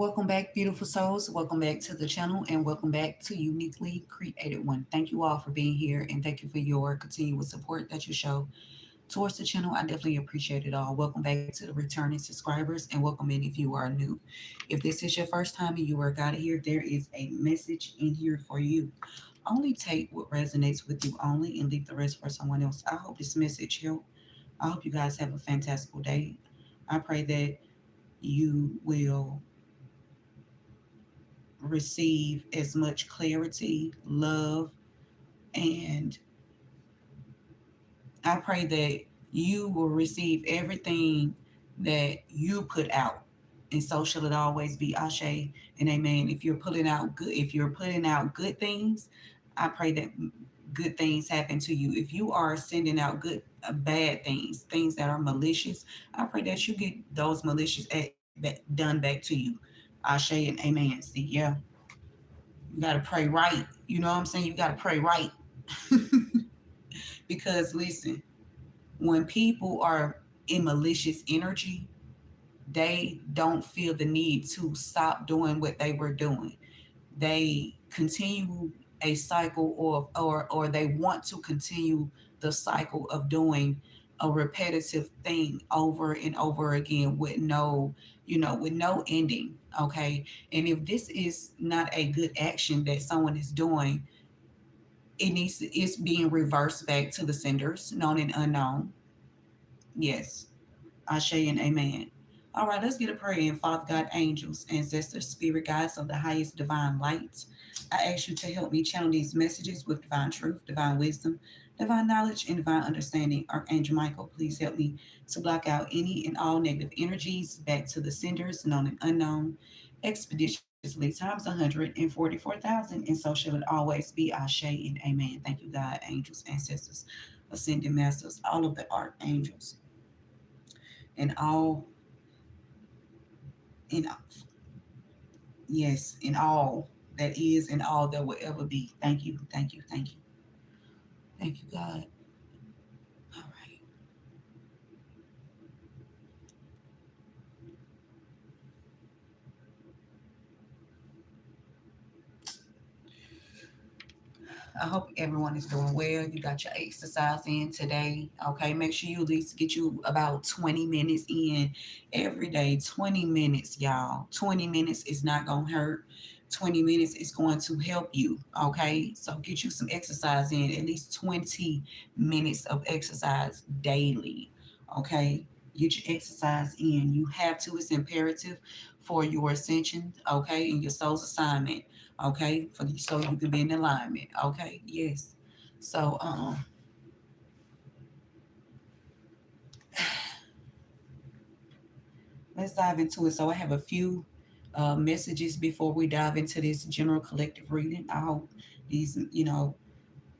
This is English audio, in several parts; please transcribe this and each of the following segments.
Welcome back, beautiful souls. Welcome back to the channel and welcome back to Uniquely Created One. Thank you all for being here and thank you for your continuous support that you show towards the channel. I definitely appreciate it all. Welcome back to the returning subscribers and welcome in if you are new. If this is your first time and you are out of here, there is a message in here for you. Only take what resonates with you only and leave the rest for someone else. I hope this message helped. I hope you guys have a fantastic day. I pray that you will receive as much clarity, love, and I pray that you will receive everything that you put out. And so shall it always be. Ashe and amen. If you're putting out good things, I pray that good things happen to you. If you are sending out bad things, things that are malicious, I pray that you get those malicious done back to you. Ashe and amen. See, yeah, you got to pray right. You know what I'm saying? You got to pray right. Because listen, when people are in malicious energy, they don't feel the need to stop doing what they were doing. They continue a cycle or they want to continue the cycle of doing a repetitive thing over and over again with no ending. Okay. And if this is not a good action that someone is doing, it's being reversed back to the senders, known and unknown. Yes. Ashe and amen. All right, let's get a prayer in. Father God, angels, ancestors, spirit guides of the highest divine light. I ask you to help me channel these messages with divine truth, divine wisdom, divine knowledge, and divine understanding. Archangel Michael, please help me to block out any and all negative energies back to the senders, known and unknown, expeditiously times 144,000, and so shall it always be. Ashe and amen. Thank you, God, angels, ancestors, ascending masters, all of the archangels, and all in yes, in all that is and all that will ever be. Thank you, thank you, thank you, thank you, God. All right. I hope everyone is doing well. You got your exercise in today. Okay, make sure you at least get you about 20 minutes in every day. 20 minutes, y'all. 20 minutes is not gonna hurt. 20 minutes is going to help you. Okay, so get you some exercise in, at least 20 minutes of exercise daily. Okay, get your exercise in. You have to, it's imperative for your ascension, okay, and your soul's assignment, okay, for so you can be in alignment, okay, yes. So let's dive into it. So I have a few messages before we dive into this general collective reading. I hope these,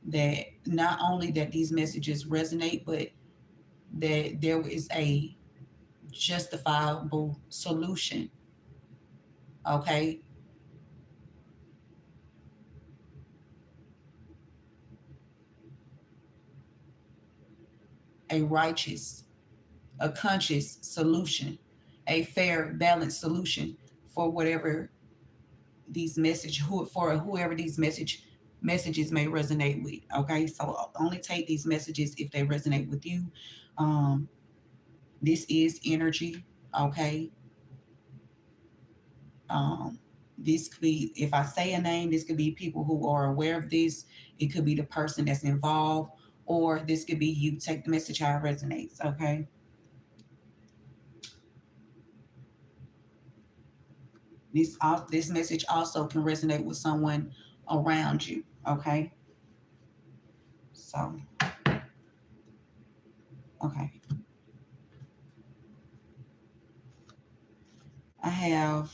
that not only that these messages resonate, but that there is a justifiable solution, okay, a righteous, a conscious solution, a fair, balanced solution for whatever for whoever these messages may resonate with. Okay, so only take these messages if they resonate with you. Um, this is energy. Okay. Um, this could be, if I say a name, this could be people who are aware of this. It could be the person that's involved, or this could be you. Take the message how it resonates. Okay. This message also can resonate with someone around you. Okay. So okay. I have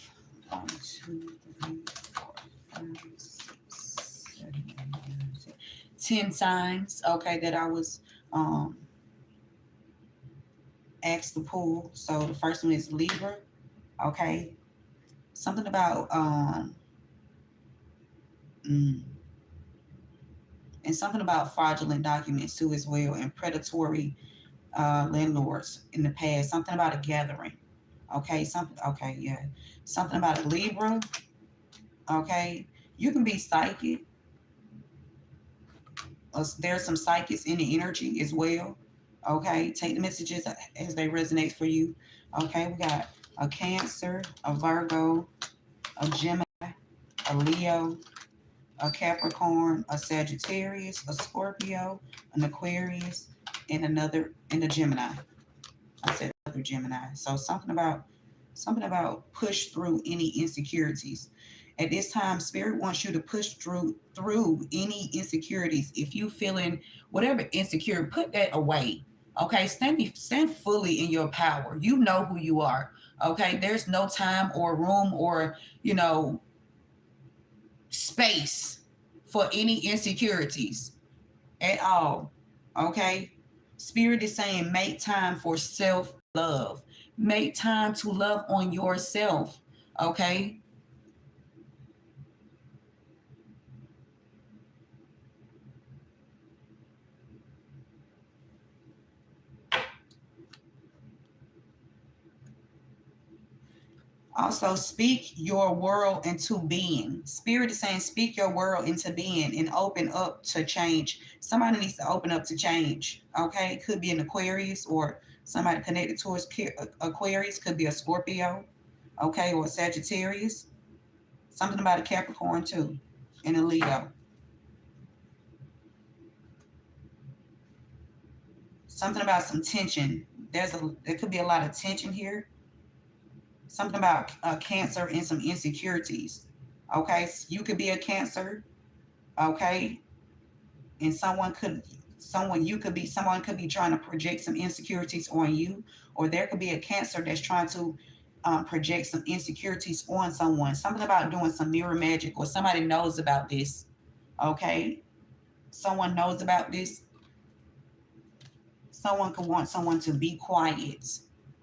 1, 2, 3, 4, 5, 6, 7, 8, 9, 10 signs. Okay, that I was asked to pull. So the first one is Libra. Okay, something about mm, and something about fraudulent documents too as well, and predatory landlords in the past. Something about a gathering. Okay, something. Okay, yeah, something about a Libra. Okay, you can be psychic. There's some psychics in the energy as well. Okay, take the messages as they resonate for you. Okay, we got a Cancer, a Virgo, a Gemini, a Leo, a Capricorn, a Sagittarius, a Scorpio, an Aquarius, and a Gemini. I said another Gemini. So something about push through any insecurities. At this time, Spirit wants you to push through any insecurities. If you feeling whatever insecure, put that away. Okay, stand fully in your power. You know who you are. Okay, there's no time or room or you know space for any insecurities at all. Okay, Spirit is saying make time for self love. Make time to love on yourself. Okay, also, speak your world into being. Spirit is saying, speak your world into being and open up to change. Somebody needs to open up to change. Okay, it could be an Aquarius or somebody connected towards Aquarius, could be a Scorpio, okay, or a Sagittarius. Something about a Capricorn too, and a Leo. Something about some tension. There could be a lot of tension here. Something about Cancer and some insecurities. Okay, you could be a Cancer. Okay, and someone could be trying to project some insecurities on you, or there could be a Cancer that's trying to project some insecurities on someone. Something about doing some mirror magic, or somebody knows about this. Okay, someone knows about this. Someone could want someone to be quiet.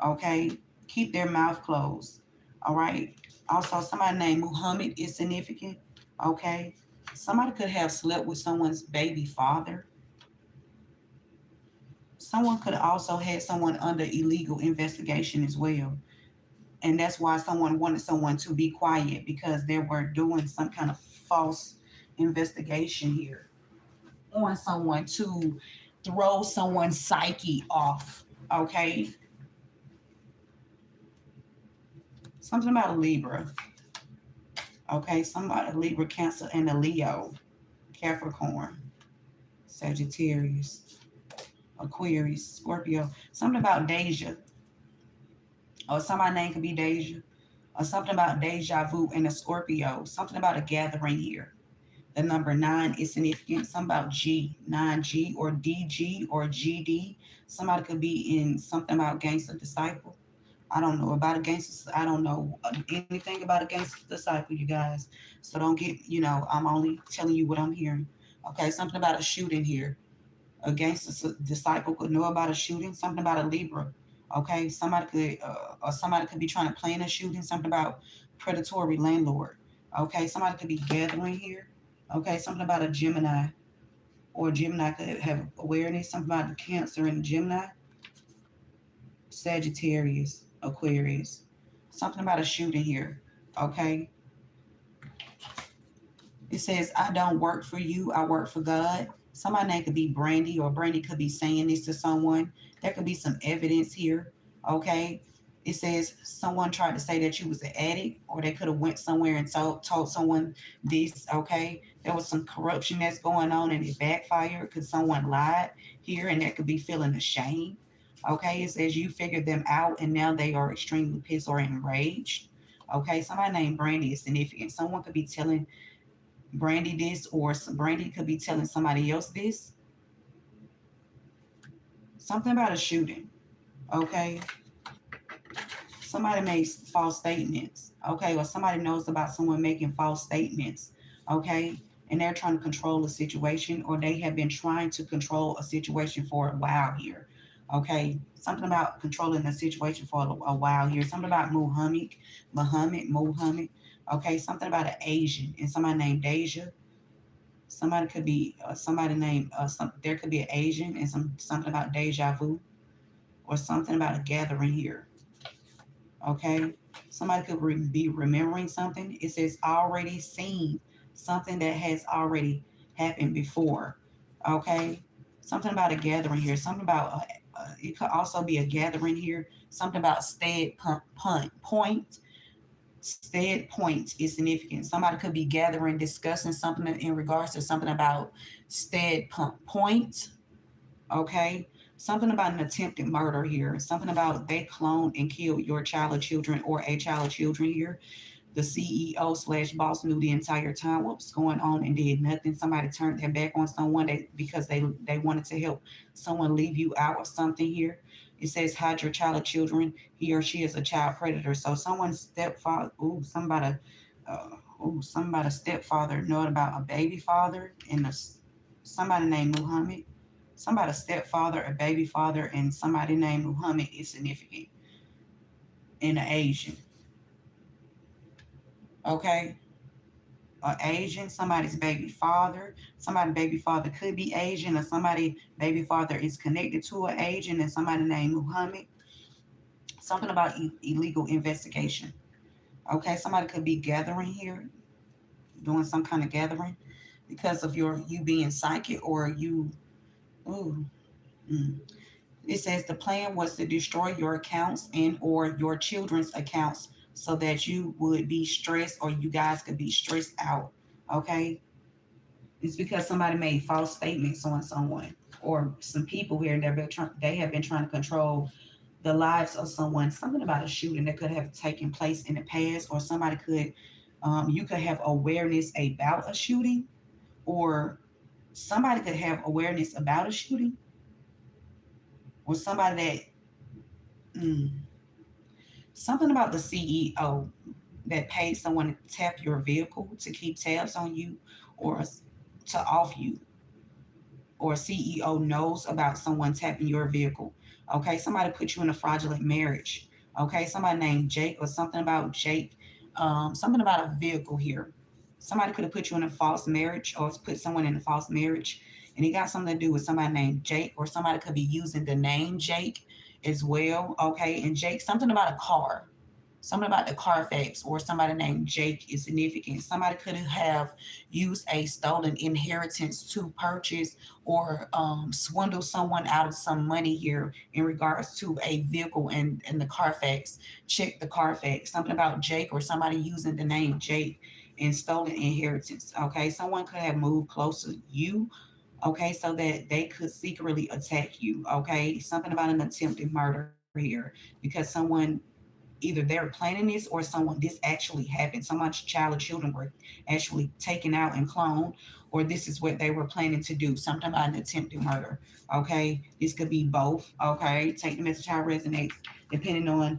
Okay, keep their mouth closed. All right. Also, somebody named Muhammad is significant. Okay, somebody could have slept with someone's baby father. Someone could also have someone under illegal investigation as well. And that's why someone wanted someone to be quiet, because they were doing some kind of false investigation here on someone to throw someone's psyche off. Okay. Something about a Libra. Okay. Somebody, Libra, Cancer, and a Leo, Capricorn, Sagittarius, Aquarius, Scorpio. Something about Deja, or somebody's name could be Deja, or something about deja vu and a Scorpio. Something about a gathering here. The number nine is significant. Something about G, 9G, or DG, or GD. Somebody could be in something about Gangster Disciple. I don't know about a gangster. I don't know anything about a gangster disciple, you guys. So don't get, I'm only telling you what I'm hearing. Okay, something about a shooting here. A gangster disciple could know about a shooting. Something about a Libra. Okay, somebody could be trying to plan a shooting. Something about predatory landlord. Okay, somebody could be gathering here. Okay, something about a Gemini, or Gemini could have awareness. Something about the Cancer and Gemini, Sagittarius, Aquarius. Something about a shooting here. Okay, it says, I don't work for you, I work for God. Somebody name could be Brandy, or Brandy could be saying this to someone. There could be some evidence here. Okay. It says someone tried to say that you was an addict, or they could have went somewhere and told someone this. Okay. There was some corruption that's going on and it backfired because someone lied here, and they could be feeling ashamed. Okay. It says you figured them out and now they are extremely pissed or enraged. Okay. Somebody named Brandy is significant. Someone could be telling Brandy this, or Brandy could be telling somebody else this. Something about a shooting. Okay. Somebody makes false statements. Okay. Or somebody knows about someone making false statements. Okay. And they're trying to control a situation, or they have been trying to control a situation for a while here. Okay. Something about controlling a situation for a while here. Something about Muhammad. Okay. Something about an Asian and somebody named Deja. Somebody could be somebody named there could be an Asian and something about deja vu, or something about a gathering here. Okay, somebody could be remembering something. It says already seen, something that has already happened before. Okay, something about a gathering here, something about it could also be a gathering here, something about point. Stead point is significant. Somebody could be gathering, discussing something in regards to something about stead point. Okay, something about an attempted murder here, something about they cloned and killed your child or children or a child or children here. The CEO slash boss knew the entire time what was going on and did nothing. Somebody turned their back on someone because they wanted to help someone leave you out of something here. It says hide your child or children. He or she is a child predator. So someone's stepfather, somebody stepfather knowing about a baby father and somebody named Muhammad. Somebody stepfather, a baby father, and somebody named Muhammad is significant in an Asian. Okay, Asian, somebody's baby father. Somebody baby father could be Asian, or somebody baby father is connected to an Asian, and somebody named Muhammad. Something about illegal investigation. Okay, somebody could be gathering here, doing some kind of gathering because of you being psychic or you. Ooh, mm. It says the plan was to destroy your accounts and or your children's accounts so that you would be stressed or you guys could be stressed out. Okay, it's because somebody made false statements on someone or some people here that they have been trying to control the lives of someone. Something about a shooting that could have taken place in the past, or somebody could, you could have awareness about a shooting, or somebody could have awareness about a shooting, or somebody that, something about the CEO that paid someone to tap your vehicle to keep tabs on you or to off you, or CEO knows about someone tapping your vehicle. Okay, somebody put you in a fraudulent marriage. Okay, somebody named Jake or something about Jake, something about a vehicle here. Somebody could have put you in a false marriage or put someone in a false marriage, and it got something to do with somebody named Jake, or somebody could be using the name Jake as well. Okay, and Jake, something about a car, something about the Carfax or somebody named Jake is significant. Somebody could have used a stolen inheritance to purchase or swindle someone out of some money here in regards to a vehicle and the Carfax. Check the Carfax. Something about Jake or somebody using the name Jake and stolen inheritance. Okay, someone could have moved closer to you. Okay, so that they could secretly attack you. Okay, something about an attempted murder here because someone either they're planning this or someone this actually happened. Someone's child or children were actually taken out and cloned, or this is what they were planning to do. Something about an attempted murder. Okay, this could be both. Okay, take the message how it resonates depending on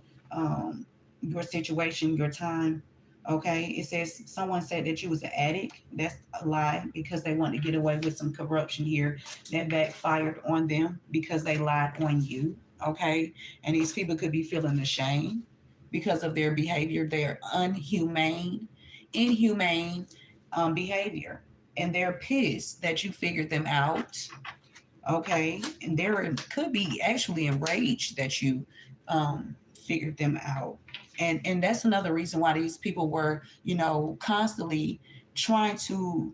your situation, your time. Okay, it says someone said that you was an addict. That's a lie because they want to get away with some corruption here that backfired on them because they lied on you. Okay, and these people could be feeling ashamed because of their behavior, their inhumane behavior, and they're pissed that you figured them out. Okay, and they're could be actually enraged that you um, figured them out, and that's another reason why these people were, constantly trying to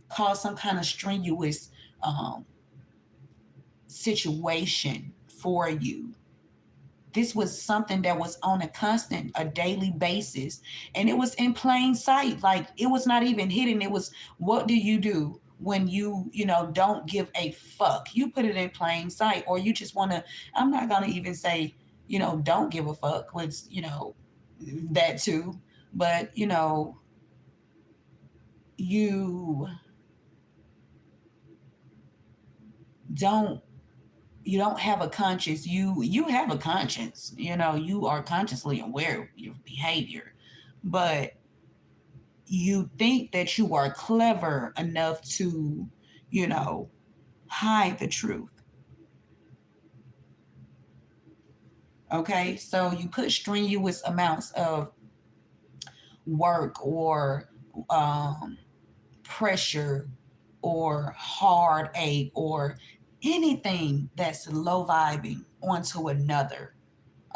cause some kind of strenuous um, situation for you. This was something that was on a constant, a daily basis, and it was in plain sight. Like it was not even hidden. It was, what do you do when don't give a fuck? You put it in plain sight, or you just want to. I'm not gonna even say, don't give a fuck. Which that too, but you don't you don't have a conscience. You have a conscience. You are consciously aware of your behavior, but you think that you are clever enough to you know hide the truth. Okay, so you put strenuous amounts of work or um, pressure or heartache or anything that's low vibing onto another.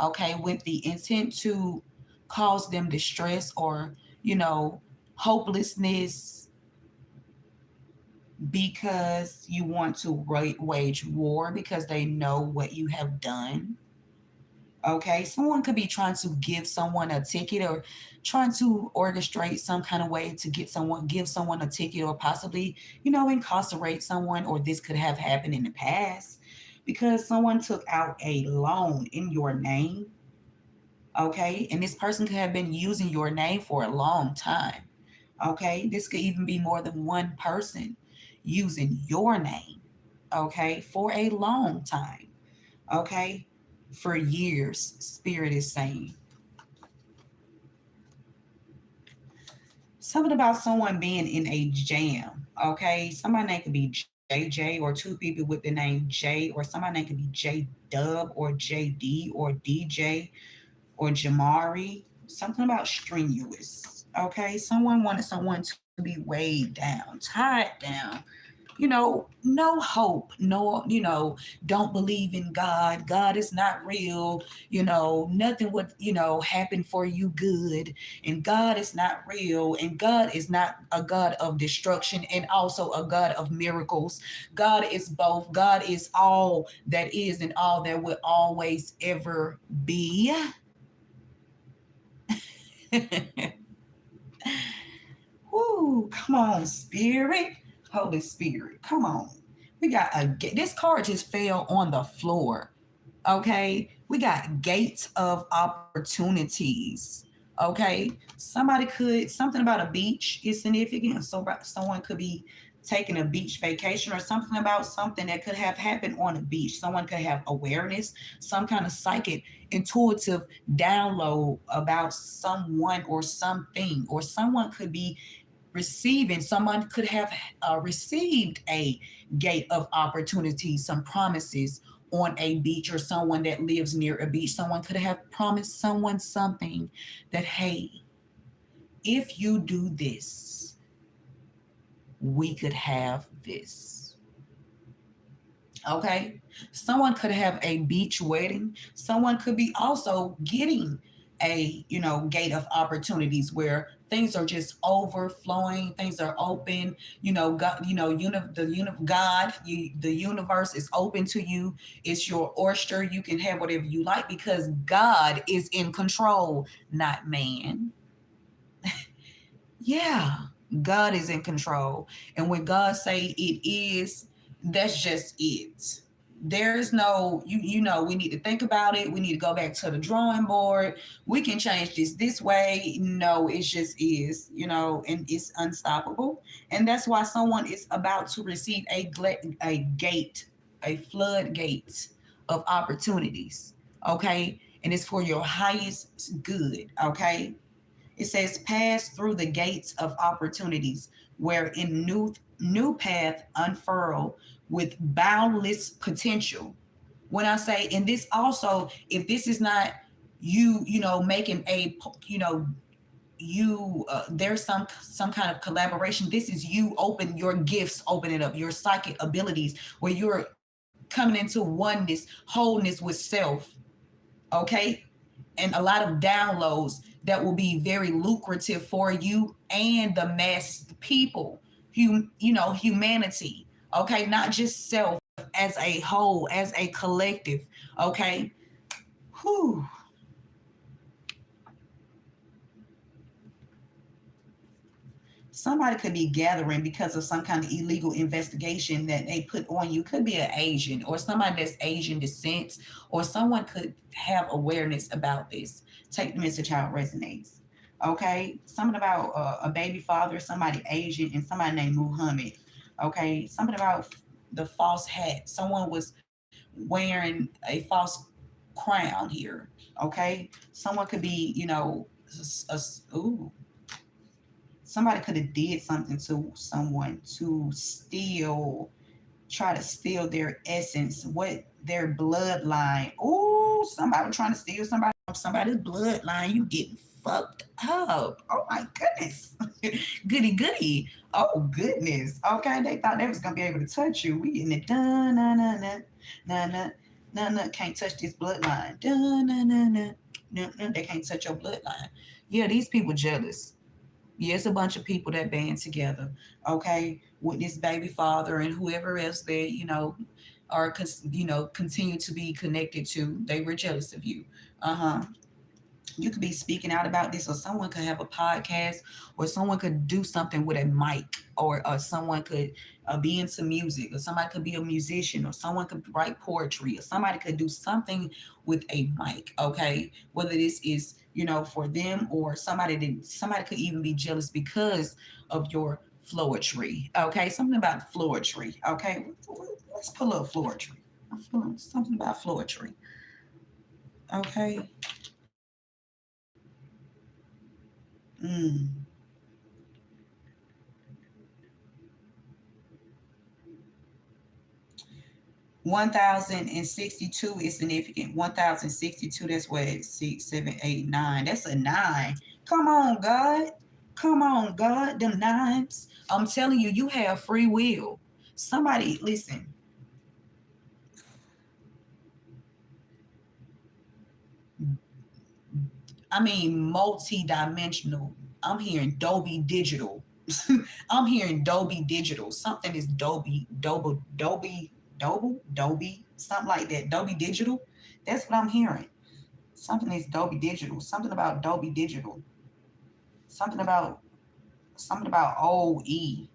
okay, with the intent to cause them distress or, you know, hopelessness, because you want to wage war because they know what you have done. Okay, someone could be trying to give someone a ticket or trying to orchestrate some kind of way to give someone a ticket or possibly, incarcerate someone, or this could have happened in the past because someone took out a loan in your name. Okay, and this person could have been using your name for a long time. Okay, this could even be more than one person using your name, okay, for a long time, okay, for years, Spirit is saying. Something about someone being in a jam, okay? Somebody name could be JJ, or two people with the name J, or somebody name could be J Dub or JD or DJ or Jamari. Something about strenuous, okay? Someone wanted someone to be weighed down, tied down, no hope, no, don't believe in God. God is not real. Nothing would, happen for you good. And God is not real. And God is not a God of destruction and also a God of miracles. God is both. God is all that is and all that will always ever be. Woo, come on, Spirit. Holy Spirit, come on. We got this card just fell on the floor. Okay. We got gates of opportunities. Okay. Something about a beach is significant. So someone could be taking a beach vacation, or something about something that could have happened on a beach. Someone could have awareness, some kind of psychic, intuitive download about someone or something, or someone could be someone could have received a gate of opportunity, some promises on a beach, or someone that lives near a beach. Someone could have promised someone something that, hey, if you do this, we could have this. Okay. Someone could have a beach wedding. Someone could be also getting a, gate of opportunities where things are just overflowing, things are open, God, the universe is open to you. It's your oyster. You can have whatever you like because God is in control, not man. Yeah, God is in control. And when God say it is, that's just it. There's no, we need to think about it. We need to go back to the drawing board. We can change this way. No, it just is, and it's unstoppable. And that's why someone is about to receive a gate, a floodgate of opportunities. Okay. And it's for your highest good. Okay. It says, pass through the gates of opportunities, where in new path unfurl with boundless potential. When I say, and this also, if this is not you, making a, there's some kind of collaboration. This is you open your gifts, open it up, your psychic abilities, where you're coming into oneness, wholeness with self. Okay, and a lot of downloads that will be very lucrative for you and the mass people, humanity. Okay, not just self as a whole, as a collective. Okay, whew. Somebody could be gathering because of some kind of illegal investigation that they put on you. Could be an Asian or somebody that's Asian descent, or someone could have awareness about this. Take the message how it resonates. Okay, something about a baby father, somebody Asian, and somebody named Muhammad. Okay, something about the false hat. Someone was wearing a false crown here. Okay, someone could be, ooh, somebody could have did something to someone to steal, try to steal their essence, what their bloodline. Oh, somebody trying to steal somebody from somebody's bloodline. You getting fucked up. Oh my goodness. Goody goody. Oh goodness. Okay, they thought they was gonna be able to touch you. We getting it done, na na na na na. No, no, can't touch this bloodline. Dun, no, no, no. No, no, they can't touch your bloodline. Yeah, these people jealous. Yeah, it's a bunch of people that band together, okay, with this baby father and whoever else they, are, continue to be connected to. They were jealous of you. Uh huh. You could be speaking out about this, or someone could have a podcast, or someone could do something with a mic, or someone could be into music, or somebody could be a musician, or someone could write poetry, or somebody could do something with a mic, okay, whether this is for them, or somebody could even be jealous because of your floetry, okay, something about floetry, okay. Let's pull up floetry. I'm feeling something about floetry, okay. 1062 is significant. 1062, that's what, 6, 7, 8, 9. That's a nine. Come on, God. Come on, God. Them nines. I'm telling you, you have free will. Somebody, listen. I mean, multi-dimensional. I'm hearing Dolby Digital. I'm hearing Dolby Digital. Something is Dolby, something like that. Dolby Digital. That's what I'm hearing. Something is Dolby Digital. Something about Dolby Digital. Something about OE.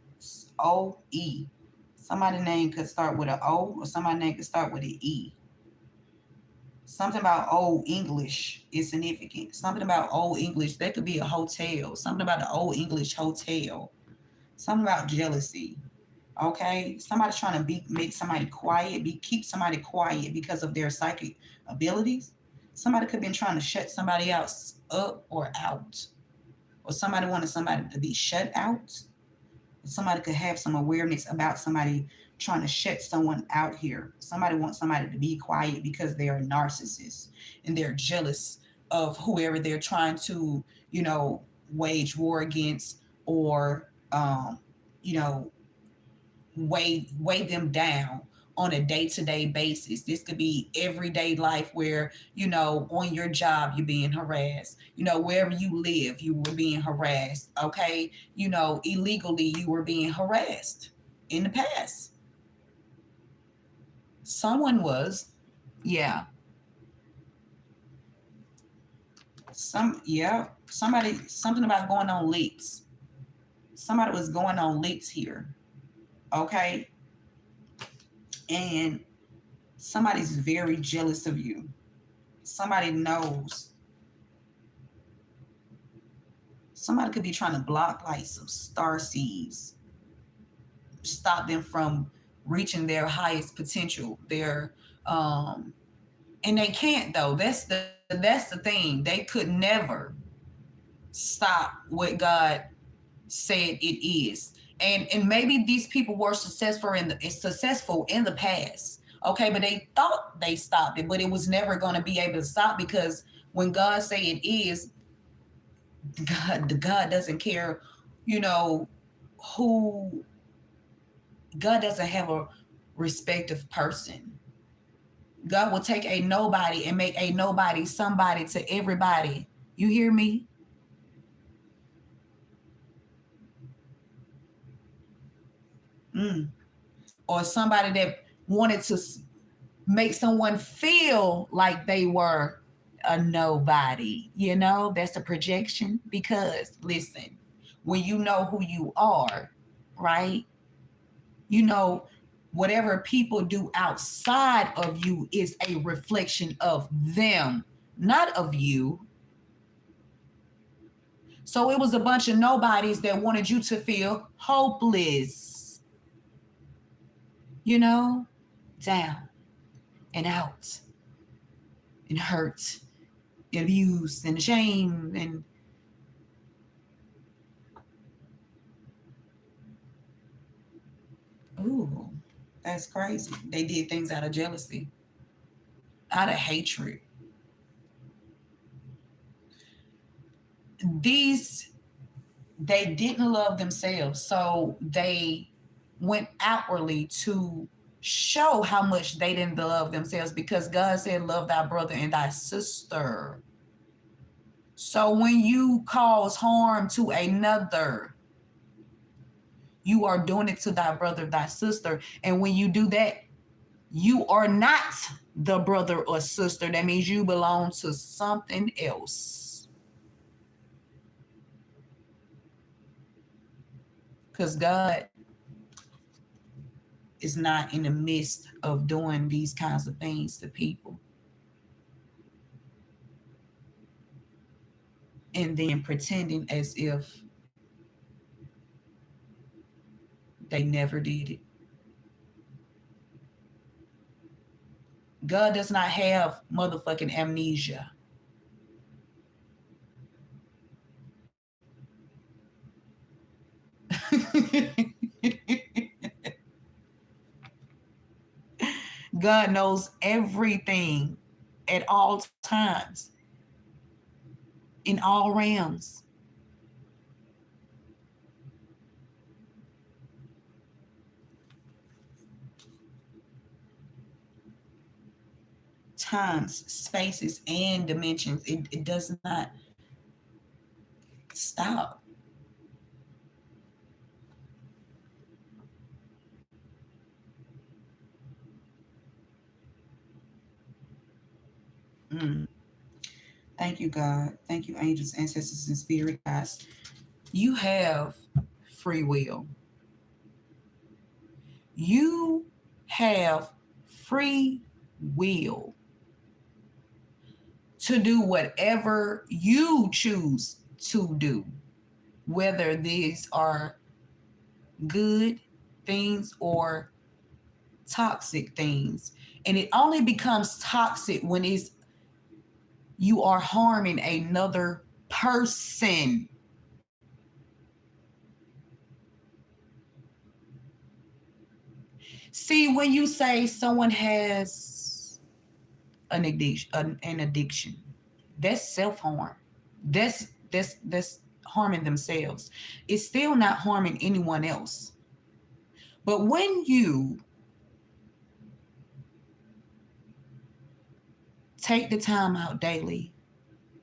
OE. Somebody's name could start with an O, or somebody's name could start with an E. Something about old English is significant. Something about old English. That could be a hotel. Something about the old English hotel. Something about jealousy. Okay, somebody's trying to make somebody quiet, keep somebody quiet because of their psychic abilities. Somebody could have been trying to shut somebody else up or out, or somebody wanted somebody to be shut out. Somebody could have some awareness about somebody trying to shut someone out here. Somebody wants somebody to be quiet because they are narcissists and they're jealous of whoever they're trying to, wage war against, or you know, weigh them down on a day-to-day basis. This could be everyday life where, on your job you're being harassed. Wherever you live, you were being harassed. Okay. Illegally you were being harassed in the past. Someone was. Yeah. Something about going on leaks. Somebody was going on leaks here. Okay. And somebody's very jealous of you. Somebody knows. Somebody could be trying to block like some star seeds, stop them from reaching their highest potential. And they can't though. That's the thing. They could never stop what God said it is. And maybe these people were successful in the past. Okay, but they thought they stopped it, but it was never going to be able to stop, because when God say it is, God doesn't care, you know, who. God doesn't have a respective person. God will take a nobody and make a nobody somebody to everybody. You hear me? Mm. Or somebody that wanted to make someone feel like they were a nobody. That's a projection, because listen, when you know who you are, right? You know, whatever people do outside of you is a reflection of them, not of you. So it was a bunch of nobodies that wanted you to feel hopeless, you know, down and out and hurt and abused and ashamed. And ooh, that's crazy. They did things out of jealousy, out of hatred. These, they didn't love themselves, so they went outwardly to show how much they didn't love themselves, because God said, love thy brother and thy sister. So when you cause harm to another, you are doing it to thy brother, thy sister. And when you do that, you are not the brother or sister. That means you belong to something else. Because God is not in the midst of doing these kinds of things to people and then pretending as if they never did it. God does not have motherfucking amnesia. God knows everything at all times, in all realms. Times, spaces, and dimensions. It does not stop. Mm. Thank you, God. Thank you, angels, ancestors, and spirit guides. You have free will. You have free will to do whatever you choose to do, whether these are good things or toxic things. And it only becomes toxic when it's you are harming another person. See, when you say someone has an addiction, that's self-harm. That's harming themselves. It's still not harming anyone else. But when you take the time out daily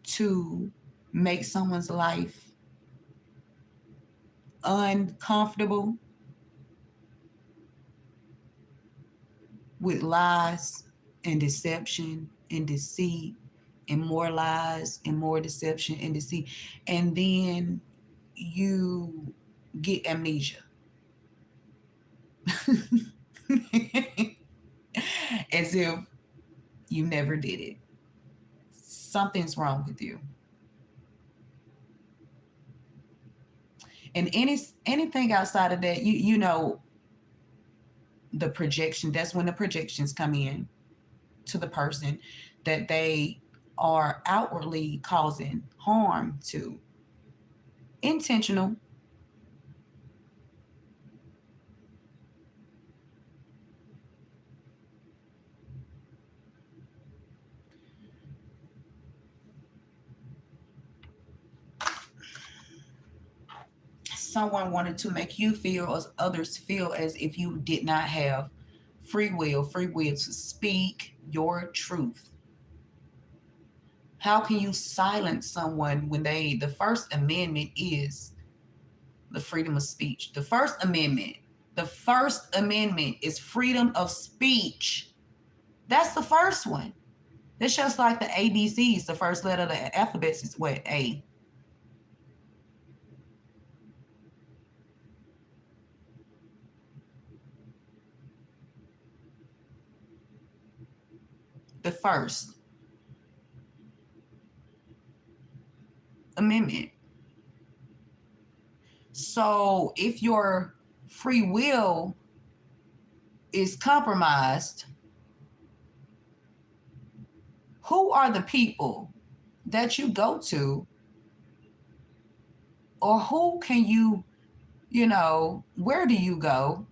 to make someone's life uncomfortable with lies and deception and deceit and more lies and more deception and deceit, and then you get amnesia. As if you never did it. Something's wrong with you. And anything outside of that, you know, the projection, that's when the projections come in to the person that they are outwardly causing harm to. Intentional. Someone wanted to make you feel or others feel as if you did not have free will to speak your truth. How can you silence someone when the First Amendment is the freedom of speech? The First Amendment is freedom of speech. That's the first one. It's just like the ABCs. The first letter of the alphabet is what? A. The First Amendment. So if your free will is compromised, who are the people that you go to, or who can where do you go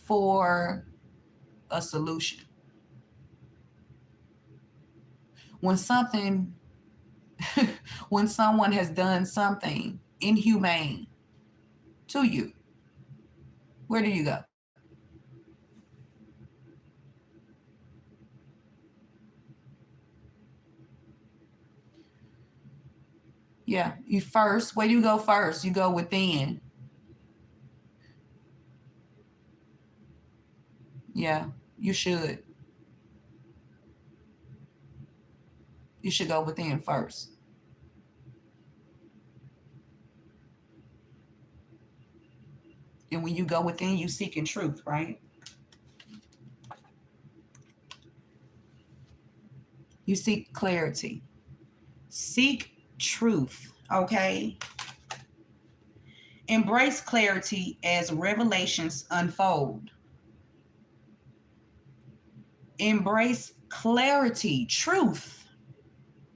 for a solution? When something, when someone has done something inhumane to you, Where do you go? Yeah, you first. Where do you go first? You go within. Yeah, you should. You should go within first. And when you go within, you seeking truth, right? You seek clarity. Seek truth, okay? Embrace clarity as revelations unfold. Embrace clarity, truth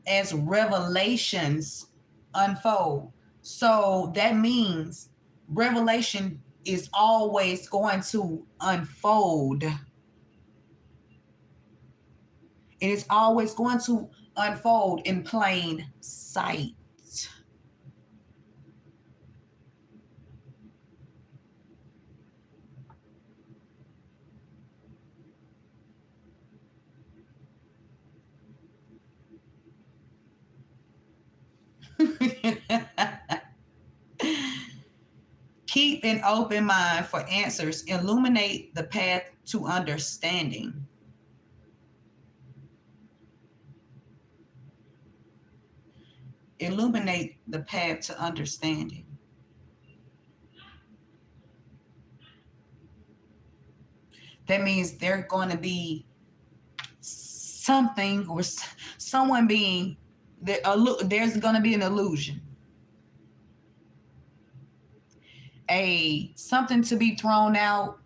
as revelations unfold. So that means revelation is always going to unfold, and it's always going to unfold in plain sight. Keep an open mind for answers. Illuminate the path to understanding. Illuminate the path to understanding. That means they're going to be something or someone being there. There's going to be an illusion, a something to be thrown out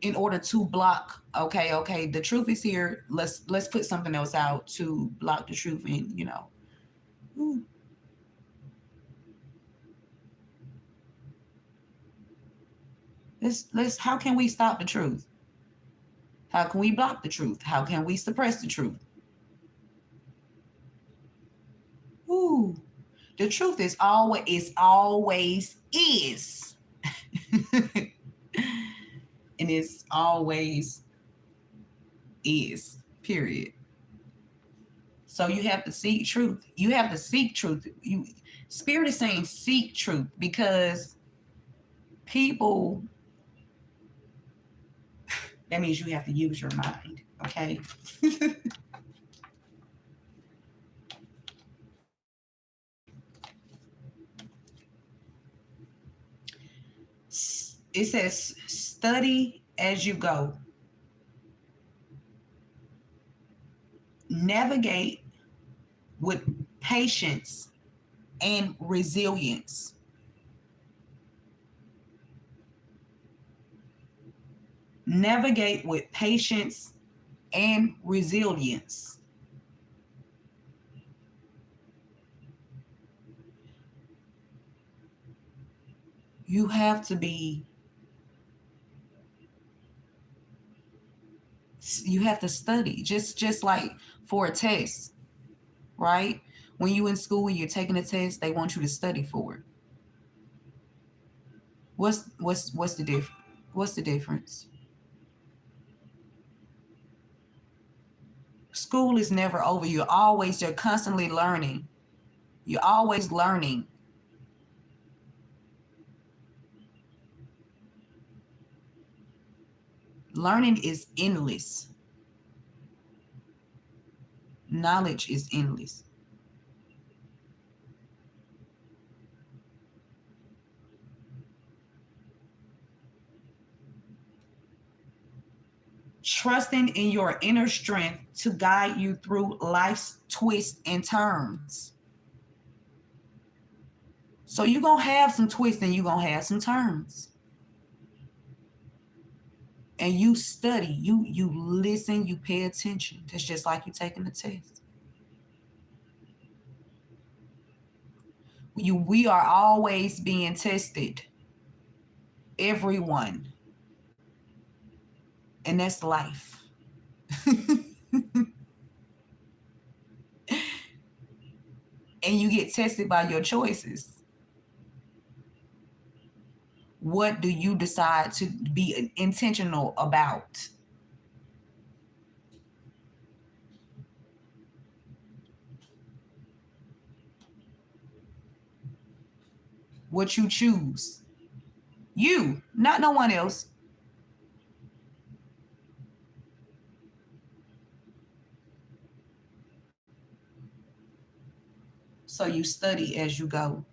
in order to block. Okay, the truth is here. Let's put something else out to block the truth, and let's how can we stop the truth? How can we block the truth? How can we suppress the truth? Ooh, the truth is always is. And it's always is. Period. So you have to seek truth. You have to seek truth. You Spirit is saying seek truth because people, that means you have to use your mind. Okay. It says study as you go. Navigate with patience and resilience. Navigate with patience and resilience. You have to be, you have to study just like for a test, right? When you in school and you're taking a test, they want you to study for it. What's the difference? What's the difference? School is never over. You're constantly learning. You're always learning. Learning is endless. Knowledge is endless. Trusting in your inner strength to guide you through life's twists and turns. So you're gonna have some twists and you're gonna have some turns. And you study, you listen, you pay attention. That's just like you taking the test. We are always being tested. Everyone. And that's life. And you get tested by your choices. What do you decide to be intentional about? What you choose? You, not no one else. So you study as you go.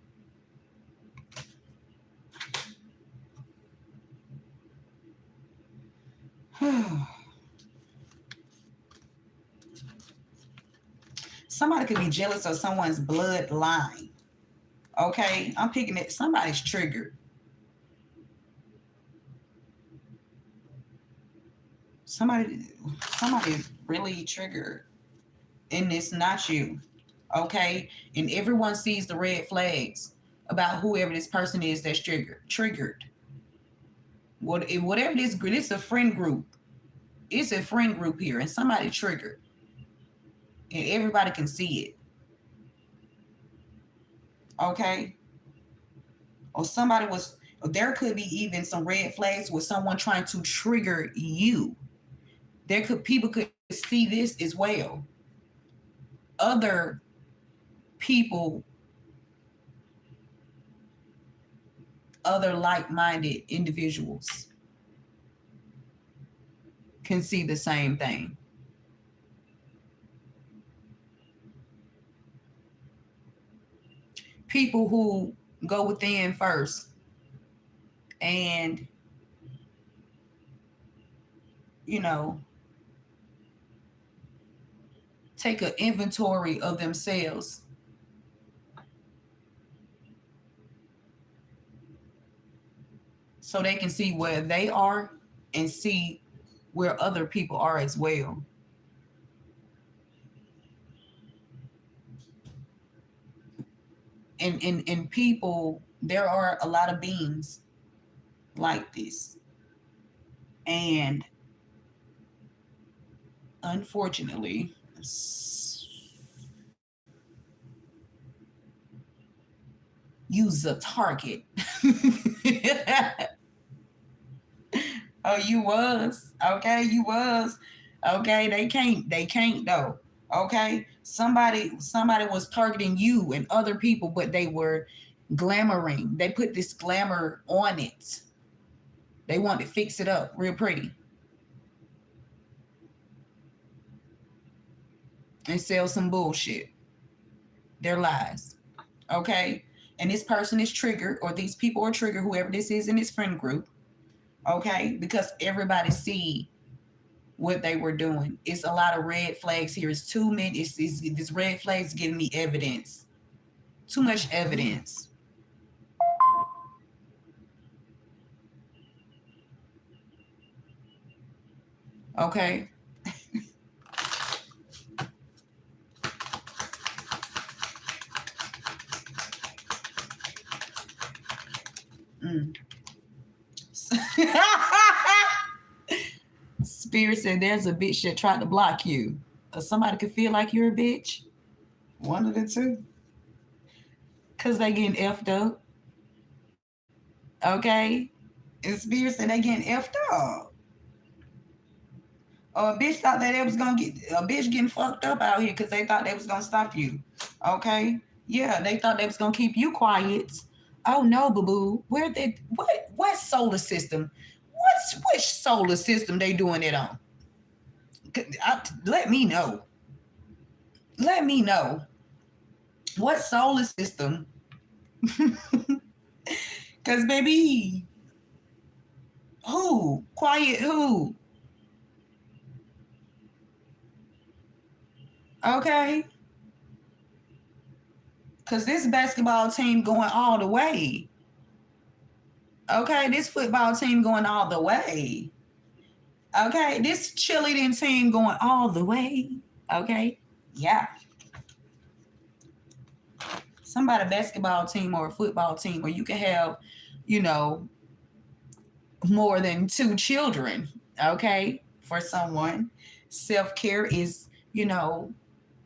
Somebody could be jealous of someone's bloodline. Okay, I'm picking it. Somebody's triggered. Somebody, somebody's really triggered, and it's not you. Okay, and everyone sees the red flags about whoever this person is that's triggered. Whatever this group, it's a friend group. It's a friend group here, and somebody triggered, and everybody can see it. Okay, or somebody was. There could be even some red flags with someone trying to trigger you. There could people could see this as well. Other people, other like-minded individuals can see the same thing. People who go within first and, you know, take an inventory of themselves so they can see where they are and see where other people are as well. And people, there are a lot of beings like this. And unfortunately, use a target. Oh, you was. Okay, you was. Okay, they can't though. Okay? Somebody was targeting you and other people, but they were glamoring. They put this glamour on it. They wanted to fix it up real pretty and sell some bullshit. Their lies. Okay? And this person is triggered, or these people are triggered, whoever this is in this friend group. Okay? Because everybody see what they were doing. It's a lot of red flags here. It's too many. It's this red flags giving me evidence. Too much evidence. Okay. Mm. Spirit said there's a bitch that tried to block you. Or somebody could feel like you're a bitch. One of the two. Cause they getting effed up. Okay. And Spirit said they getting effed up. Or a bitch thought that they was gonna get a bitch getting fucked up out here because they thought they was gonna stop you. Okay? Yeah, they thought they was gonna keep you quiet. Oh no, boo boo. Where they what solar system? Which solar system they doing it on? Let me know. Let me know. What solar system? Cause baby, who? Quiet who? Okay. Cause this basketball team going all the way. Okay, this football team going all the way. Okay, this cheerleading team going all the way. Okay, yeah. Somebody basketball team or a football team where you can have, you know, more than two children. Okay, for someone, self care is, you know,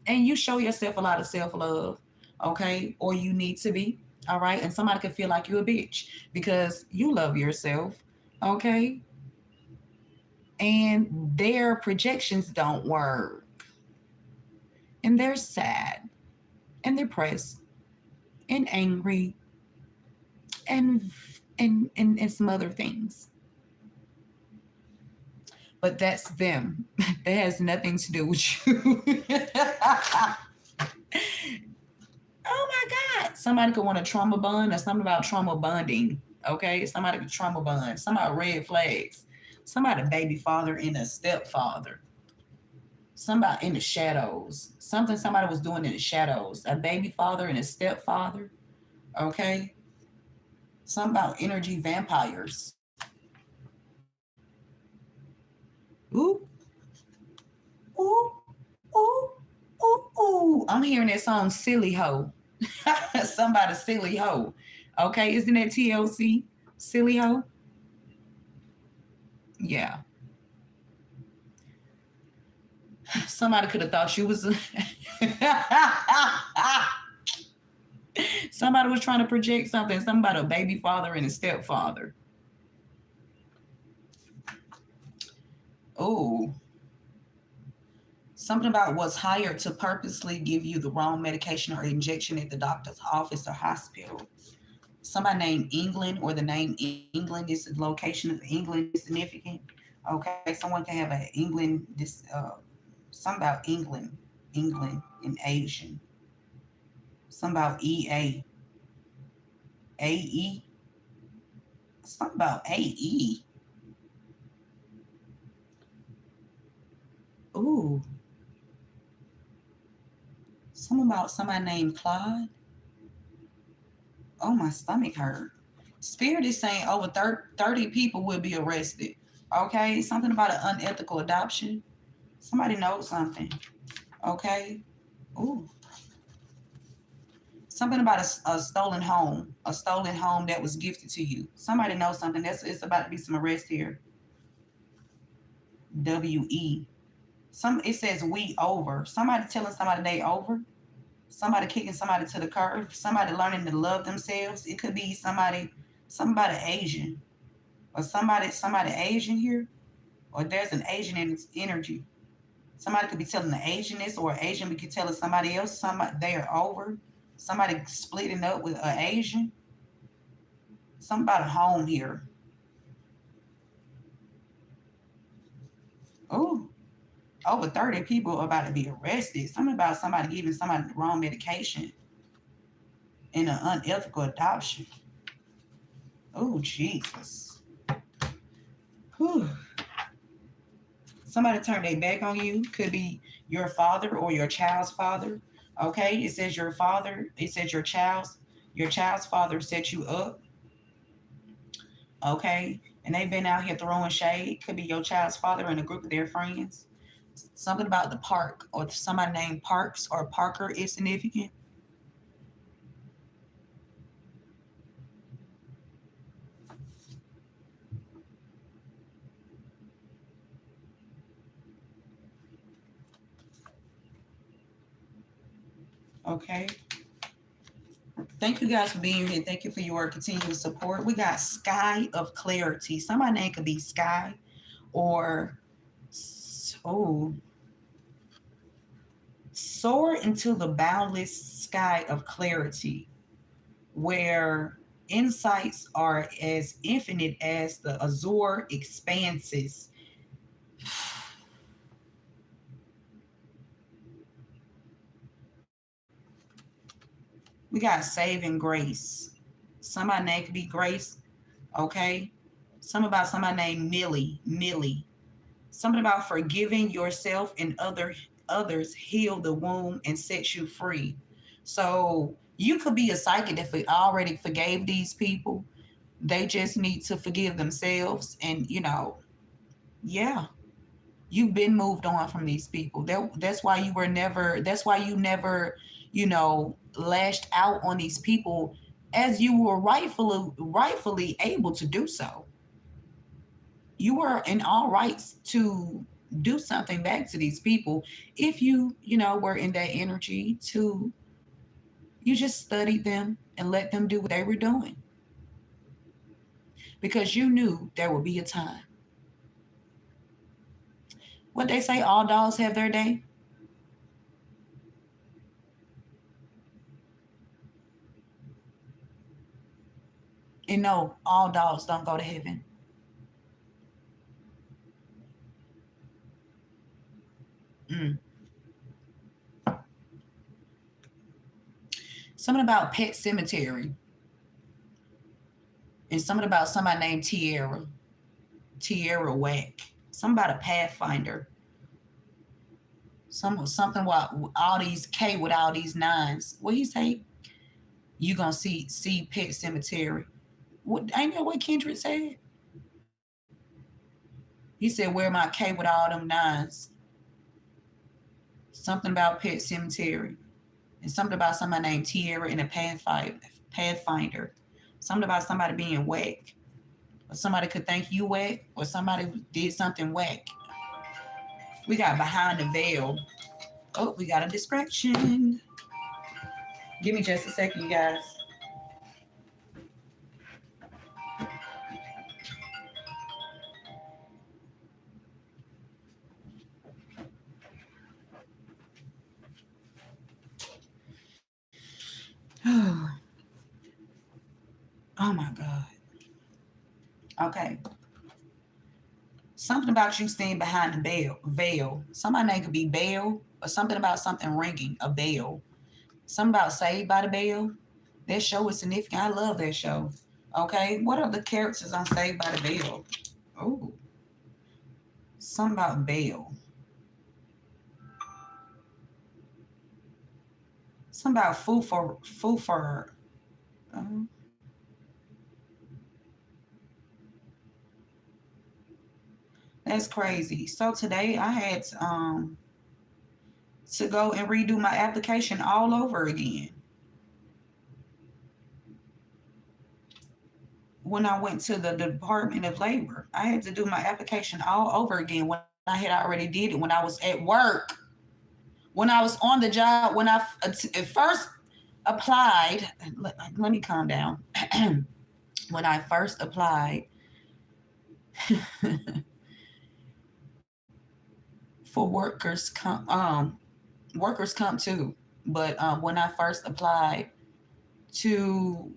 and you show yourself a lot of self love. Okay, or you need to be. All right. And somebody could feel like you're a bitch because you love yourself. Okay. And their projections don't work. And they're sad and depressed and angry and and some other things. But that's them. That has nothing to do with you. Oh my God. Somebody could want a trauma bond or something about trauma bonding. Okay. Somebody could trauma bond. Some about red flags. Somebody baby father and a stepfather. Somebody in the shadows. Something somebody was doing in the shadows. A baby father and a stepfather. Okay. Something about energy vampires. Ooh, ooh, ooh, ooh. I'm hearing that song Silly Ho. Somebody silly ho. Okay, isn't that TLC? Silly ho? Yeah. Somebody could have thought you was somebody was trying to project something, somebody a baby father and a stepfather. Oh, something about was hired to purposely give you the wrong medication or injection at the doctor's office or hospital. Somebody named England or the name England is the location of England is significant. Okay, someone can have an England something about England in Asian. Something about AE, something about AE. Ooh, something about somebody named Claude. Oh, my stomach hurt. Spirit is saying over 30 people will be arrested. Okay, something about an unethical adoption. Somebody knows something. Okay. Ooh, something about a stolen home that was gifted to you. Somebody knows something. That's it's about to be some arrest here. WE. Some it says we over. Somebody telling somebody they over. Somebody kicking somebody to the curb. Somebody learning to love themselves. It could be somebody Asian or somebody Asian here, or there's an Asian in its energy. Somebody could be telling the Asian this, or Asian could tell somebody else somebody they are over. Somebody splitting up with an Asian. Something about a home here. Oh, over 30 people are about to be arrested. Something about somebody giving somebody the wrong medication in an unethical adoption. Oh, Jesus. Whew. Somebody turned their back on you. Could be your father or your child's father. Okay, it says your father. It says your child's father set you up. Okay, and they've been out here throwing shade. Could be your child's father and a group of their friends. Something about the park or somebody named Parks or Parker is significant. Okay. Thank you guys for being here. Thank you for your continuous support. We got Sky of Clarity. Somebody name could be Sky or oh, soar into the boundless sky of clarity, where insights are as infinite as the azure expanses. We got saving grace. Somebody name could be Grace. Okay. Something about somebody named Millie. Millie. Something about forgiving yourself and others heal the wound and set you free. So you could be a psychic that already forgave these people. They just need to forgive themselves, and yeah, you've been moved on from these people. That's why you were never. That's why you never, lashed out on these people as you were rightfully able to do so. You were in all rights to do something back to these people if you were in that energy to You just studied them and let them do what they were doing because you knew there would be a time. What they say, all dogs have their day. And no, all dogs don't go to heaven. Mm. Something about Pet Cemetery and something about somebody named Tierra Whack. Something about a Pathfinder. Something about all these K with all these nines. What he say? You gonna see Pet Cemetery. What ain't that what Kendrick said? He said, "Where my K with all them nines?" Something about Pet Cemetery, and something about somebody named Tierra and a Pathfinder. Something about somebody being whack, or somebody could think you whack, or somebody did something whack. We got behind the veil. Oh, we got a distraction. Give me just a second, you guys. Oh my God. Okay. Something about you staying behind the veil. Somebody name could be Bell, or something about something ringing, a bell. Something about Saved by the Bell. That show is significant. I love that show. Okay. What are the characters on Saved by the Bell? Oh, something about Bell. Something about Foo for. Uh, that's crazy. So today I had to go and redo my application all over again. When I went to the Department of Labor, I had to do my application all over again when I had already did it when I was at work. When I was on the job, when I first applied, let me calm down. When I first applied for workers comp too, but when I first applied to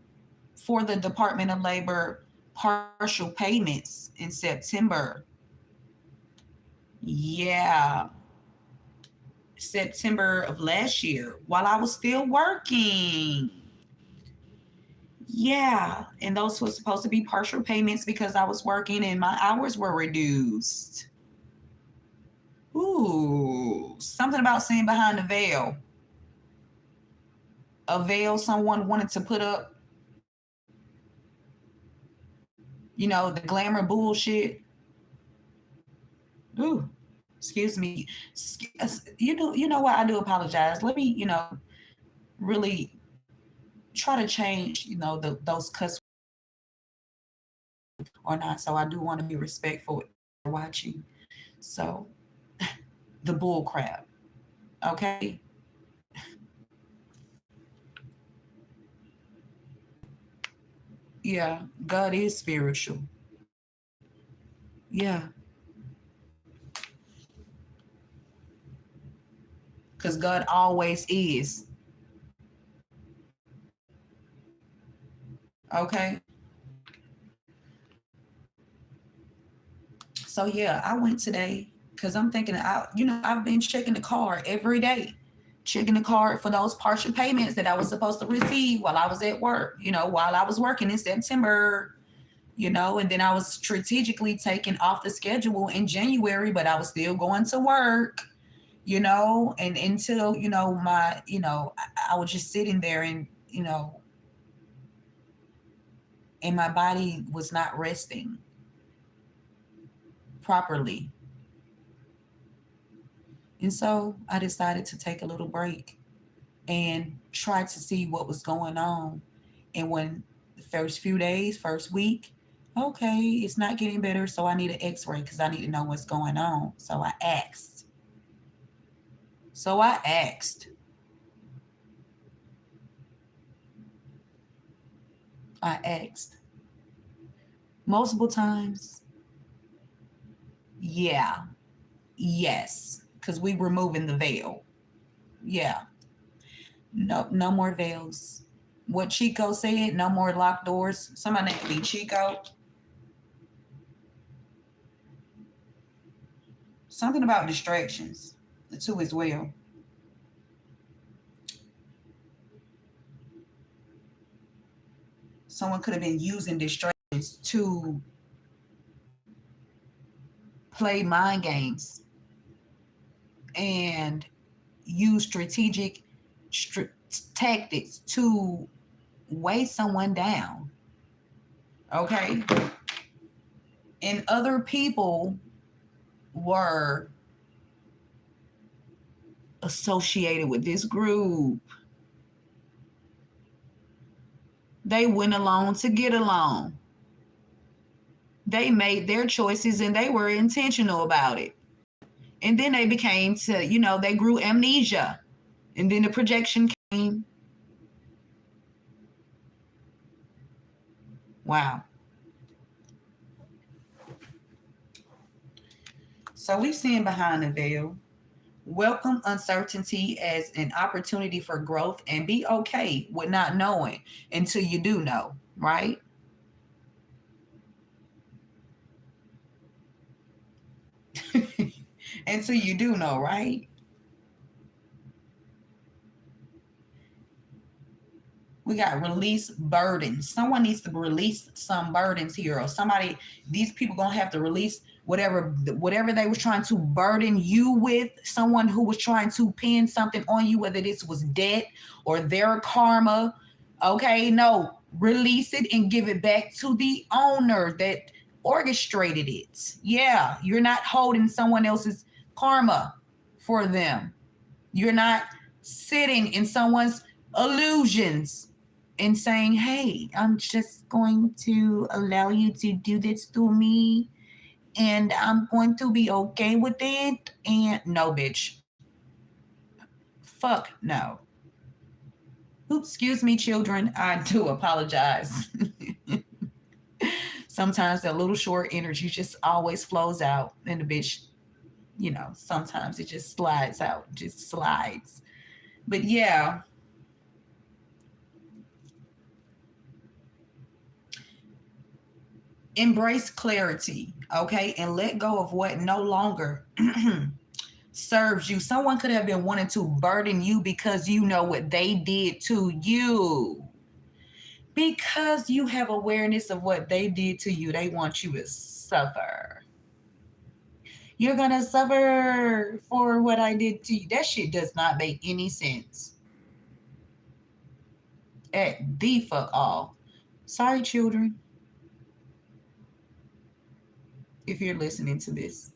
for the Department of Labor partial payments in September. Yeah, September of last year while I was still working. Yeah, and those were supposed to be partial payments because I was working and my hours were reduced. Ooh, something about seeing behind the veil. A veil someone wanted to put up, the glamour bullshit. Ooh, excuse me. You know what? I do apologize. Let me, really try to change, those cuss or not. So I do want to be respectful watching. So the bull crap. Okay. Yeah. God is spiritual. Yeah. Because God always is. Okay. So yeah, I went today because I'm thinking I've been checking the card every day, checking the card for those partial payments that I was supposed to receive while I was at work, while I was working in September, and then I was strategically taken off the schedule in January, but I was still going to work, and until, I was just sitting there and my body was not resting properly. And so I decided to take a little break and try to see what was going on. And when the first few days, first week, okay, it's not getting better. So I need an x ray because I need to know what's going on. So I asked. So I asked. I asked multiple times. Yeah, yes, because we were moving the veil. Yeah, no, no more veils. What Chico said, no more locked doors. Somebody named me Chico. Something about distractions, the two as well. Someone could have been using distractions to play mind games and use strategic str- tactics to weigh someone down. Okay. And other people were associated with this group. They went along to get along. They made their choices and they were intentional about it. And then they became to, they grew amnesia. And then the projection came. Wow. So we've seen behind the veil. Welcome uncertainty as an opportunity for growth and be okay with not knowing until you do know, right? Until you do know, right? We got release burdens. Someone needs to release some burdens here, or somebody, these people gonna have to release whatever they was trying to burden you with. Someone who was trying to pin something on you, whether this was debt or their karma. Okay, no, release it and give it back to the owner that orchestrated it. Yeah, you're not holding someone else's karma for them. You're not sitting in someone's illusions and saying, hey, I'm just going to allow you to do this to me and I'm going to be okay with it. And no, bitch. Fuck no. Oops, excuse me, children. I do apologize. Sometimes that little short energy just always flows out, and the bitch, sometimes it just slides out, just slides. But yeah, embrace clarity, okay, and let go of what no longer serves you. Someone could have been wanting to burden you because you know what they did to you. Because you have awareness of what they did to you, they want you to suffer. You're gonna suffer for what I did to you. That shit does not make any sense at the fuck all. Sorry, children, if you're listening to this.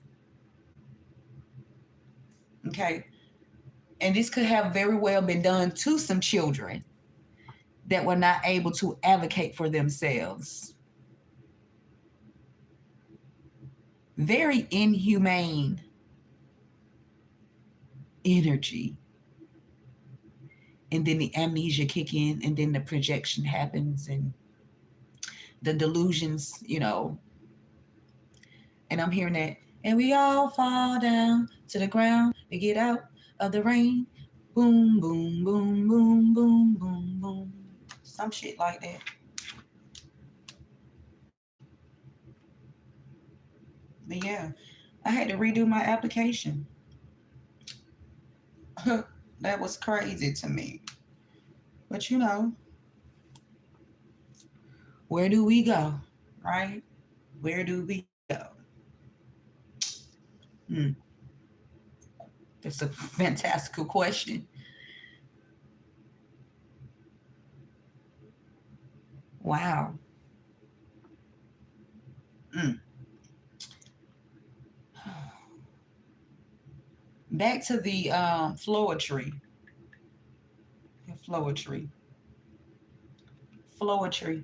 Okay. And this could have very well been done to some children that were not able to advocate for themselves. Very inhumane energy. And then the amnesia kick in, and then the projection happens, and the delusions, and I'm hearing that. And we all fall down to the ground to get out of the rain. Boom, boom, boom, boom, boom, boom, boom. Some shit like that. But yeah, I had to redo my application. That was crazy to me. But where do we go? Right? Where do we go? Hmm. That's a fantastical question. Wow. Mm. Back to the floetry. Floetry. Floetry.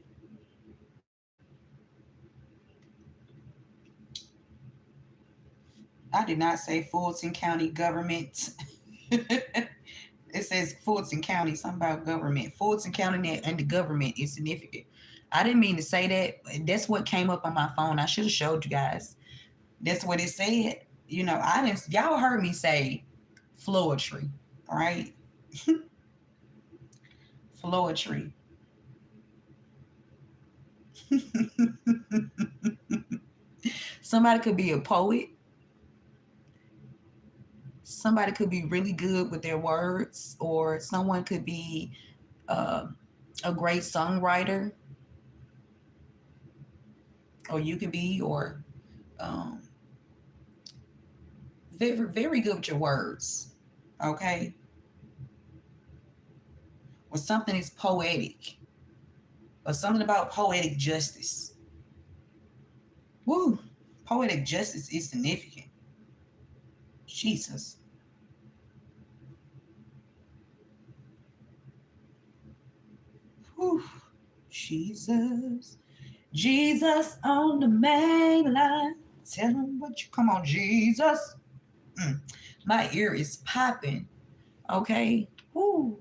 I did not say Fulton County government. It says Fulton County, something about government. Fulton County and the government is significant. I didn't mean to say that. That's what came up on my phone. I should have showed you guys. That's what it said. You know, I didn't. Y'all heard me say floetry, right? Floetry. Somebody could be a poet. Somebody could be really good with their words, or someone could be uh, a great songwriter, or you could be, or um, very, very good with your words. Okay, or something is poetic, or something about poetic justice. Woo! Poetic justice is significant. Jesus. Whew. Jesus. Jesus on the main line. Tell him what you come on, Jesus. Mm. My ear is popping. Okay. Whoo.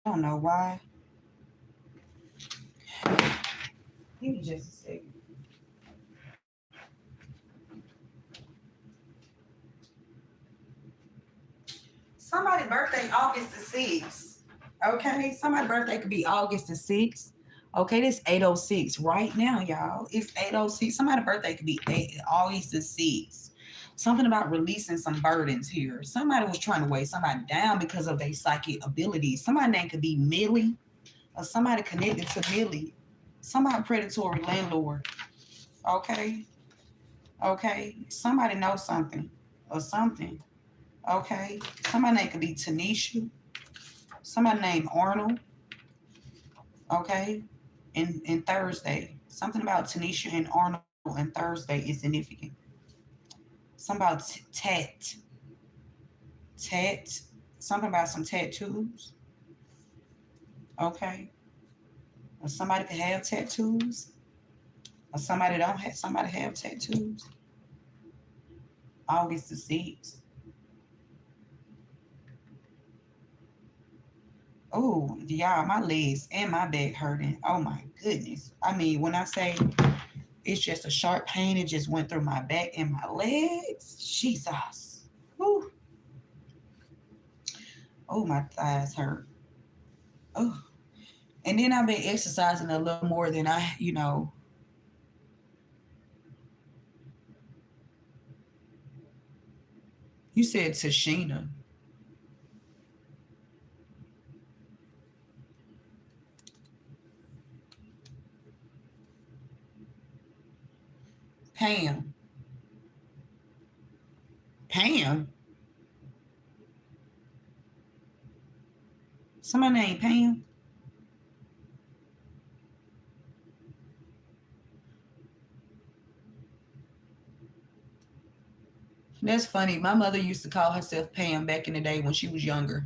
I don't know why. Give me just a second. Somebody's birthday August the 6th. Okay. Somebody's birthday could be August the 6th. Okay, this 806 right now, y'all. It's 806. Somebody's birthday could be August the 6th. Something about releasing some burdens here. Somebody was trying to weigh somebody down because of their psychic abilities. Somebody name could be Millie, or somebody connected to Millie. Somebody predatory landlord. Okay. Okay. Somebody knows something or something. Okay. Somebody name could be Tanisha. Somebody named Arnold. Okay. And Thursday. Something about Tanisha and Arnold and Thursday is significant. Something about tat. Something about some tattoos. Okay. Or somebody could have tattoos. Or somebody don't have somebody have tattoos. August the 6th. Oh, y'all, my legs and my back hurting. Oh my goodness. I mean, when I say it's just a sharp pain, it just went through my back and my legs. Jesus. Whew. Oh, my thighs hurt. Oh. And then I've been exercising a little more than you said Tashina. Pam. Pam. Somebody named Pam. That's funny. My mother used to call herself Pam back in the day when she was younger.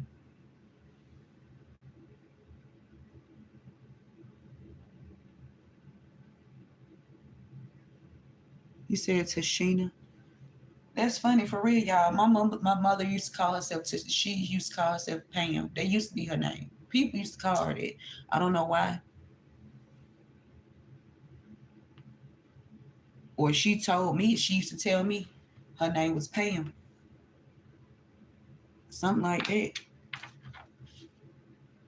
You said Tashina. That's funny for real, y'all. My mother used to call herself. She used to call herself Pam. That used to be her name. People used to call her that. I don't know why. Or she told me. She used to tell me her name was Pam. Something like that.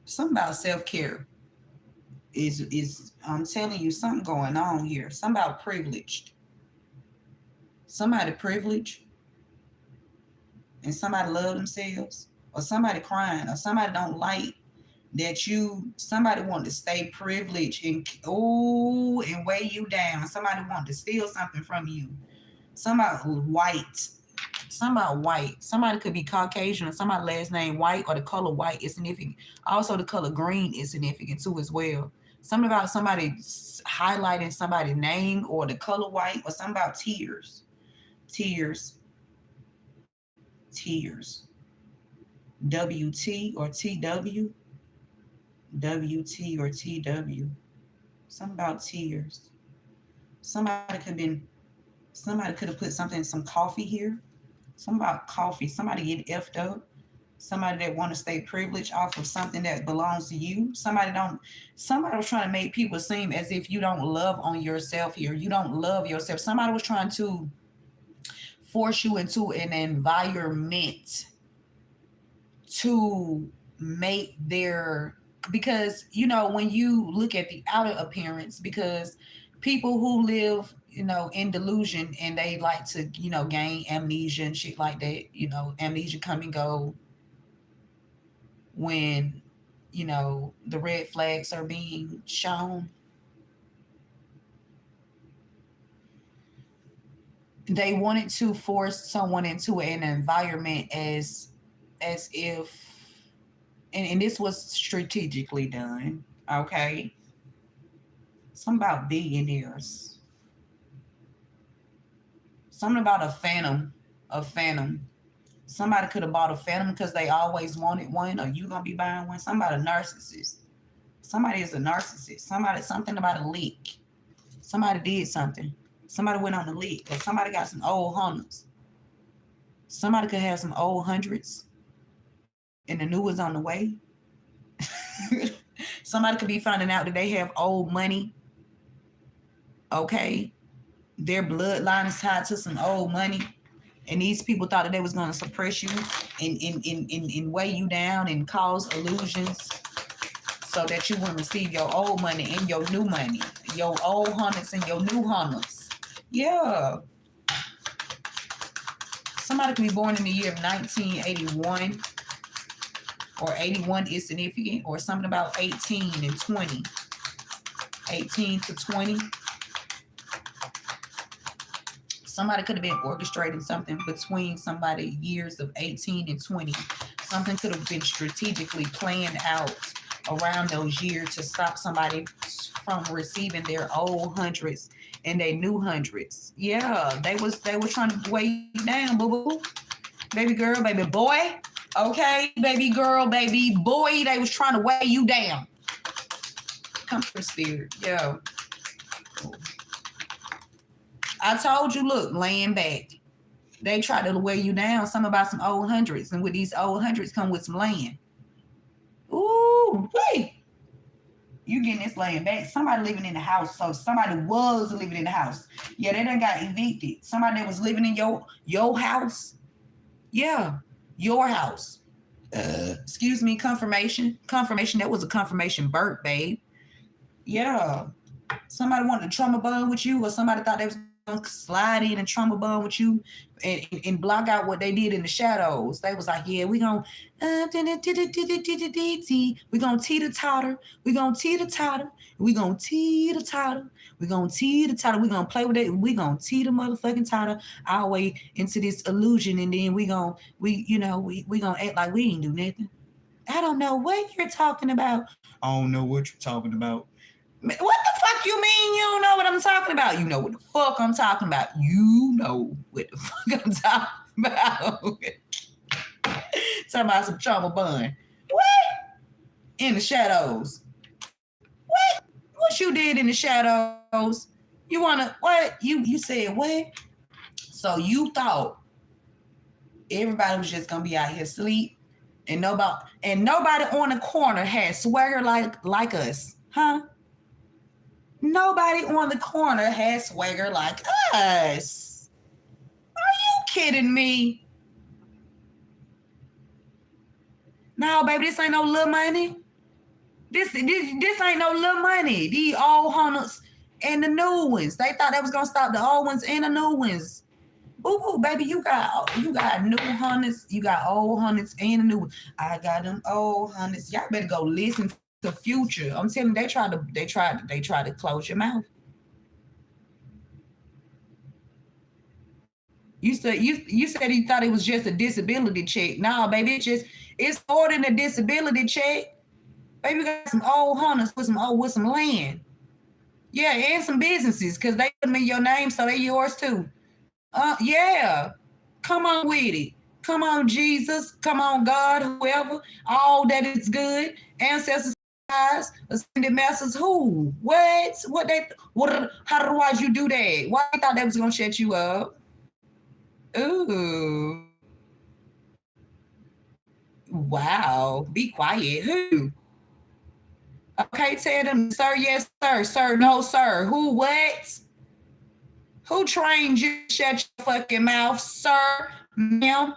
Something about self care is. I'm telling you something going on here. Something about privileged. Somebody privileged and somebody love themselves, or somebody crying, or somebody don't like that somebody want to stay privileged and and weigh you down. Somebody want to steal something from you. Somebody white. Somebody white. Somebody could be Caucasian, or somebody last name white, or the color white is significant. Also, the color green is significant too as well. Something about somebody highlighting somebody's name or the color white, or something about tears. Tears. Tears. WT or TW. WT or TW. Something about tears. Somebody could have been. Somebody could have put something, some coffee here. Something about coffee. Somebody get effed up. Somebody that want to stay privileged off of something that belongs to you. Somebody don't. Somebody was trying to make people seem as if you don't love on yourself here. You don't love yourself. Somebody was trying to force you into an environment to make their, because when you look at the outer appearance, because people who live in delusion, and they like to gain amnesia and shit like that, amnesia come and go when the red flags are being shown. They wanted to force someone into an environment as if, and this was strategically done. Okay, something about billionaires, something about a phantom, a phantom. Somebody could have bought a phantom because they always wanted one, or you gonna be buying one. Somebody a narcissist. Somebody is a narcissist. Somebody, something about a leak. Somebody did something. Somebody went on a leak, or somebody got some old hundreds. Somebody could have some old hundreds, and the new one's on the way. Somebody could be finding out that they have old money. Okay, their bloodline is tied to some old money, and these people thought that they was going to suppress you and weigh you down and cause illusions so that you wouldn't receive your old money and your new money, your old hundreds and your new hundreds. Yeah. Somebody could be born in the year of 1981, or 81 is significant, or something about 18 and 20. 18 to 20. Somebody could have been orchestrating something between somebody years of 18 and 20. Something could have been strategically planned out around those years to stop somebody from receiving their old hundreds and their new hundreds. Yeah, they was trying to weigh you down, boo boo. Baby girl, baby boy. Okay, baby girl, baby boy, they was trying to weigh you down. Comfort spirit, yeah. I told you, look, laying back. They tried to weigh you down, something about some old hundreds, and with these old hundreds come with some land. Ooh, wait. You getting this laying back. Somebody living in the house. So somebody was living in the house. Yeah, they done got evicted. Somebody that was living in your house. Yeah, your house. Excuse me, confirmation. Confirmation, that was a confirmation birth, babe. Yeah. Somebody wanted to trauma bond with you, or somebody thought they was gonna slide in and trauma bond with you and block out what they did in the shadows. They was like, yeah, we gonna we gonna teeter-totter, we gonna teeter-totter, we gonna teeter-totter, we gonna teeter-totter, we gonna play with it, we gonna teeter motherfucking totter our way into this illusion, and then we gonna act like we ain't do nothing. I don't know what you're talking about. I don't know what you're talking about. What the fuck you mean you don't know what I'm talking about? You know what the fuck I'm talking about. You know what the fuck I'm talking about. Talking about some trauma bun. What? In the shadows. What? What you did in the shadows? You wanna what? You said what? So you thought everybody was just gonna be out here asleep, and nobody on the corner had swagger like us, huh? Nobody on the corner has swagger like us. Are you kidding me? No, baby, this ain't no little money. This ain't no little money. These old hunters and the new ones. They thought that was gonna stop the old ones and the new ones. Boo boo, baby, you got new hunters, you got old hunters and the new ones. I got them old hunters. Y'all better go listen to Future. I'm telling you, they tried to close your mouth. You said you thought it was just a disability check. No, baby, it's more than a disability check. Baby got some old hunters with some land. Yeah, and some businesses because they put them in your name, so they yours too. Yeah. Come on with it. Come on, Jesus. Come on, God, whoever. All that is good. Ancestors, ascended masters. Who? What? What they? What? How do why'd you do that? Why you thought that was gonna shut you up? Ooh. Wow. Be quiet. Who? Okay, tell them, sir, yes, sir, sir, no, sir. Who, what? Who trained you to shut your fucking mouth, sir, ma'am?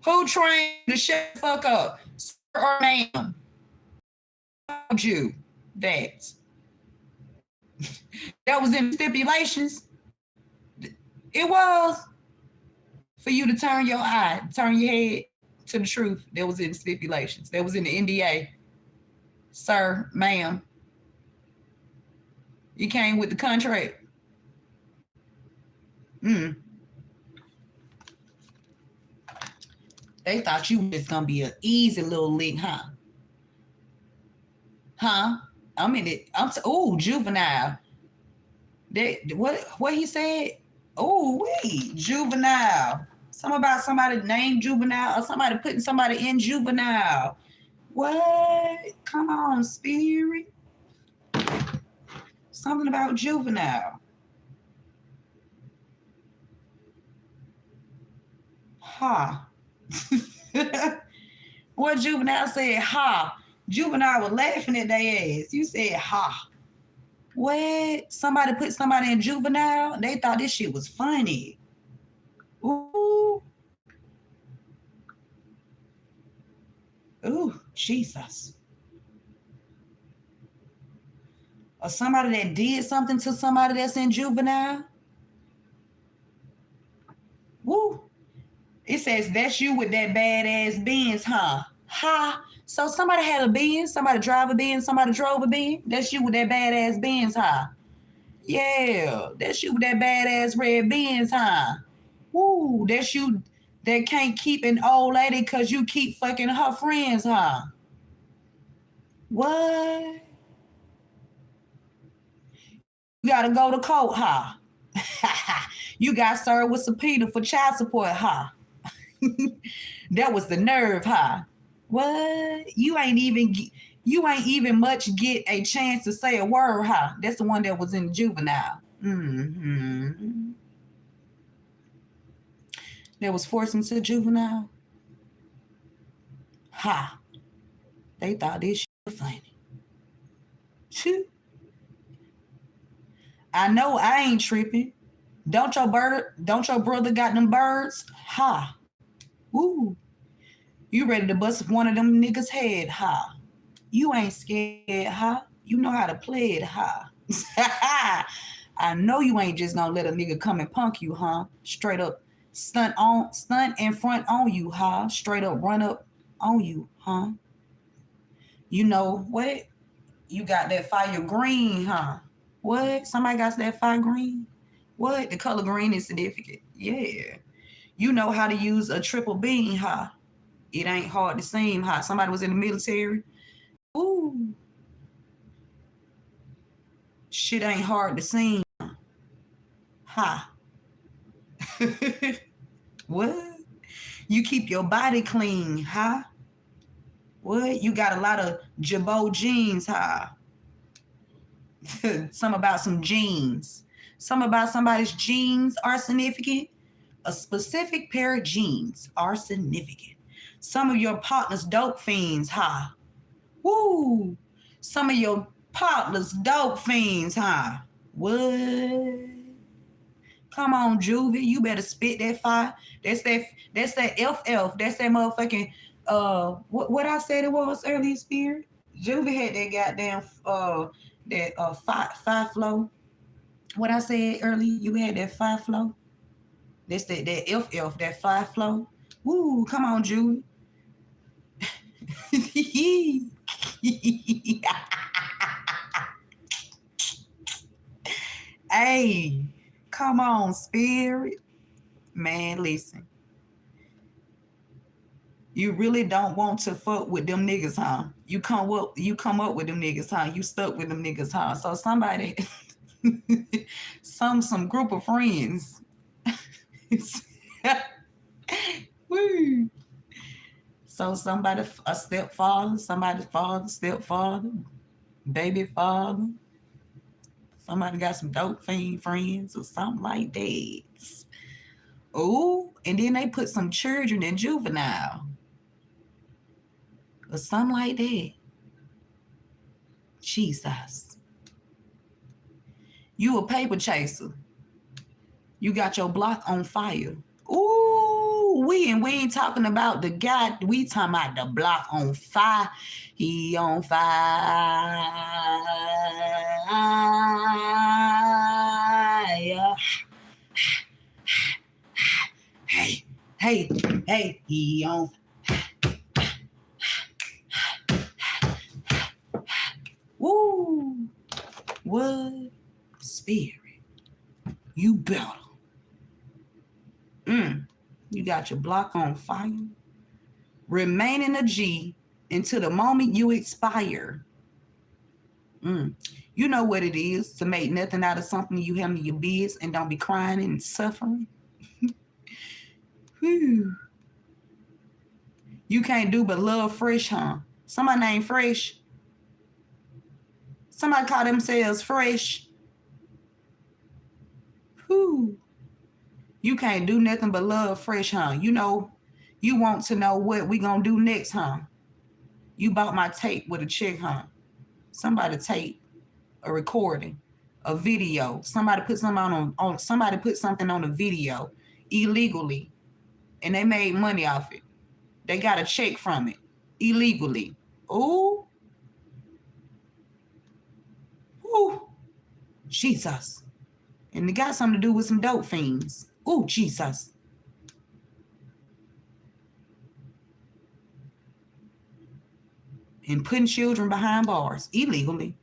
Who trained you to shut the fuck up, sir or ma'am? Told you that. That was in the stipulations. It was for you to turn your head to the truth. That was in the stipulations. That was in the NDA, sir, ma'am. You came with the contract. Mm. They thought you was gonna be an easy little lick, huh? Huh? I'm in it. Oh, juvenile. That what he said? Oh, wait, juvenile. Something about somebody named juvenile or somebody putting somebody in juvenile. What? Come on, spirit. Something about juvenile. Ha. What juvenile said? Ha. Juvenile was laughing at their ass. You said ha. What? Somebody put somebody in juvenile? They thought this shit was funny. Ooh. Ooh, Jesus. Or somebody that did something to somebody that's in juvenile. Woo. It says that's you with that badass Benz, huh? Ha. So somebody had a Benz, somebody drive a Benz, somebody drove a Benz. That's you with that badass Benz, huh? Yeah, that's you with that badass red Benz, huh? Woo, that's you that can't keep an old lady because you keep fucking her friends, huh? What? You gotta go to court, huh? You got served with subpoena for child support, huh? That was the nerve, huh? What? You ain't even much get a chance to say a word, huh? That's the one that was in juvenile. Mm-hmm. That was forced into juvenile. Ha. They thought this shit was funny. I know I ain't tripping. Don't your brother got them birds? Ha. Woo. You ready to bust one of them niggas' head, ha. You ain't scared, huh? You know how to play it, huh? I know you ain't just gonna let a nigga come and punk you, huh? Straight up stunt in front on you, huh? Straight up run up on you, huh? You know what? You got that fire green, huh? What? Somebody got that fire green? What? The color green is significant. Yeah. You know how to use a triple beam, huh? It ain't hard to seem, huh? Somebody was in the military. Ooh. Shit ain't hard to see. Ha. What? You keep your body clean, huh? What? You got a lot of Jabot jeans, huh? Some about some jeans. Some about somebody's jeans are significant. A specific pair of jeans are significant. Some of your partner's dope fiends, huh? Woo! Some of your partner's dope fiends, huh? What? Come on, Juvie, you better spit that fire. That's that. That's that FF. That's that motherfucking. What I said it was earlier, Spirit. Juvie had that goddamn that five flow. What I said earlier, you had that five flow. That's that FF, that five flow. Woo, come on, Juvie. Hey, come on, Spirit. Man, listen. You really don't want to fuck with them niggas, huh? You come up with them niggas, huh? You stuck with them niggas, huh? So somebody, some group of friends. Woo. So somebody, a stepfather, somebody's father, stepfather, baby father. Somebody got some dope fiend friends or something like that. Oh, and then they put some children in juvenile or something like that. Jesus. You a paper chaser. You got your block on fire. Ooh, we ain't talking about the guy. We talking about the block on fire. He on fire. Hey, hey, hey, he on. Woo, what spirit? You better. You got your block on fire. Remaining a G until the moment you expire. You know what it is to make nothing out of something you handle your biz and don't be crying and suffering. Whew. You can't do but love Fresh, huh? Somebody named Fresh. Somebody call themselves Fresh. Whew. You can't do nothing but love Fresh, huh? You know, you want to know what we gonna do next, huh? You bought my tape with a check, huh? Somebody tape a recording, a video. Somebody put something on somebody put something on a video illegally, and they made money off it. They got a check from it illegally. Ooh, ooh, Jesus. And it got something to do with some dope fiends. Ooh, Jesus. And putting children behind bars illegally.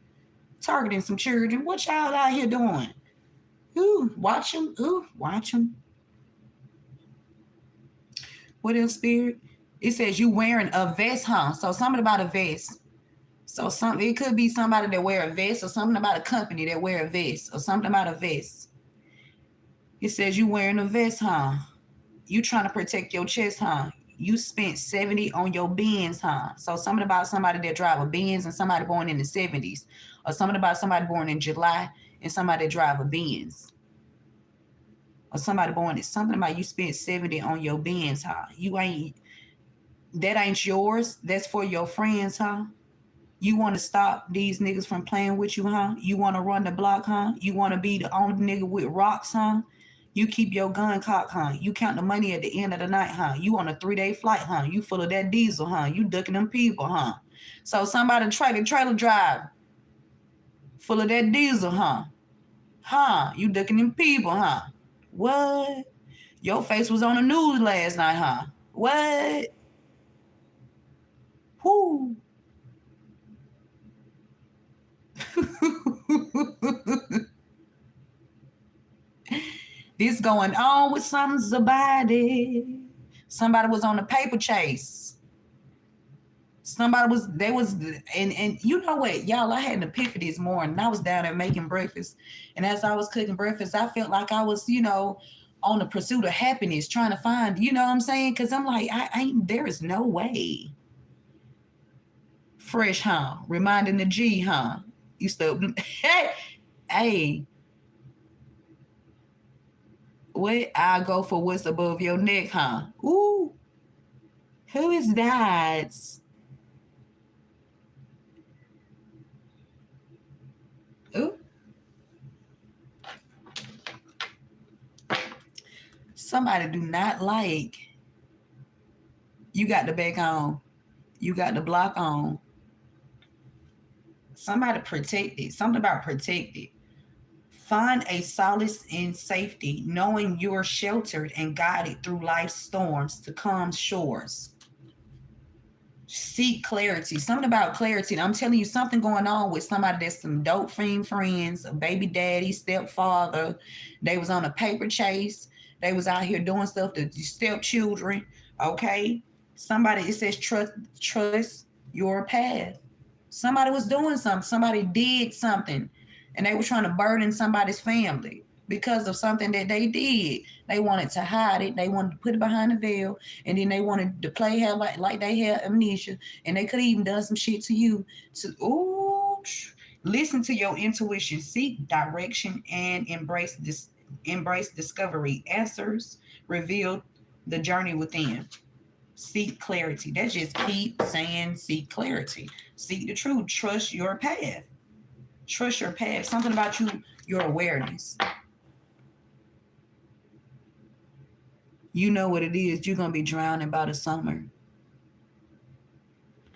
Targeting some children. What y'all out here doing? Ooh, watch them. Ooh, watch them. What else, Spirit? It says you wearing a vest, huh? So something about a vest. So it could be somebody that wear a vest or something about a company that wear a vest or something about a vest. It says you wearing a vest, huh? You trying to protect your chest, huh? You spent 70 on your Benz, huh? So something about somebody that drive a Benz and somebody born in the 70s. Or something about somebody born in July and somebody that drive a Benz. Or somebody born in something about you spent 70 on your Benz, huh? That ain't yours. That's for your friends, huh? You want to stop these niggas from playing with you, huh? You want to run the block, huh? You want to be the only nigga with rocks, huh? You keep your gun cocked, huh? You count the money at the end of the night, huh? You on a 3-day flight, huh? You full of that diesel, huh? You ducking them people, huh? So somebody trailer drive full of that diesel, huh? Huh? You ducking them people, huh? What? Your face was on the news last night, huh? What? Whoo. This going on with somebody. Somebody was on a paper chase. And you know what, y'all, I had an epiphany this morning. I was down there making breakfast. And as I was cooking breakfast, I felt like I was, on the pursuit of happiness, trying to find, you know what I'm saying? Because I'm like, there is no way. Fresh, huh? Reminding the G, huh? You still, hey, what? I go for what's above your neck, huh? Ooh, who is that? Ooh. Somebody do not like. You got the back on. You got the block on. Somebody protected. Something about protected. Find a solace in safety, knowing you're sheltered and guided through life's storms to calm shores. Seek clarity. Something about clarity. And I'm telling you, something going on with somebody that's some dope fiend friends, a baby daddy, stepfather. They was on a paper chase. They was out here doing stuff to stepchildren. Okay. Somebody, it says trust your path. Somebody was doing something. Somebody did something, and they were trying to burden somebody's family because of something that they did. They wanted to hide it. They wanted to put it behind the veil, and then they wanted to play have like they had amnesia, and they could have even done some shit to you. To listen to your intuition, seek direction, and embrace discovery. Answers reveal the journey within. Seek clarity. That's just keep saying seek clarity. Seek the truth. Trust your path. Trust your path. Something about you, your awareness. You know what it is. You're gonna be drowning by the summer.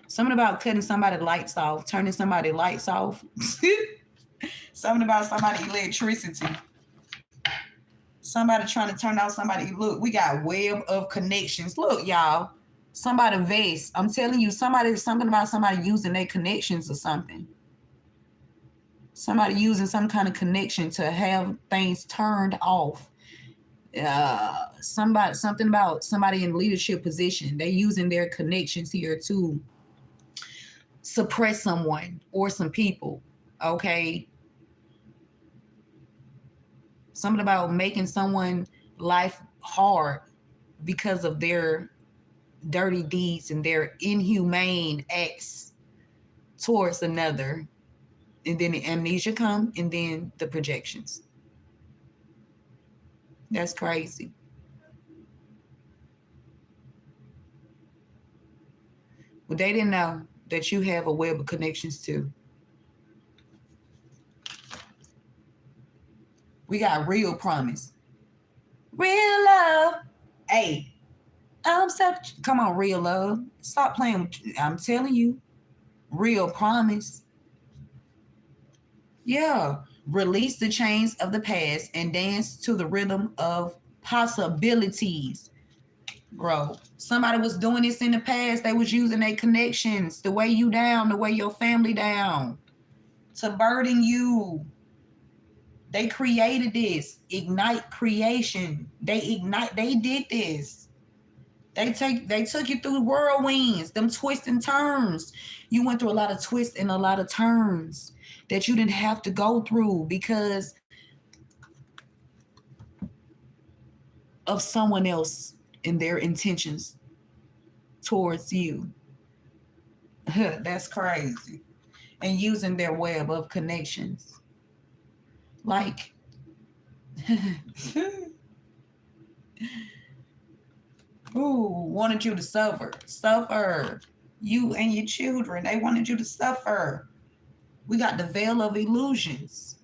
Something about cutting somebody's lights off, turning somebody's lights off. Something about somebody's electricity. Somebody trying to turn off somebody. Look, we got web of connections. Look, y'all. Somebody vest. I'm telling you, something about somebody using their connections or something. Somebody using some kind of connection to have things turned off. Something about somebody in leadership position. They using their connections here to suppress someone or some people. Okay. Something about making someone life hard because of their dirty deeds and their inhumane acts towards another. And then the amnesia come, and then the projections. That's crazy. Well, they didn't know that you have a web of connections too. We got real promise. Real love. Hey, I'm so come on, real love. Stop playing with I'm telling you. Real promise. Yeah. Release the chains of the past and dance to the rhythm of possibilities. Bro, somebody was doing this in the past. They was using their connections to weigh you down, to weigh your family down, to burden you. They created this. Ignite creation. They did this. They took you through whirlwinds, them twists and turns. You went through a lot of twists and a lot of turns that you didn't have to go through because of someone else and their intentions towards you. That's crazy. And using their web of connections. Like, ooh, wanted you to suffer. Suffer. You and your children, they wanted you to suffer. We got the veil of illusions.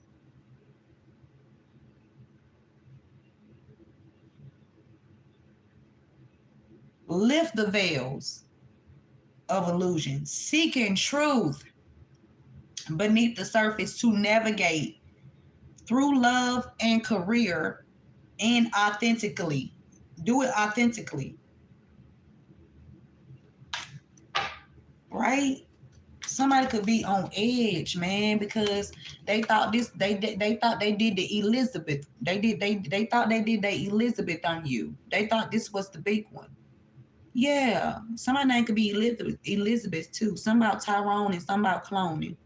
Lift the veils of illusion, seeking truth beneath the surface to navigate through love and career and authentically. Do it authentically. Right? Somebody could be on edge, man, because they thought they thought they did the Elizabeth. They thought they did the Elizabeth on you. They thought this was the big one. Yeah, somebody name could be Elizabeth too. Some about Tyrone and some about cloning.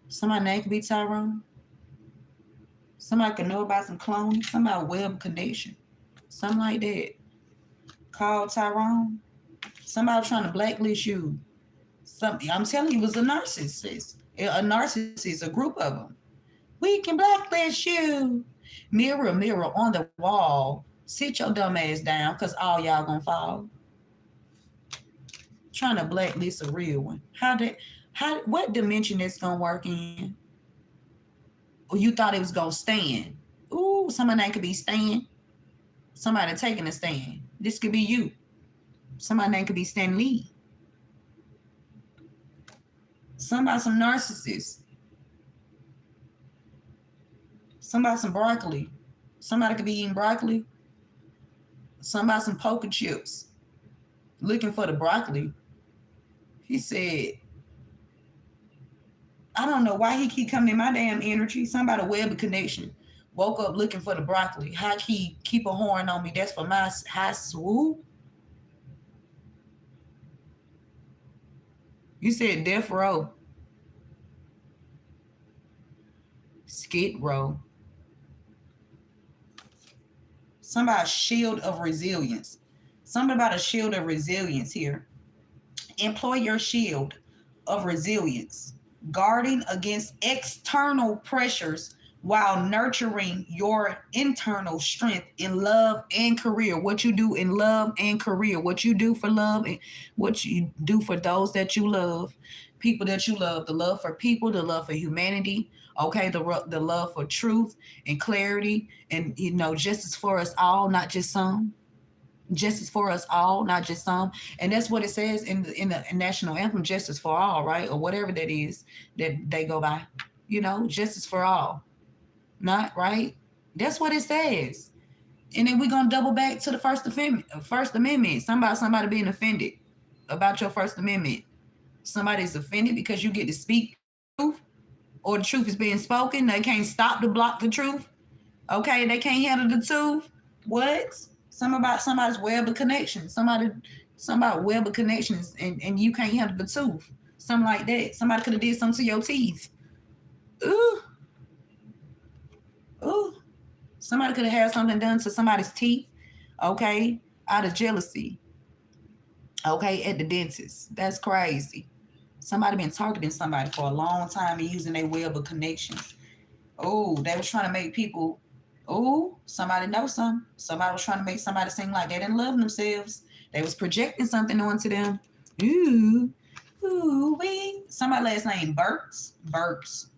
Somebody name could be Tyrone. Somebody could know about some cloning. Some about web connection. Something like that. Called Tyrone. Somebody trying to blacklist you. I'm telling you, it was a narcissist. A narcissist, a group of them. We can blacklist you. Mirror, mirror on the wall. Sit your dumb ass down, because all y'all gonna fall. Trying to blacklist a real one. What dimension it's gonna work in? Or you thought it was gonna stand? Ooh, somebody that could be stand. Somebody taking a stand. This could be you. Somebody that could be Stan Lee. Somebody some narcissist. Somebody some broccoli. Somebody could be eating broccoli. Somebody some poker chips. Looking for the broccoli. He said, I don't know why he keep coming in my damn energy. Somebody web of connection. Woke up looking for the broccoli. How he keep a horn on me? That's for my high swoop. You said death row, skid row. Something about shield of resilience. Something about a shield of resilience here. Employ your shield of resilience, guarding against external pressures while nurturing your internal strength in love and career. What you do in love and career, what you do for love, and what you do for those that you love, people that you love, the love for people, the love for humanity. Okay, the love for truth and clarity, and justice for us all, not just some. Justice for us all, not just some. And that's what it says in the national anthem, justice for all, right? Or whatever that is that they go by. Justice for all. Not right? That's what it says. And then we're gonna double back to the First Amendment. Somebody being offended about your First Amendment. Somebody's offended because you get to speak truth, or the truth is being spoken. They can't stop to block the truth. Okay, they can't handle the truth. What? Some about somebody's web of connections. Somebody web of connections, and you can't handle the truth. Something like that. Somebody could have did something to your teeth. Ooh, ooh. Somebody could have had something done to somebody's teeth. Okay, out of jealousy. Okay, at the dentist. That's crazy. Somebody been targeting somebody for a long time and using their web of connections. Oh, they was trying to make people. Oh, somebody know something. Somebody was trying to make somebody seem like they didn't love themselves. They was projecting something onto them. Ooh, ooh, wee. Somebody last name Burks. Burks.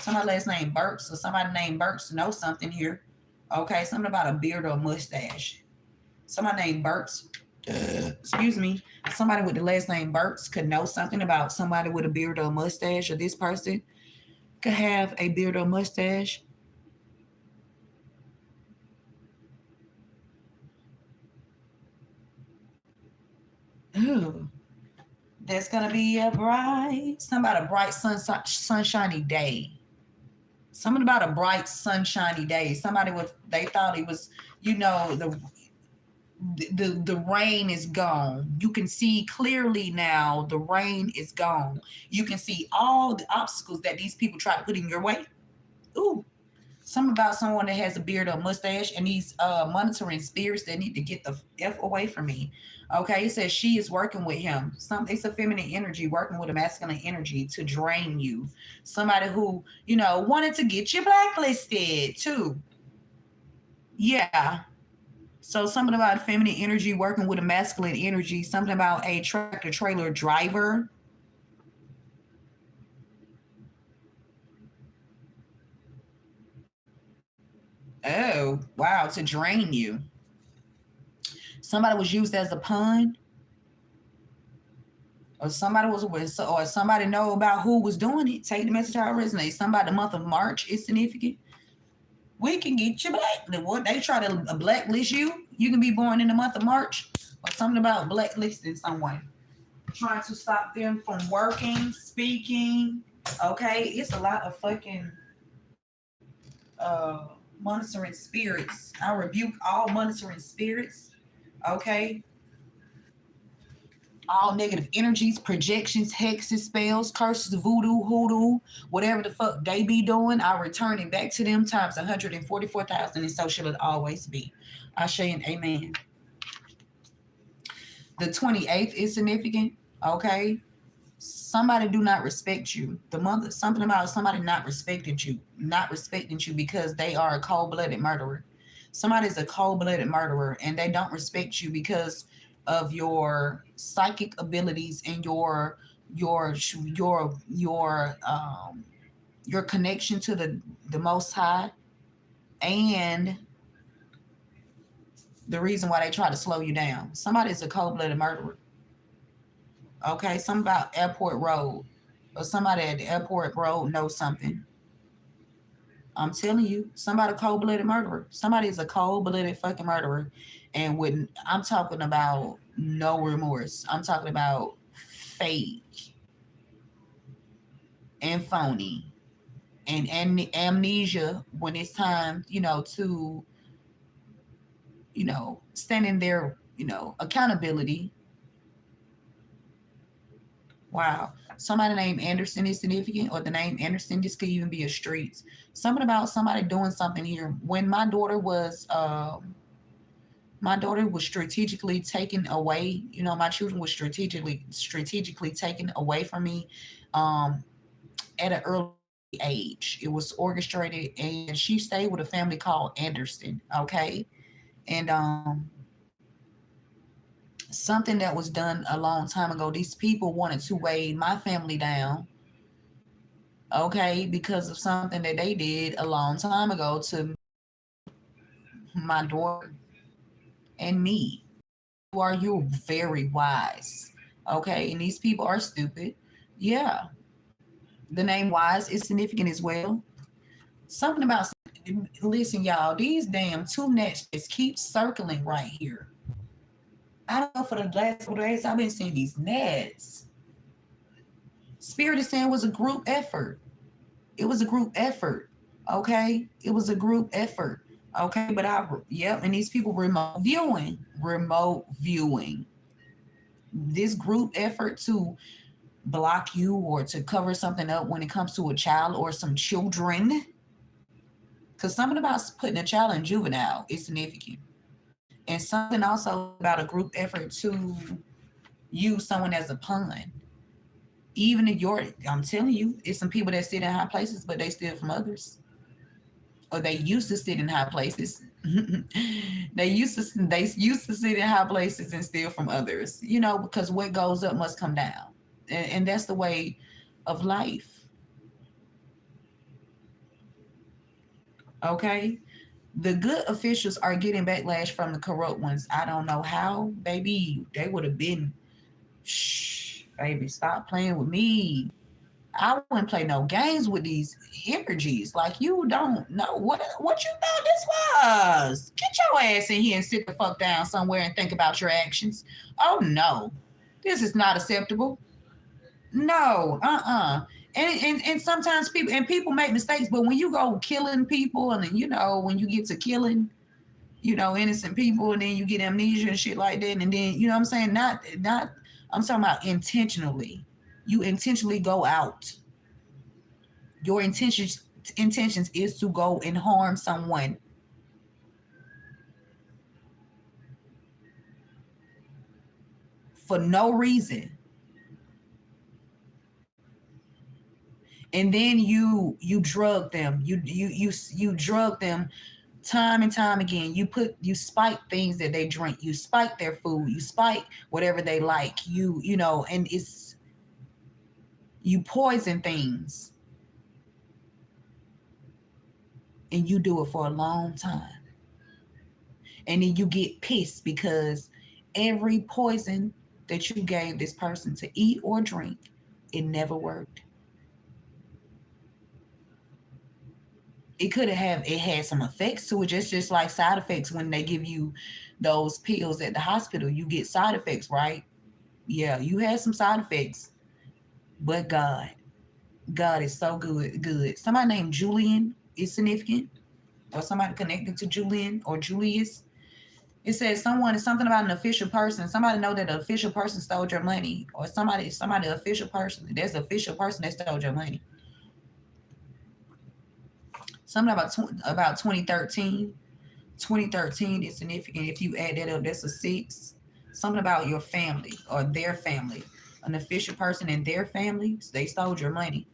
Somebody last name Burks, or somebody named Burks know something here. Okay, something about a beard or a mustache. Somebody named Burks. Excuse me. Somebody with the last name Burks could know something about somebody with a beard or a mustache, or this person could have a beard or mustache. Ooh, there's gonna be a bright sunshiny day. Something about a bright sunshiny day. They thought it was, the rain is gone. You can see clearly now. The rain is gone. You can see all the obstacles that these people try to put in your way. Ooh, something about someone that has a beard or mustache, and these monitoring spirits that need to get the f away from me. Okay, it says she is working with him. It's a feminine energy working with a masculine energy to drain you. Somebody who wanted to get you blacklisted too. Yeah. So something about feminine energy working with a masculine energy. Something about a tractor trailer driver. Oh wow, to drain you. Somebody was used as a pun, or somebody know about who was doing it. Take the message out, resonate. Somebody, the month of March is significant. We can get you black. What they try to blacklist you? You can be born in the month of March, or something about blacklisting someone, trying to stop them from working, speaking. Okay, it's a lot of fucking uh monitoring spirits. I rebuke all monitoring spirits. Okay, all negative energies, projections, hexes, spells, curses, voodoo, hoodoo, whatever the fuck they be doing, I return it back to them times 144,000, and so shall it always be. Ashe and amen. The 28th is significant. Okay. Somebody do not respect you. Something about somebody not respecting you because they are a cold-blooded murderer. Somebody is a cold-blooded murderer, and they don't respect you because of your psychic abilities and your your your um your connection to the Most High, and the reason why they try to slow you down. Somebody is a cold-blooded murderer. Okay, something about airport road, or somebody at the airport road knows something. I'm telling you, somebody cold-blooded murderer. Somebody is a cold-blooded fucking murderer, and when I'm talking about no remorse, I'm talking about fake and phony and amnesia when it's time, to stand in their accountability. Wow. Somebody named Anderson is significant, or the name Anderson. This could even be a streets. Something about somebody doing something here. When my daughter was strategically taken away. You know, my children were strategically taken away from me, um, at an early age. It was orchestrated, and she stayed with a family called Anderson. Okay, and something that was done a long time ago. These people wanted to weigh my family down, okay, because of something that they did a long time ago to my daughter and me. Who are you? Very wise, okay, and these people are stupid. Yeah, the name Wise is significant as well. Something about, listen, y'all, these damn two nets just keep circling right here. I don't know, for the last couple of days I've been seeing these nets. Spirit is saying it was a group effort. It was a group effort. Okay? It was a group effort. Okay, but yep, and these people remote viewing. Remote viewing. This group effort to block you or to cover something up when it comes to a child or some children. Because something about putting a child in juvenile is significant. And something also about a group effort to use someone as a pawn. Even if I'm telling you, it's some people that sit in high places, but they steal from others, or they used to sit in high places. They used to sit in high places and steal from others. You know, because what goes up must come down, and that's the way of life. Okay, the good officials are getting backlash from the corrupt ones. I don't know how, baby. They would have been, shh, baby, stop playing with me. I wouldn't play no games with these energies. Like, you don't know what you thought this was. Get your ass in here and sit the fuck down somewhere and think about your actions. Oh no, this is not acceptable. No, and sometimes people make mistakes, but when you go killing people, and then, when you get to killing, innocent people, and then you get amnesia and shit like that, and then, what I'm saying, not I'm talking about intentionally. You intentionally go out. Your intentions is to go and harm someone for no reason, and then you drug them. You drug them time and time again. You spike things that they drink. You spike their food. You spike whatever they like. And you poison things, and you do it for a long time. And then you get pissed because every poison that you gave this person to eat or drink, it never worked. It had some effects to it, just like side effects. When they give you those pills at the hospital, you get side effects, right? Yeah, you had some side effects, but God is so good. Somebody named Julian is significant, or somebody connected to Julian or Julius. It says someone is something about an official person. Somebody know that an official person stole your money, or somebody official person. There's an official person that stole your money. Something about 2013. 2013 is significant. If you add that up, that's a 6. Something about your family or their family. An official person and their families, they stole your money.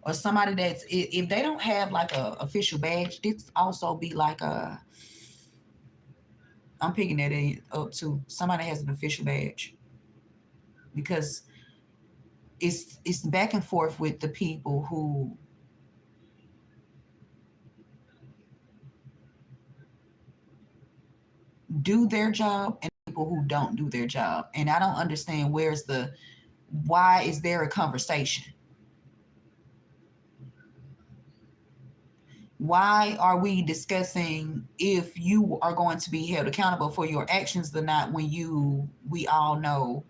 Or somebody that's, if they don't have like a official badge, this also be like I'm picking that up too. Somebody has an official badge, because it's back and forth with the people who do their job and people who don't do their job. And I don't understand, why is there a conversation? Why are we discussing if you are going to be held accountable for your actions or not, when we all know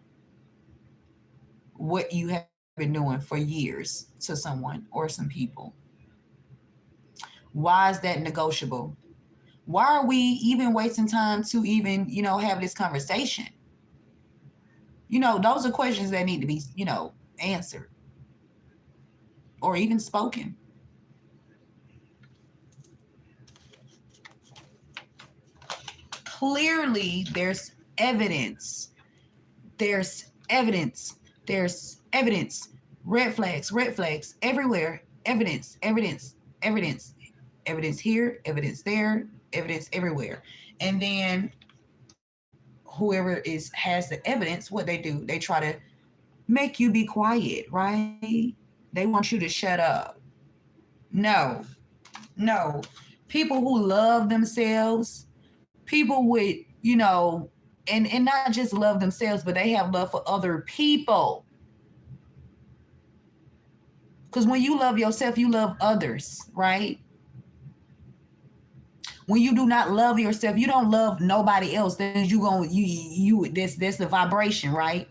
what you have been doing for years to someone or some people? Why is that negotiable? Why are we even wasting time to even, have this conversation? Those are questions that need to be, answered or even spoken. Clearly, evidence. There's evidence. There's evidence. Red flags everywhere. Evidence, evidence, evidence here, evidence there, evidence everywhere. And then whoever has the evidence, what they try to make you be quiet, right? They want you to shut up. No, no. People who love themselves, people with, and not just love themselves, but they have love for other people. Because when you love yourself, you love others, right? When you do not love yourself, you don't love nobody else. Then you going you that's the vibration, right?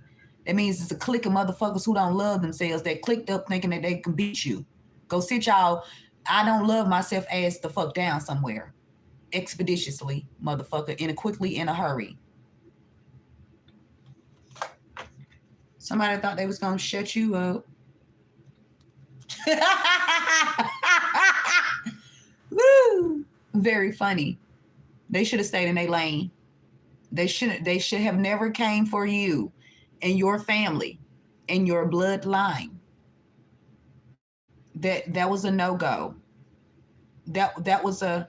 That means it's a clique of motherfuckers who don't love themselves. They clicked up thinking that they can beat you. Go sit y'all. I don't love myself ass the fuck down somewhere. Expeditiously, motherfucker, in a quickly, in a hurry. Somebody thought they was gonna shut you up. Woo! Very funny. They should have stayed in their lane. They should have never came for you and your family and your bloodline. That was a no-go. That was a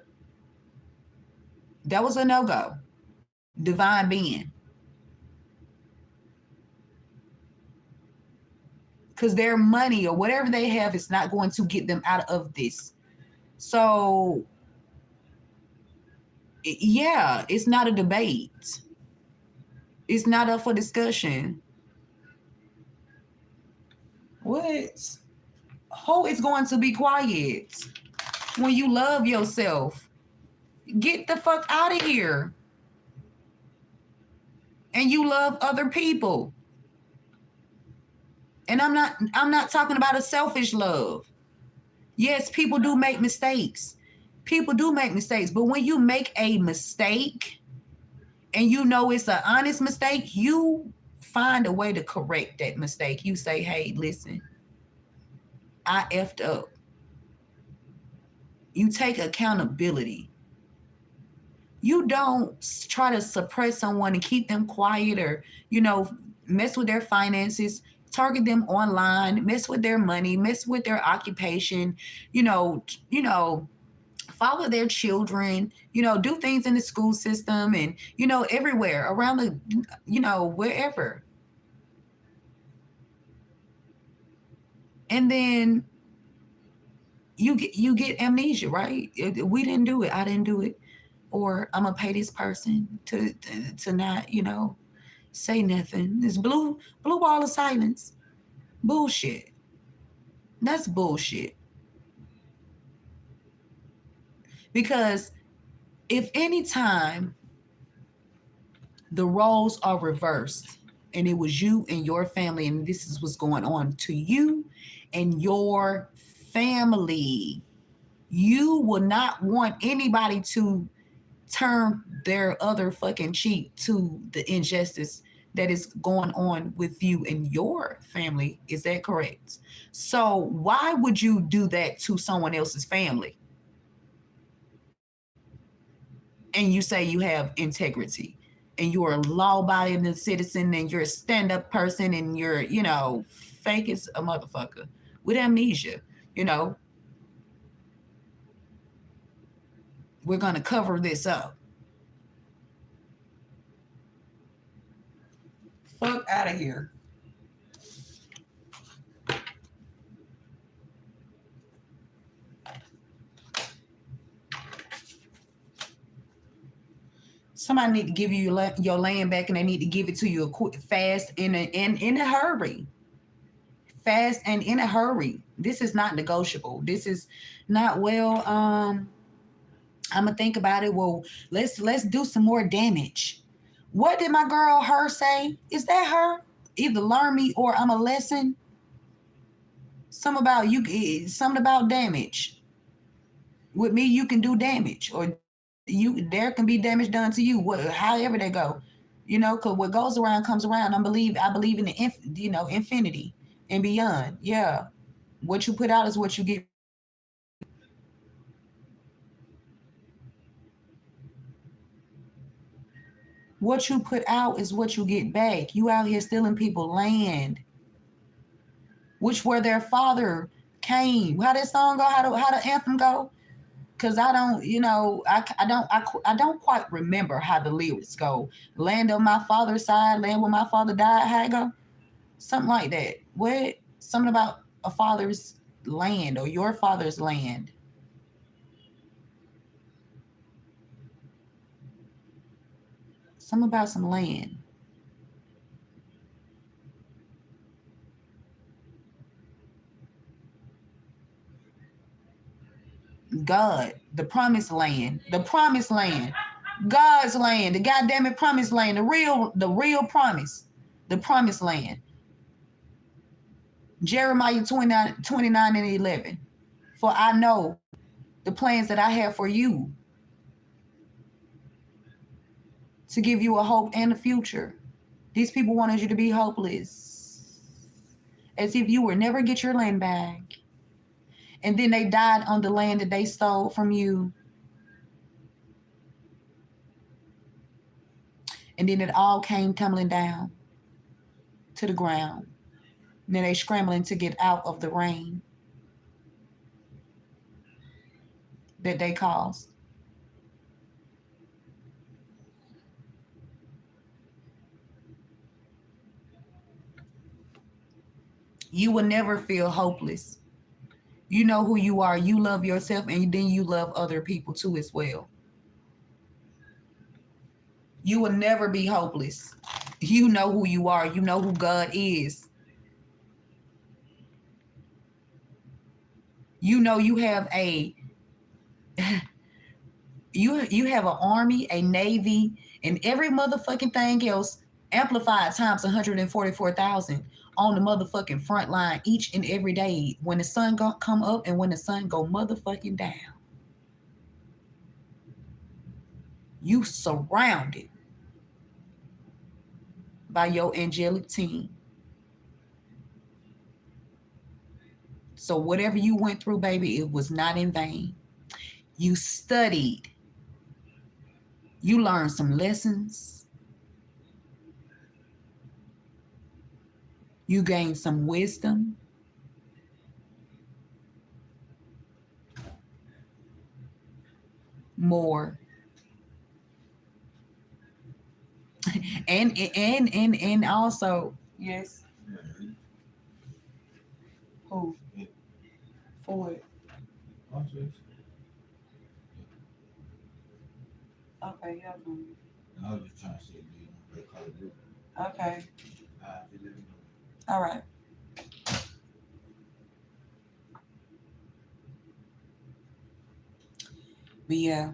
no-go. Divine being. Because their money or whatever they have is not going to get them out of this. So yeah, it's not a debate. It's not up for discussion. What? Who is going to be quiet when you love yourself? Get the fuck out of here. And you love other people. And I'm not talking about a selfish love. Yes, people do make mistakes. People do make mistakes, but when you make a mistake and you know it's an honest mistake, you find a way to correct that mistake. You say, "Hey, listen, I effed up." You take accountability. You don't try to suppress someone and keep them quiet or, mess with their finances, target them online, mess with their money, mess with their occupation, follow their children, do things in the school system and, everywhere around the, wherever. And then you get amnesia, right? We didn't do it. I didn't do it. Or I'm gonna pay this person to not, say nothing. This blue wall of silence. Bullshit. That's bullshit. Because if any time the roles are reversed and it was you and your family and this is what's going on to you and your family, you will not want anybody to turn their other fucking cheek to the injustice that is going on with you and your family. Is that correct? So why would you do that to someone else's family? And you say you have integrity and you're a law-abiding citizen and you're a stand-up person and you're, fake as a motherfucker with amnesia, you know, we're going to cover this up. Fuck out of here. Somebody need to give you your land back, and they need to give it to you fast in a hurry. Fast and in a hurry. This is not negotiable. This is not, well, I'm gonna think about it. Well, let's do some more damage. What did my girl her say? Is that her? Either learn me or I'm a lesson. Something about damage. With me, you can do damage, or there can be damage done to you. However they go, because what goes around comes around. I believe in the infinity and beyond. Yeah. What you put out is what you get. What you put out is what you get back. You out here stealing people land, which where their father came. How that song go? How the anthem go? Cause I don't, I don't quite remember how the lyrics go. Land on my father's side, land where my father died. How it go? Something like that. What? Something about a father's land or your father's land. Something about some land. God, the promised land, God's land, the goddamn it promised land, the real promise, the promised land. Jeremiah 29 and 11. For I know the plans that I have for you to give you a hope and a future. These people wanted you to be hopeless, as if you would never get your land back. And then they died on the land that they stole from you. And then it all came tumbling down to the ground. And then they scrambling to get out of the rain that they caused. You will never feel hopeless. You know who you are. You love yourself, and then you love other people too as well. You will never be hopeless. You know who you are. You know who God is. You know you have a you have an army, a navy, and every motherfucking thing else amplified times 144,000 on the motherfucking front line each and every day when the sun go come up and when the sun go motherfucking down. You surrounded by your angelic team. So whatever you went through, baby, it was not in vain. You studied. You learned some lessons. You gained some wisdom. More. And also, yes. Who? For it. Okay, yeah. I was just trying to see if they call it. Okay. All right. But yeah,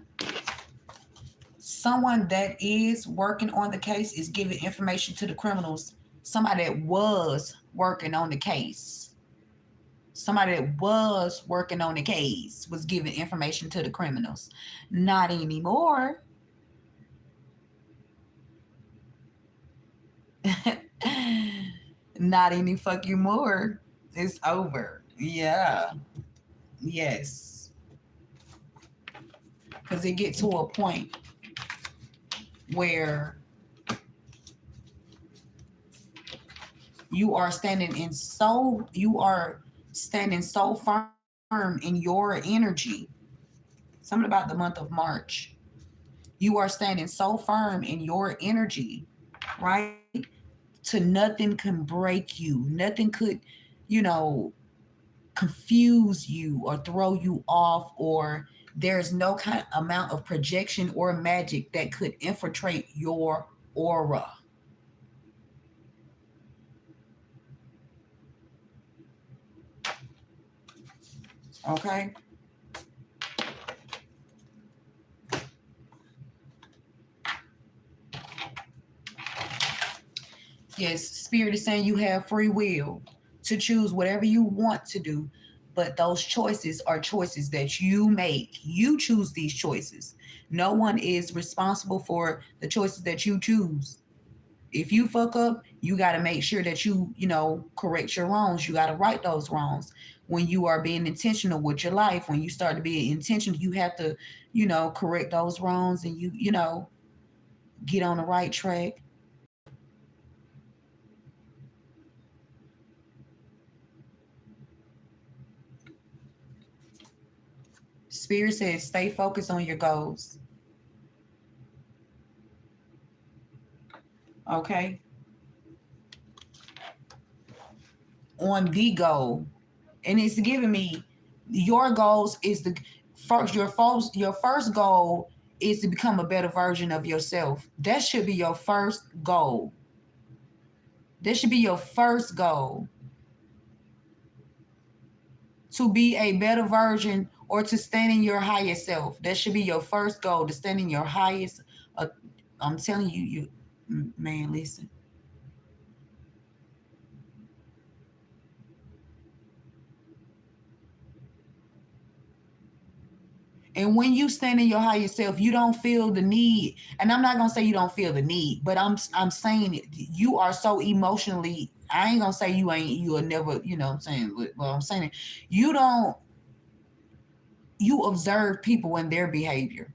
someone that is working on the case is giving information to the criminals. Somebody that was working on the case. Somebody that was working on the case was giving information to the criminals. Not anymore. Not any fucking more. It's over. Yeah. Yes. Because it get to a point where you are standing so firm in your energy. Something about the month of March. You are standing so firm in your energy, right? To nothing can break you. Nothing could, you know, confuse you or throw you off, or there's no kind of amount of projection or magic that could infiltrate your aura. Okay? Yes, Spirit is saying you have free will to choose whatever you want to do, but those choices are choices that you make. You choose these choices. No one is responsible for the choices that you choose. If you fuck up, you got to make sure that you correct your wrongs. You got to right those wrongs. When you are being intentional with your life, when you start to be intentional, you have to correct those wrongs, and get on the right track. Spirit says stay focused on your goals. Okay? On the goal. And it's giving me your goals is the first your first goal is to become a better version of yourself. That should be your first goal. That should be your first goal, to be a better version or to stand in your highest self. That should be your first goal, to stand in your highest. Uh, I'm telling you, man, listen. And when you stand in your higher self, you don't feel the need. And I'm not gonna say you don't feel the need, but I'm saying you are so emotionally. I ain't gonna say you ain't. You will never. You know what I'm saying. Well, I'm saying you don't. You observe people and their behavior.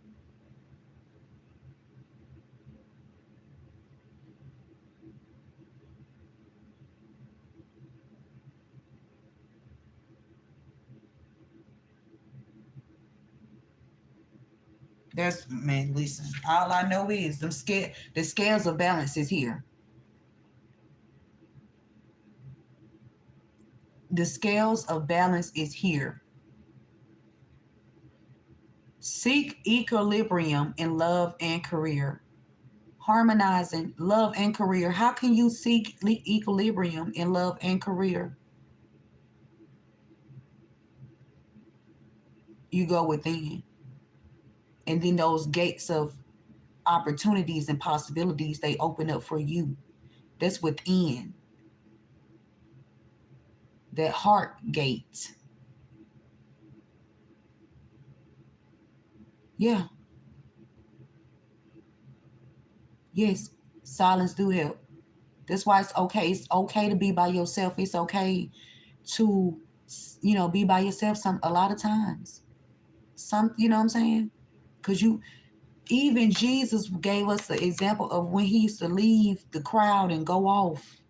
That's man. Listen, all I know is the scales of balance is here. The scales of balance is here. Seek equilibrium in love and career. Harmonizing love and career. How can you seek equilibrium in love and career? You go within, and then those gates of opportunities and possibilities, they open up for you. That's within, that heart gate. Yeah, yes, silence do help. That's why it's okay to be by yourself. It's okay to be by yourself a lot of times. You know what I'm saying? Because even Jesus gave us the example of when he used to leave the crowd and go off.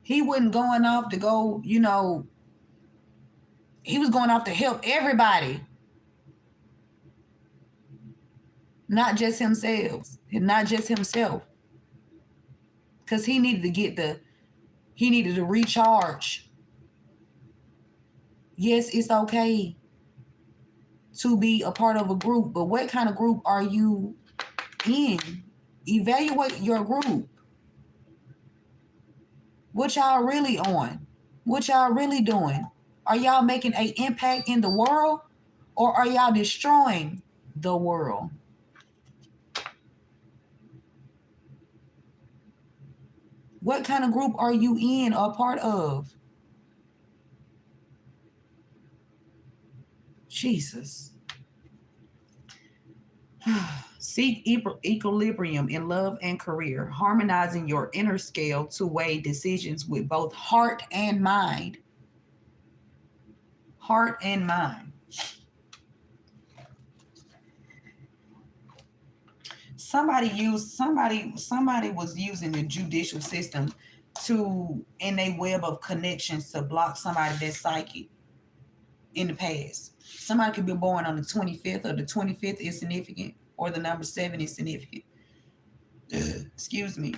He wasn't going off to go, he was going off to help everybody, not just himself, because he needed to recharge. Yes, it's okay to be a part of a group, but what kind of group are you in? Evaluate your group. What y'all really on? What y'all really doing? Are y'all making an impact in the world, or are y'all destroying the world? What kind of group are you in or part of? Jesus. Seek equilibrium in love and career, harmonizing your inner scale to weigh decisions with both heart and mind. Heart and mind. Somebody was using the judicial system to in a web of connections to block somebody that's psychic in the past. Somebody could be born on the 25th, or the 25th is significant, or the number 7 is significant. Excuse me.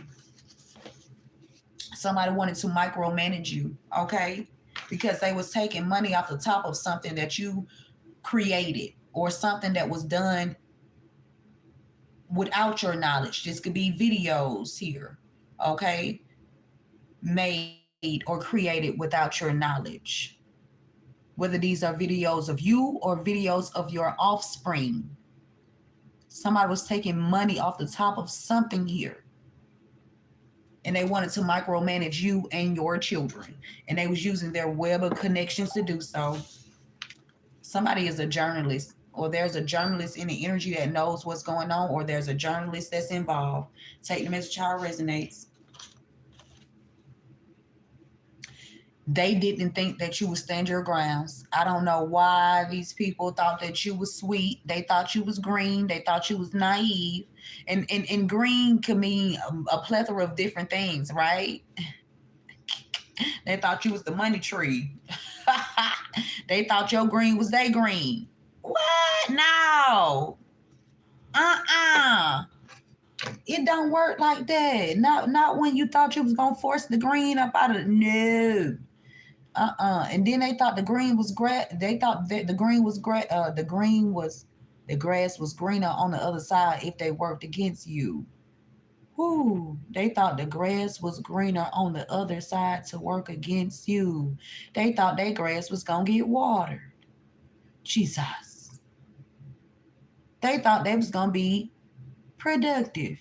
Somebody wanted to micromanage you, okay? Because they was taking money off the top of something that you created, or something that was done without your knowledge. This could be videos here, okay? Made or created without your knowledge. Whether these are videos of you or videos of your offspring. Somebody was taking money off the top of something here, and they wanted to micromanage you and your children, and they was using their web of connections to do so. Somebody is a journalist. or there's a journalist in the energy that knows what's going on, or there's a journalist that's involved. Take the message how it resonates. They didn't think that you would stand your grounds. I don't know why these people thought that you was sweet. They thought you was green. They thought you was naive. And green can mean a plethora of different things, right? They thought you was the money tree. They thought your green was their green. What? No. Uh-uh. It don't work like that. Not when you thought you was gonna force the green up out of no. And then they thought the green was grass. They thought that the green was the green was the grass was greener on the other side if they worked against you. Whoo, they thought the grass was greener on the other side to work against you. They thought their grass was gonna get watered. Jesus. They thought they was gonna be productive.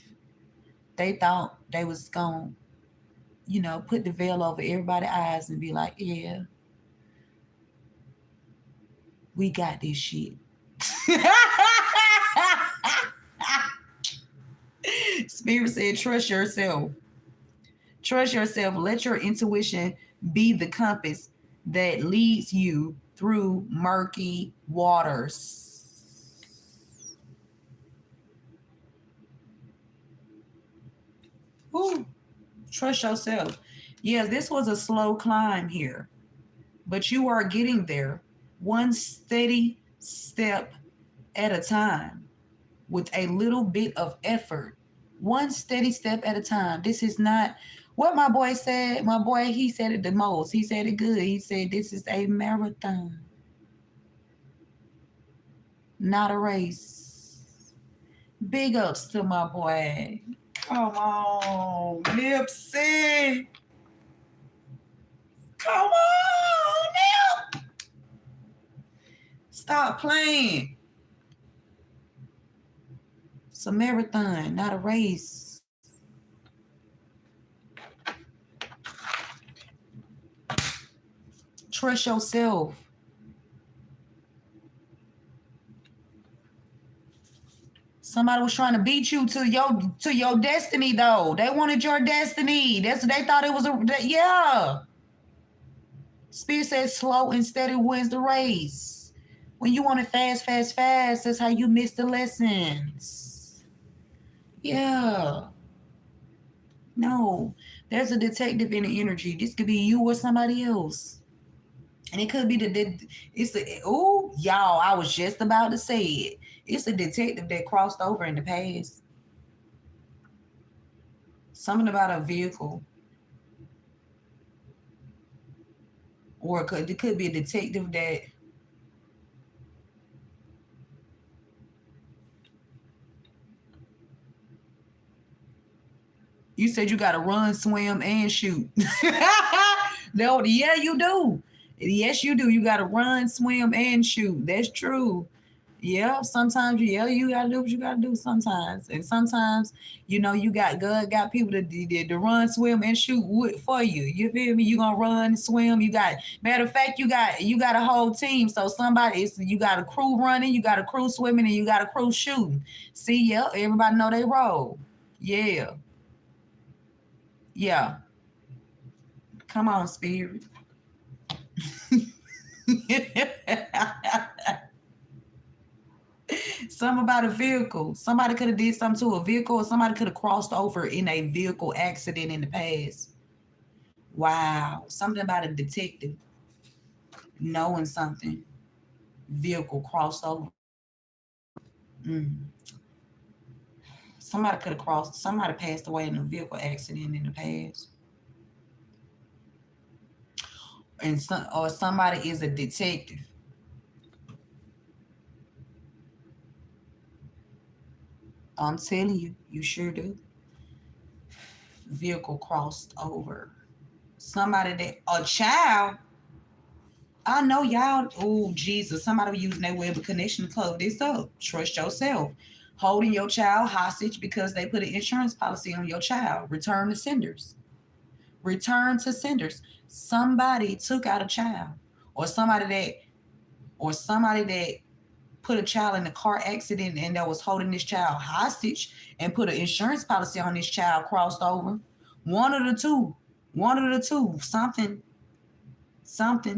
They thought they was gonna, put the veil over everybody's eyes and be like, yeah, we got this shit. Spirit said, trust yourself. Trust yourself. Let your intuition be the compass that leads you through murky waters. Ooh, trust yourself. Yeah, this was a slow climb here, but you are getting there one steady step at a time with a little bit of effort. One steady step at a time. This is not what my boy said. My boy, he said it the most. He said it good. He said, this is a marathon, not a race. Big ups to my boy. Come on, Nipsey. Come on, Nip. Stop playing. It's a marathon, not a race. Trust yourself. Somebody was trying to beat you to your destiny, though. They wanted your destiny. They thought it was yeah. Spirit says slow and steady wins the race. When you want it fast, fast, fast, that's how you miss the lessons. Yeah. No, there's a detective in the energy. This could be you or somebody else. And it could be y'all, I was just about to say it. It's a detective that crossed over in the past. Something about a vehicle. Or it could be a detective that you said you got to run, swim, and shoot. No, yeah, you do. Yes, you do. You got to run, swim, and shoot. That's true. Yeah, sometimes you gotta do what you gotta do sometimes, and sometimes you got God got people to run, swim, and shoot for you. You feel me? You gonna run, swim. You got matter of fact, you got a whole team. So you got a crew running, you got a crew swimming, and you got a crew shooting. See, yeah, everybody know they role. Yeah, yeah. Come on, spirit. Something about a vehicle. Somebody could have did something to a vehicle, or somebody could have crossed over in a vehicle accident in the past. Wow. Something about a detective knowing something. Vehicle crossed over. Mm. Somebody passed away in a vehicle accident in the past. Or somebody is a detective. I'm telling you, you sure do. Vehicle crossed over. A child. I know y'all. Oh, Jesus. Somebody using their web of connection to cover this up. Trust yourself. Holding your child hostage because they put an insurance policy on your child. Return to senders. Return to senders. Somebody took out a child, or somebody that put a child in a car accident and that was holding this child hostage and put an insurance policy on this child crossed over. One of the two. One of the two. Something,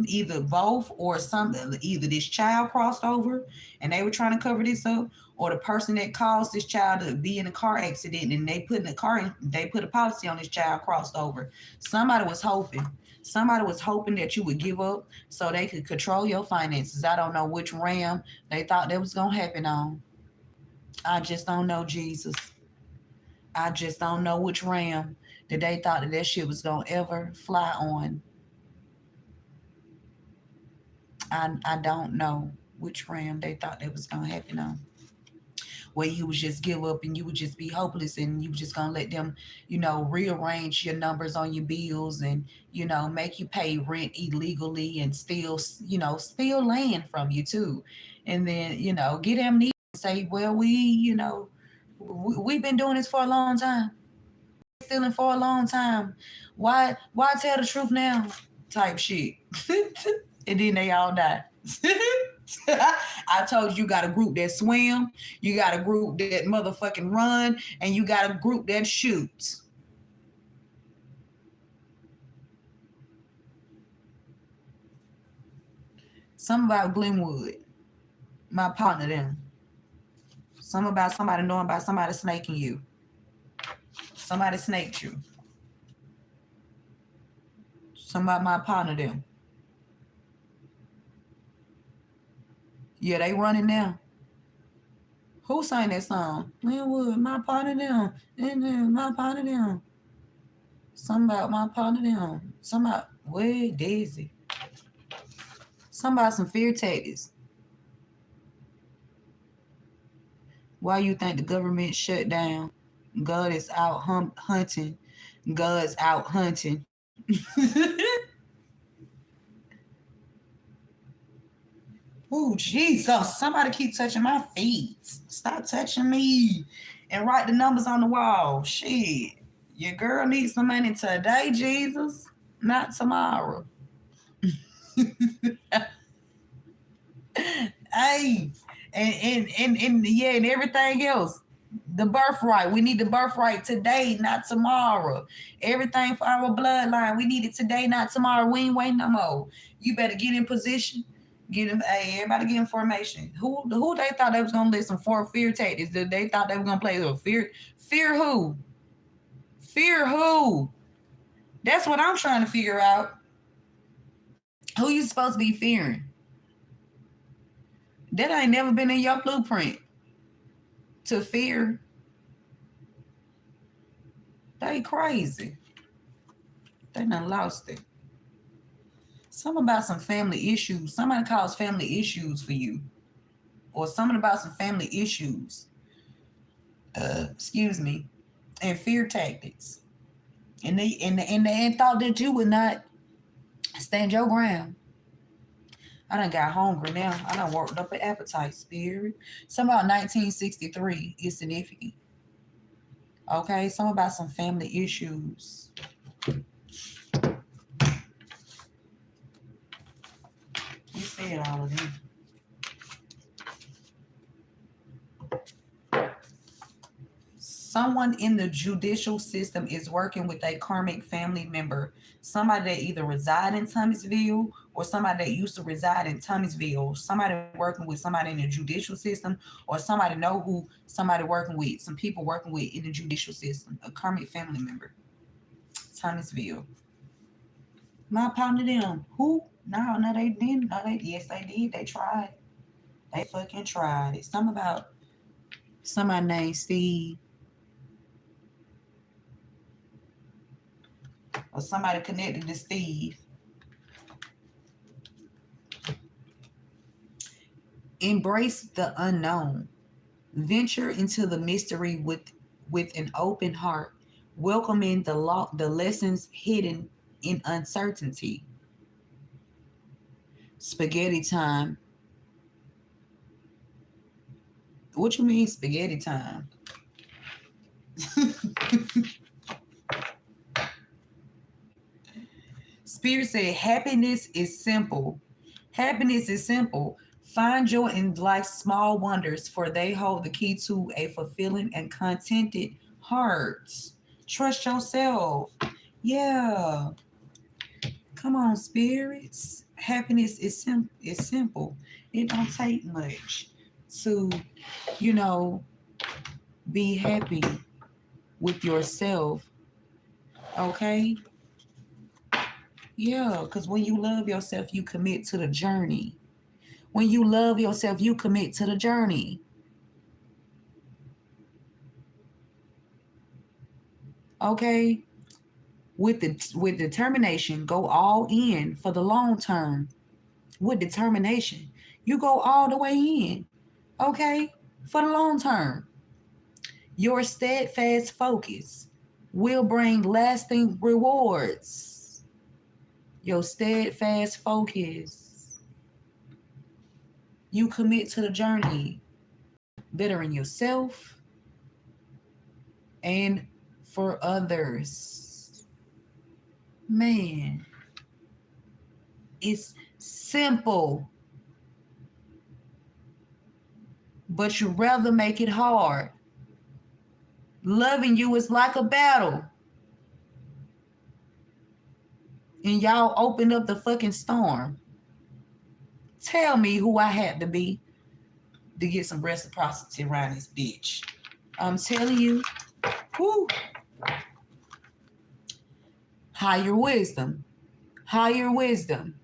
either both or something, either this child crossed over and they were trying to cover this up, or the person that caused this child to be in a car accident and they put a policy on this child crossed over. Somebody was hoping that you would give up so they could control your finances. I don't know which ram they thought that was gonna happen on. I just don't know, Jesus. I just don't know which ram that they thought that shit was gonna ever fly on. I don't know which ram they thought that was gonna happen on. Where you would just give up and you would just be hopeless and you just gonna let them, rearrange your numbers on your bills and, make you pay rent illegally and steal land from you too. And then, get amnesia and say, well, we've been doing this for a long time. Stealing for a long time. Why tell the truth now? Type shit. And then they all die. I told you got a group that swim, you got a group that motherfucking run, and you got a group that shoots. Something about Glenwood, my partner them. Something about somebody knowing about somebody snaking you. Somebody snaked you. Something about my partner them. Yeah, they running now. Who sang that song? Glenwood, my partner them. And then my partner them. Something about my partner them. Something about, wait, Daisy. Something about some fear tactics. Why you think the government shut down? God is out hunting. God's out hunting. Oh, Jesus. Somebody keep touching my feet. Stop touching me. And write the numbers on the wall. Shit. Your girl needs some money today, Jesus. Not tomorrow. Hey. And yeah, and everything else. The birthright. We need the birthright today, not tomorrow. Everything for our bloodline. We need it today, not tomorrow. We ain't waiting no more. You better get in position. Everybody get in formation. Who they thought they was gonna listen for fear tactics? They thought they were gonna play with fear who? Fear who? That's what I'm trying to figure out. Who you supposed to be fearing? That ain't never been in your blueprint. To fear. They crazy. They done lost it. Something about some family issues. Somebody caused family issues for you. Or something about some family issues. Excuse me. And fear tactics. And they thought that you would not stand your ground. I done got hungry now. I done worked up an appetite, spirit. Something about 1963 is significant. Okay, something about some family issues. We said all of them. Someone in the judicial system is working with a karmic family member. Somebody that either reside in Thomasville or somebody that used to reside in Thomasville. Somebody working with somebody in the judicial system, or somebody know who somebody working with, some people working with in the judicial system. A karmic family member. Thomasville. My partner them. Who? No, they didn't. No, yes, they did. They tried. They fucking tried. It's something about somebody named Steve. Or somebody connected to Steve. Embrace the unknown. Venture into the mystery with an open heart, welcoming the lessons hidden in uncertainty. Spaghetti time. What you mean spaghetti time? Spirit said happiness is simple. Happiness is simple. Find joy in life's small wonders, for they hold the key to a fulfilling and contented heart. Trust yourself. Yeah. Come on, spirits. Happiness is simple. It don't take much to, you know, be happy with yourself. Okay? Yeah, because when you love yourself, you commit to the journey. When you love yourself, you commit to the journey. Okay? With determination, go all in for the long term. With determination, you go all the way in. Okay? For the long term. Your steadfast focus will bring lasting rewards. Your steadfast focus. You commit to the journey, bettering yourself and for others. Man, it's simple, but you rather make it hard. Loving you is like a battle. And y'all opened up the fucking storm. Tell me who I had to be to get some reciprocity around this bitch. I'm telling you, whoo. Higher wisdom. Higher wisdom.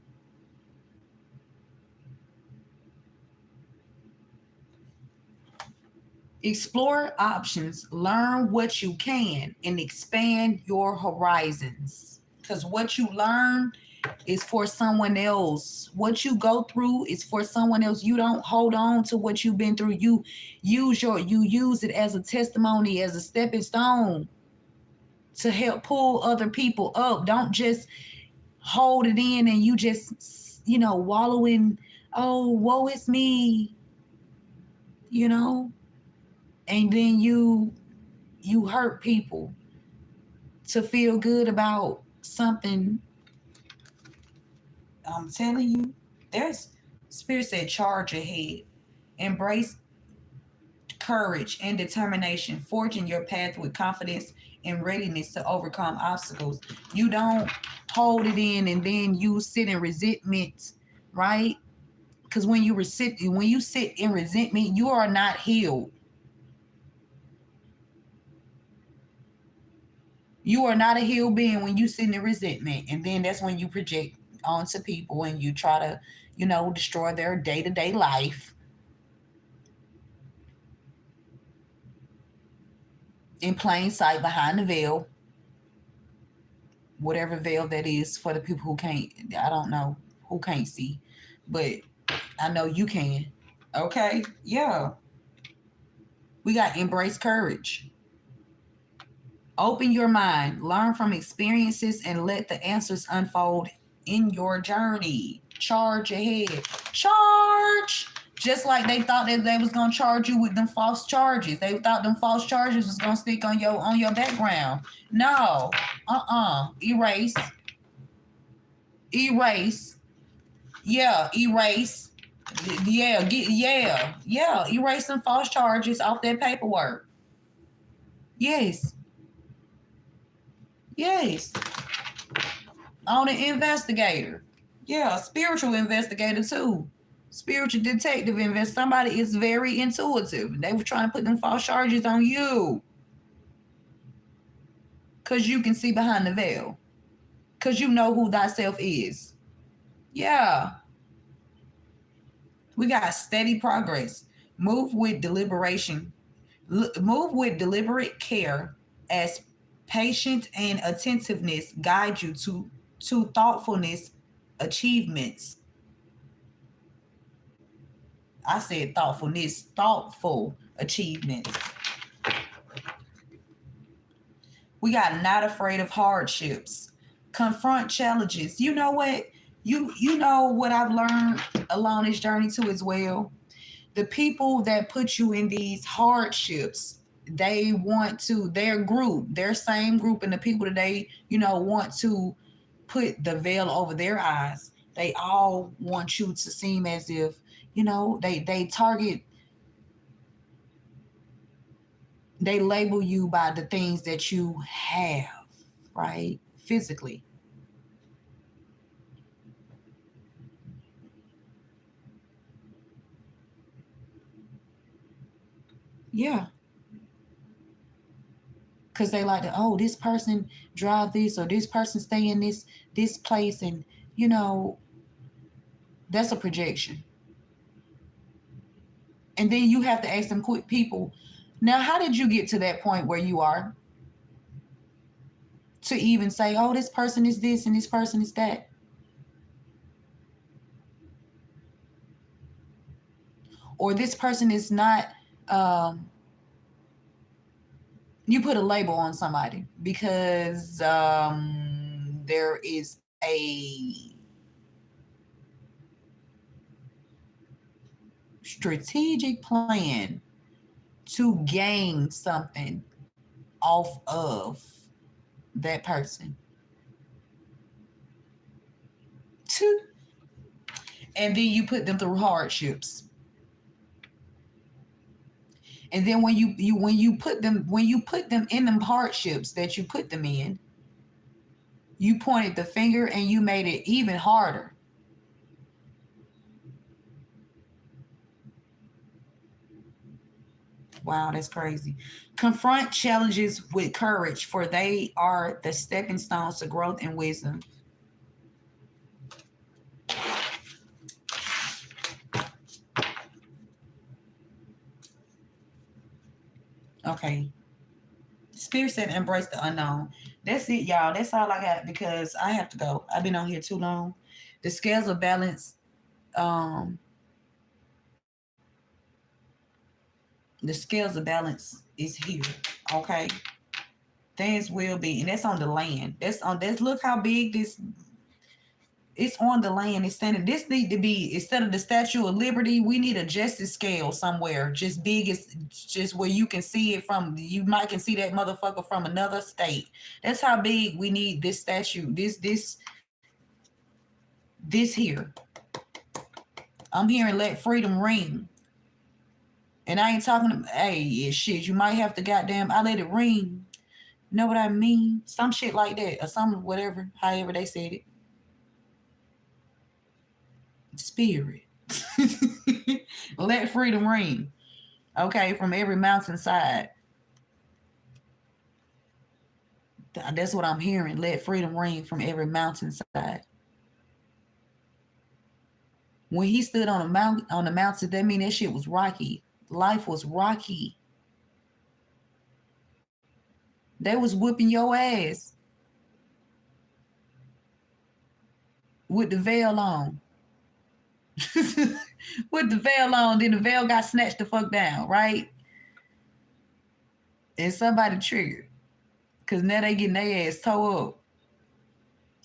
Explore options, learn what you can, and expand your horizons. Because what you learn is for someone else. What you go through is for someone else. You don't hold on to what you've been through. You use it as a testimony, as a stepping stone to help pull other people up. Don't just hold it in and you just, wallow in, oh, woe is me, and then you hurt people to feel good about something. I'm telling you, there's Spirit said charge ahead. Embrace courage and determination, forging your path with confidence and readiness to overcome obstacles. You don't hold it in and then you sit in resentment, right? Because when you sit in resentment, you are not healed. You are not a healed being when you sit in resentment, and then that's when you project onto people and you try to, destroy their day-to-day life in plain sight behind the veil, whatever veil that is for the people who can't. I don't know who can't see, but I know you can. Okay, yeah. We got embrace courage. Open your mind, learn from experiences, and let the answers unfold in your journey. Charge ahead. Charge! Just like they thought that they was gonna charge you with them false charges. They thought them false charges was gonna stick on your background. No. Erase. Erase. Yeah, erase. Yeah. Erase some false charges off that paperwork. Yes. Yes. On an investigator. Yeah, spiritual investigator too. Spiritual detective invest. Somebody is very intuitive. They were trying to put them false charges on you. Because you can see behind the veil. Because you know who thyself is. Yeah. We got steady progress. Move with deliberation. Move with deliberate care as patience and attentiveness guide you to thoughtfulness achievements. I said thoughtfulness, thoughtful achievements. We got not afraid of hardships. Confront challenges. You know what? You know what I've learned along this journey too as well. The people that put you in these hardships, they want to, their same group, and the people that they, want to put the veil over their eyes, they all want you to seem as if, They target, they label you by the things that you have, right? Physically. Yeah. Because they like to, oh, this person drive this, or this person stay in this place, and you know that's a projection. And then you have to ask them quick people, now how did you get to that point where you are, to even say, oh, this person is this and this person is that? Or this person is not, um, you put a label on somebody because there is a strategic plan to gain something off of that person. And then you put them through hardships. And then when you put them in them hardships that you put them in, you pointed the finger and you made it even harder. Wow, that's crazy. Confront challenges with courage, for they are the stepping stones to growth and wisdom. Okay. Spirit said embrace the unknown. That's it, y'all. That's all I got because I have to go. I've been on here too long. The scales of balance, um, the scales of balance is here. Okay. Things will be, and that's on the land. That's look how big this, it's on the land. It's standing. This need to be, instead of the Statue of Liberty, we need a justice scale somewhere, just big as, just where you can see it from. You might can see that motherfucker from another state. That's how big we need this statue. This here. I'm hearing let freedom ring, and I ain't talking. Hey, yeah, shit. You might have to goddamn. I let it ring. Know what I mean? Some shit like that, or some whatever. However they said it. Spirit. Let freedom ring. Okay, from every mountainside. That's what I'm hearing. Let freedom ring from every mountainside. When he stood on the mountain, that mean that shit was rocky. Life was rocky. They was whooping your ass with the veil on. With the veil on, then the veil got snatched the fuck down, right? And somebody triggered. Cause now they getting their ass towed up.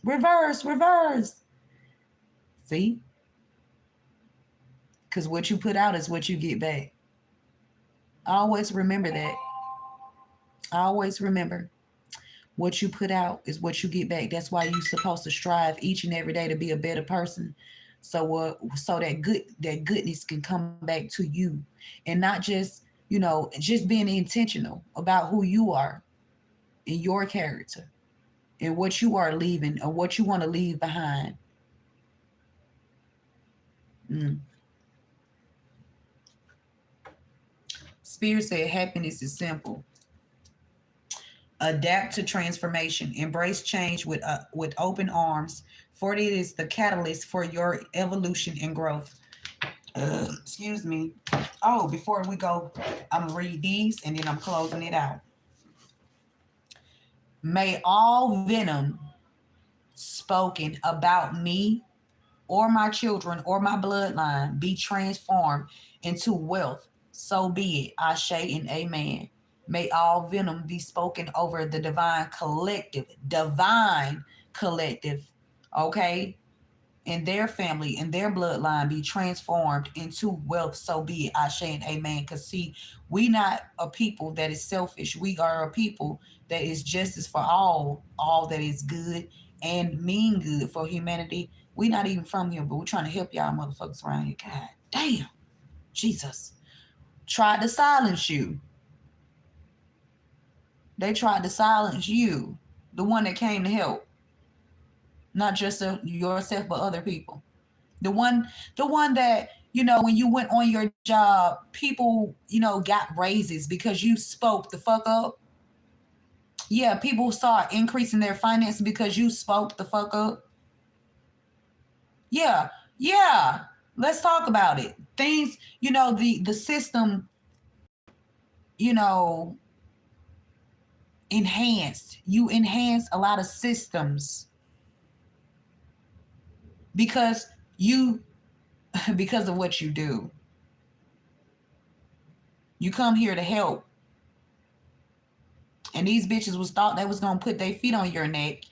Reverse, reverse. See? Cause what you put out is what you get back. Always remember that. Always remember, what you put out is what you get back. That's why you're supposed to strive each and every day to be a better person. So that goodness can come back to you, and not just being intentional about who you are and your character and what you are leaving or what you want to leave behind. Mm. Spirit said happiness is simple. Adapt to transformation. Embrace change with open arms, for it is the catalyst for your evolution and growth. Excuse me. Oh, before we go, I'm gonna read these and then I'm closing it out. May all venom spoken about me or my children or my bloodline be transformed into wealth. So be it. Ashe and amen. May all venom be spoken over the divine collective, okay, and their family and their bloodline be transformed into wealth. So be it. Ashe and amen. Because see, we not a people that is selfish. We are a people that is justice for all that is good and mean good for humanity. We not even from here, but we're trying to help y'all motherfuckers around here. God Damn, Jesus. Tried to silence you. They tried to silence you, the one that came to help, not just yourself, but other people. The one, the one that, when you went on your job, people, got raises because you spoke the fuck up. Yeah, people start increasing their finances because you spoke the fuck up. Yeah, yeah. Let's talk about it. Things, the system, you know, enhanced. You enhance a lot of systems because you because of what you do. You come here to help. And these bitches was thought they was gonna put their feet on your neck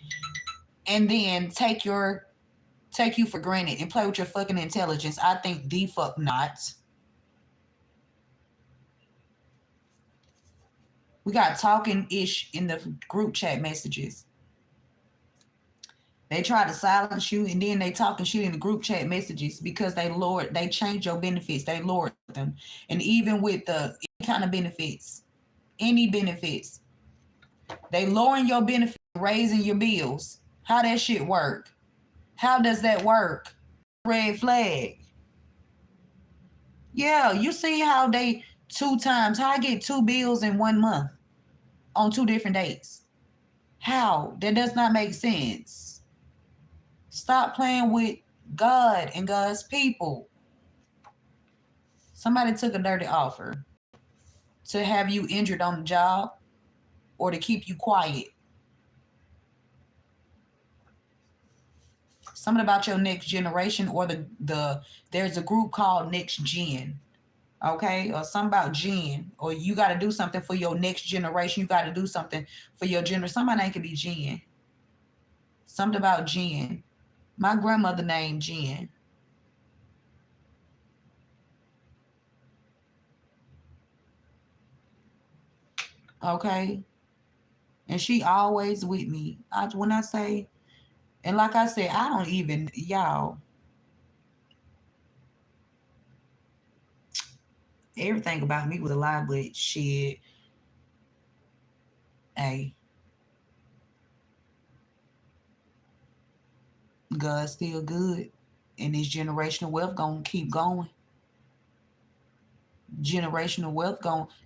and then take you for granted and play with your fucking intelligence. I think the fuck not. We got talking ish in the group chat messages. They try to silence you and then they talking shit in the group chat messages because they changed your benefits, they lowered them. And even with the any kind of benefits, any benefits, they lowering your benefits, raising your bills. How that shit work? How does that work? Red flag. Yeah, you see how they two times, how I get two bills in 1 month on 2 different dates. How? That does not make sense. Stop playing with God and God's people. Somebody took a dirty offer to have you injured on the job or to keep you quiet. Something about your next generation or the there's a group called Next Gen, okay? Or something about Gen, or you got to do something for your next generation. You got to do something for your generation. Somebody name could be Gen. Something about Gen. My grandmother named Jen. Okay, and she always with me. When I say, and like I said, I don't even y'all. Everything about me was a lie, but shit, hey, God's still good, and this generational wealth gonna keep going. Generational wealth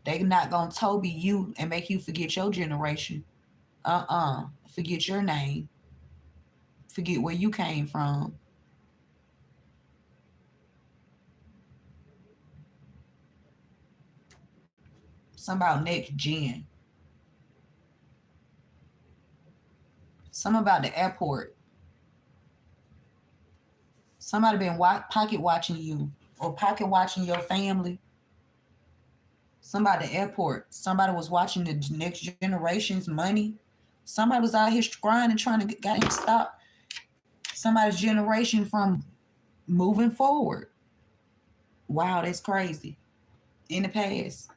they not gonna Toby you and make you forget your generation. Forget your name. Forget where you came from. Some about next gen. Some about the airport. Somebody been pocket watching you or pocket watching your family. Somebody at the airport. Somebody was watching the next generation's money. Somebody was out here grinding trying to get him stop somebody's generation from moving forward. Wow, that's crazy. In the past,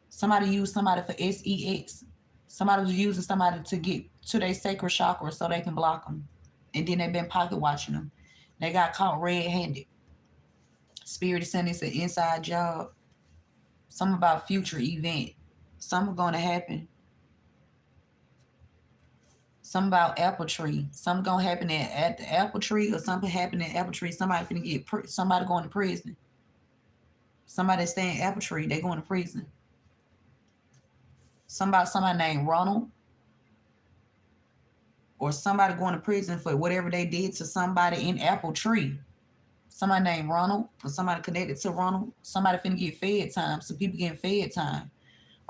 somebody used somebody for sex. Somebody was using somebody to get to their sacred chakra so they can block them. And then they've been pocket watching them. They got caught red-handed. Spirit is saying it's an inside job. Something about future event. Something going to happen. Something about apple tree. Something going to happen at the apple tree or something happening at apple tree. Somebody finna get somebody going to prison. Somebody staying apple tree. They going to prison. Somebody named Ronald. Or somebody going to prison for whatever they did to somebody in apple tree. Somebody named Ronald or somebody connected to Ronald. Somebody finna get fed time. Some people getting fed time.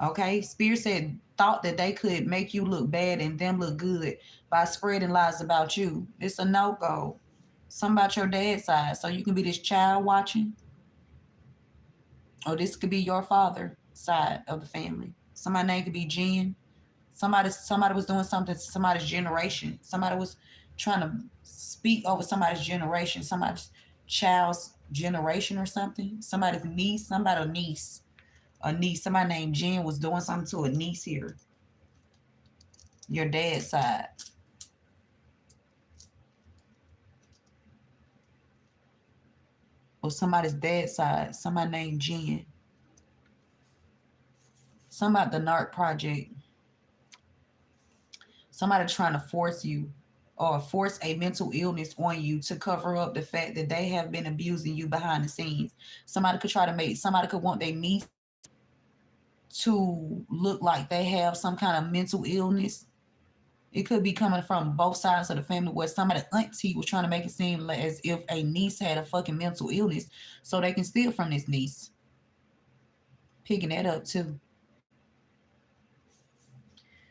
Okay. Spirit said thought that they could make you look bad and them look good by spreading lies about you. It's a no-go. Something about your dad's side. So you can be this child watching. Or this could be your father side of the family. Somebody's name could be Jen. Somebody was doing something to somebody's generation. Somebody was trying to speak over somebody's generation, somebody's child's generation or something. Somebody's niece, a niece. Somebody named Jen was doing something to a niece here. Your dad's side. or somebody's dad side, somebody named Jen, somebody at the NARC project, somebody trying to force you or force a mental illness on you to cover up the fact that they have been abusing you behind the scenes. Somebody could want their niece to look like they have some kind of mental illness. It could be coming from both sides of the family where somebody auntie was trying to make it seem like as if a niece had a fucking mental illness so they can steal from this niece. Picking that up too.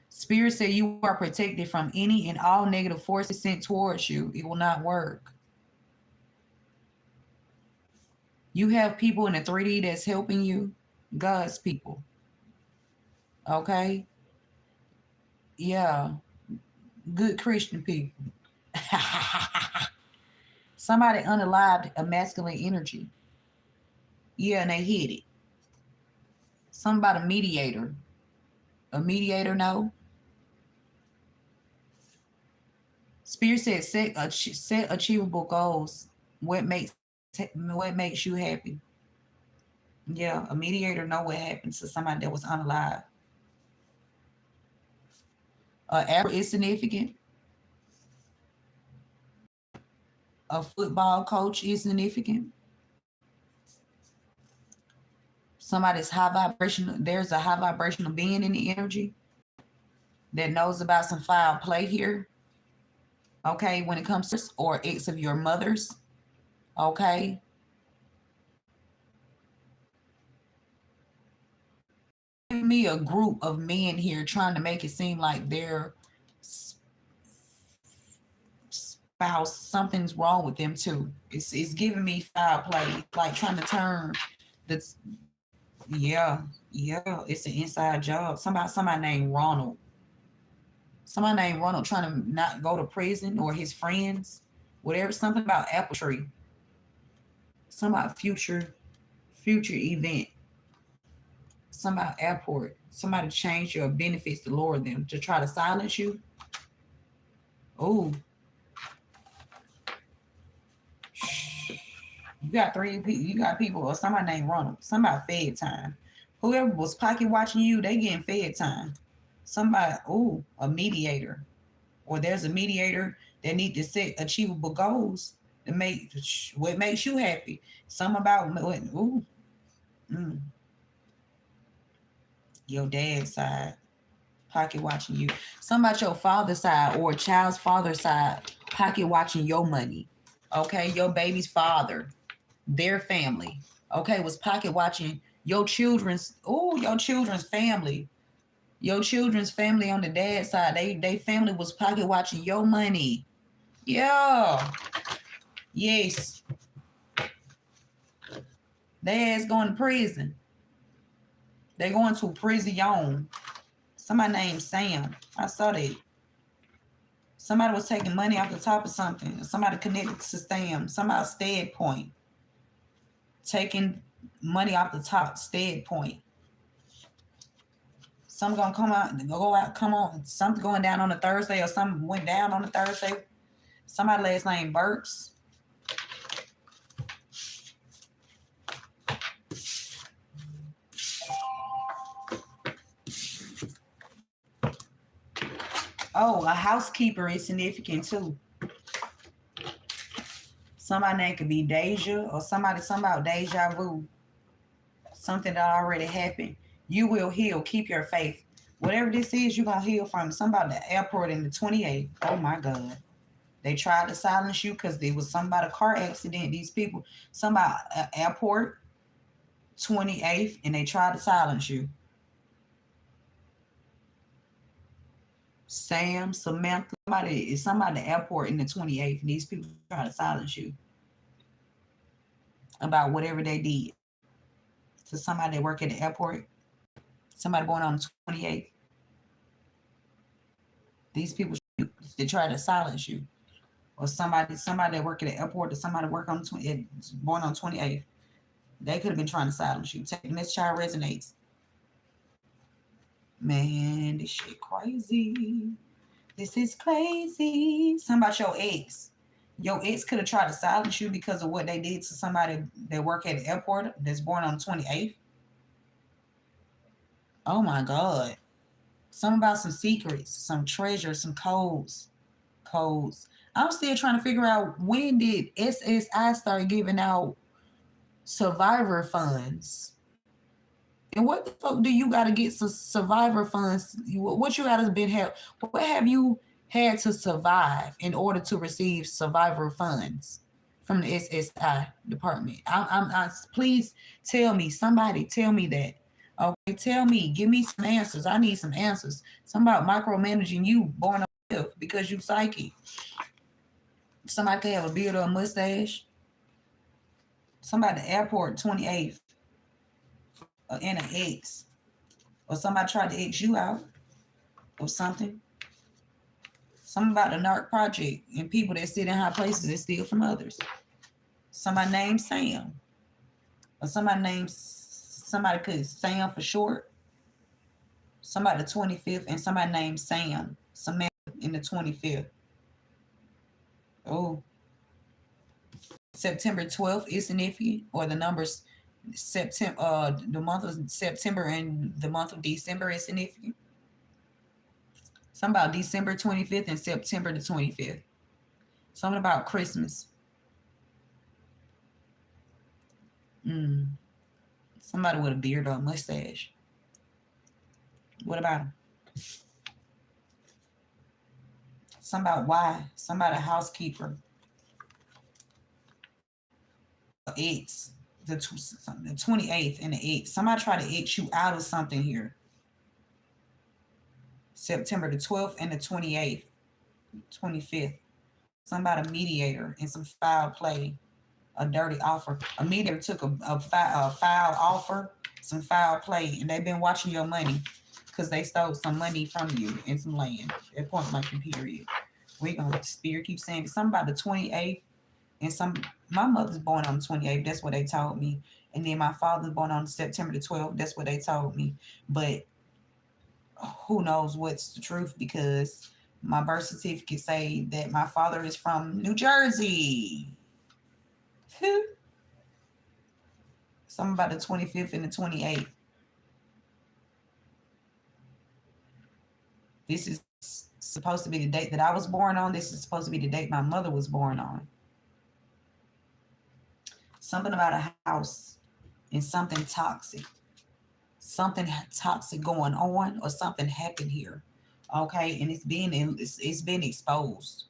Spirit said you are protected from any and all negative forces sent towards you. It will not work. You have people in the 3D that's helping you. God's people. Okay? Yeah. Good Christian people. Somebody unalived a masculine energy. Yeah, and they hit it. Something about a mediator. A mediator, no. Spirit said set achievable goals. What makes you happy? Yeah, a mediator know what happens to somebody that was unalive. Is significant. A football coach is significant. Somebody's high vibrational. There's a high vibrational being in the energy that knows about some foul play here. Okay, when it comes to or ex of your mother's. Okay, give me a group of men here trying to make it seem like their spouse something's wrong with them too. It's giving me foul play, like trying to turn the yeah, yeah, it's an inside job. Somebody named Ronald. Somebody named Ronald trying to not go to prison or his friends, whatever. Something about apple tree. Some about future event. Some about airport. Somebody change your benefits to lower them to try to silence you. Oh, you got three people. You got people or somebody named Ronald. Somebody fed time. Whoever was pocket watching you, they getting fed time. Somebody, a mediator, or there's a mediator that need to set achievable goals to make what makes you happy. Some about mm, your dad's side, pocket watching you. Some about your father's side or a child's father's side, pocket watching your money. Okay, your baby's father, their family. Okay, was pocket watching your children's family. Your children's family on the dad side, they family was pocket watching your money. Yeah. Yes. They ass going to prison. They going to prison. Somebody named Sam. I saw that. Somebody was taking money off the top of something. Somebody connected to Sam. Somebody stead point. Taking money off the top, stead point. Something gonna come on. Something going down on a Thursday or something went down on a Thursday. Somebody last name Burks. Oh, a housekeeper is significant too. Somebody name could be Deja or somebody about deja vu. Something that already happened. You will heal. Keep your faith. Whatever this is, you're going to heal from. Somebody at the airport in the 28th. Oh, my God. They tried to silence you because there was some about a car accident. These people, some about airport, 28th, and they tried to silence you. Sam, Samantha, somebody at the airport in the 28th, and these people try to silence you about whatever they did to somebody that work at the airport. Somebody born on the 28th. These people, they try to silence you. Or somebody that work at the airport or somebody work on born on 28th. They could have been trying to silence you. Taking this child resonates. Man, this shit crazy. This is crazy. Something about your ex. Your ex could have tried to silence you because of what they did to somebody that work at the airport that's born on the 28th. Oh my God. Something about some secrets, some treasures, some codes. Codes. I'm still trying to figure out, when did SSI start giving out survivor funds? And what the fuck do you got to get some survivor funds? What you got to been have? What have you had to survive in order to receive survivor funds from the SSI department? Please tell me. Somebody tell me that. Okay, tell me. Give me some answers. I need some answers. Something about micromanaging you, born on because you psychic. Somebody could have a beard or a mustache. Somebody at the airport, 28th, and an ex, or somebody tried to X you out or something. Something about the NARC project and people that sit in high places and steal from others. Somebody named Sam, or somebody could Sam for short. Somebody the 25th and somebody named Sam, Samantha in the 25th. Oh, September 12th is significant, or the numbers September, the month of September and the month of December is significant. Something about December 25th and September the 25th. Something about Christmas. Mm. Somebody with a beard or a mustache. What about him? Something about why. Somebody a housekeeper. X. The 28th and the X. Somebody try to X you out of something here. September the 12th and the 28th, 25th. Somebody a mediator and some foul play, a dirty offer. A mediator took a foul offer, some foul play, and they've been watching your money because they stole some money from you and some land. At point blank period. We're gonna spirit keep saying something about the 28th and some. My mother's born on the 28th. That's what they told me. And then my father's born on September the 12th. That's what they told me. But who knows what's the truth, because my birth certificate say that my father is from New Jersey. Something about the 25th and the 28th. This is supposed to be the date that I was born on. This is supposed to be the date my mother was born on. Something about a house and something toxic. Something toxic going on, or something happened here. Okay, and it's been exposed.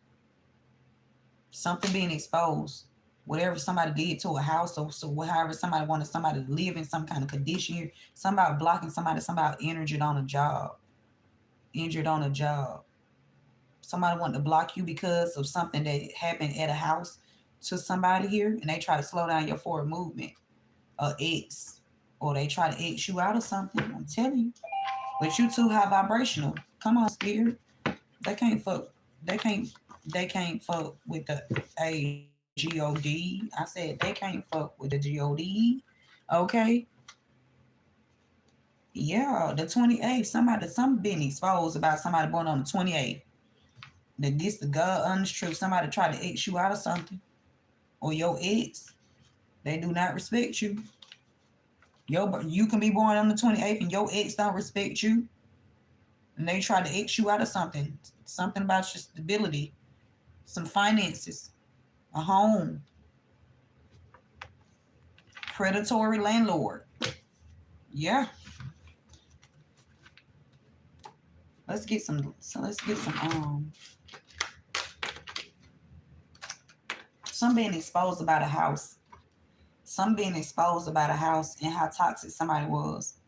Something being exposed. Whatever somebody did to a house, or so however somebody wanted somebody to live in some kind of condition here. Somebody blocking somebody, somebody injured on a job. Injured on a job. Somebody wanted to block you because of something that happened at a house to somebody here, and they try to slow down your forward movement. X, or they try to X you out of something. I'm telling you. But you too high vibrational. Come on, spirit. They can't fuck. They can't fuck with the AGOD. I said they can't fuck with the GOD. Okay. Yeah, the 28th. Something being exposed about somebody born on the 28th. That this the God honest truth. Somebody try to X you out of something. Or your ex. They do not respect you. You can be born on the 28th and your ex don't respect you. And they try to X you out of something. Something about your stability. Some finances. A home. Predatory landlord. Yeah. Let's get some some being exposed about a house. Some being exposed about a house and how toxic somebody was.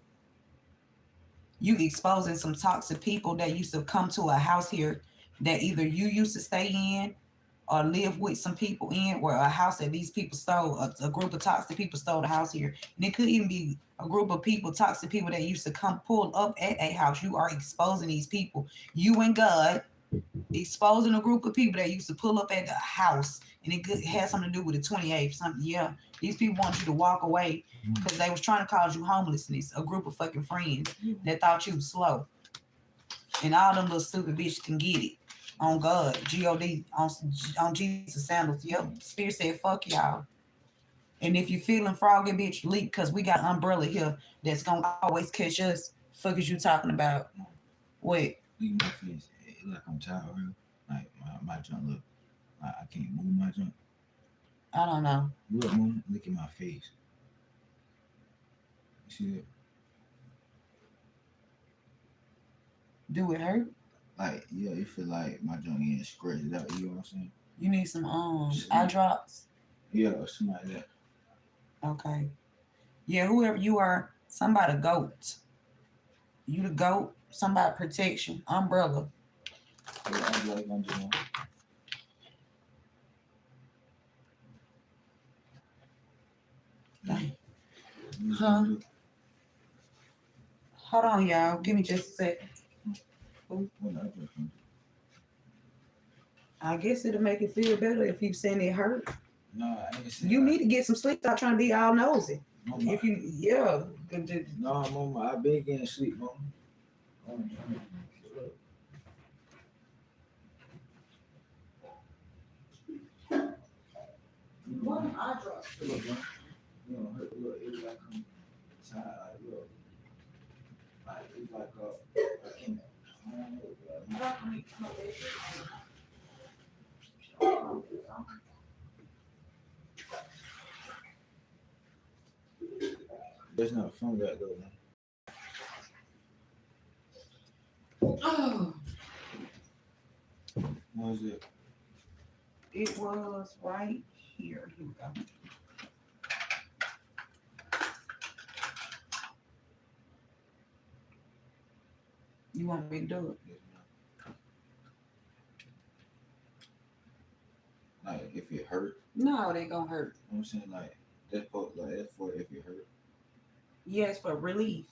You exposing some toxic people that used to come to a house here that either you used to stay in or live with some people in, or a house that these people stole, a group of toxic people stole the house here. And it could even be a group of people, toxic people that used to come pull up at a house. You are exposing these people. You and God exposing a group of people that used to pull up at the house, and it had something to do with the 28th. Something, yeah. These people want you to walk away because they was trying to cause you homelessness. A group of fucking friends that thought you was slow, and all them little stupid bitches can get it. On God, God, on Jesus sandals. Yep. Spirit said, "Fuck y'all." And if you feeling froggy, bitch, leap, cause we got umbrella here that's gonna always catch us. Fuck is you talking about? What? Look at my face. Like I'm tired, real. Like my junk look. I can't move my junk. I don't know. Look, mom. Look at my face. You see that? Do it hurt? Like, yeah, it feel like my junk getting scratched out. You know what I'm saying? You need some eye Sleep. drops. Yeah, or something like that. Okay. Yeah, whoever you are, somebody goat. You the goat. Somebody protection. Umbrella. Yeah, I'm like I'm doing. Dang. You Huh? do. Hold on, y'all. Give me just a second. What I just do. I guess it'll make it feel better if you saying it hurt. No, I ain't saying You like, need to get some sleep. Stop trying to be all nosy. mama. If you, yeah. No, mama, I been getting sleep, mama. Um, What am I dropping? look, bro. You know, look, it's like I'm tired. Like, look, like it's like I can't. I don't know. Like, that's not fun back though, man. Oh, What was it? it was right here. Here we go. You want me to do it? Like if it hurt, No, they gonna hurt. you know what I'm saying? Like that's for if it hurt. Yes, for relief.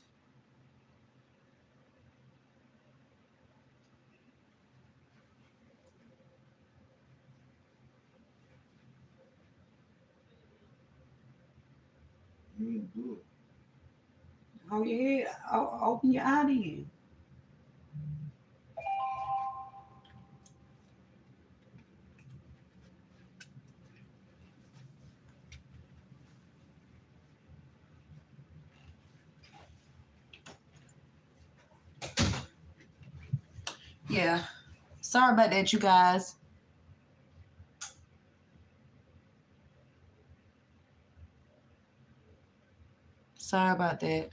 You need to do it. Hold your head. Open your eye then. Yeah. Sorry about that, you guys. Sorry about that.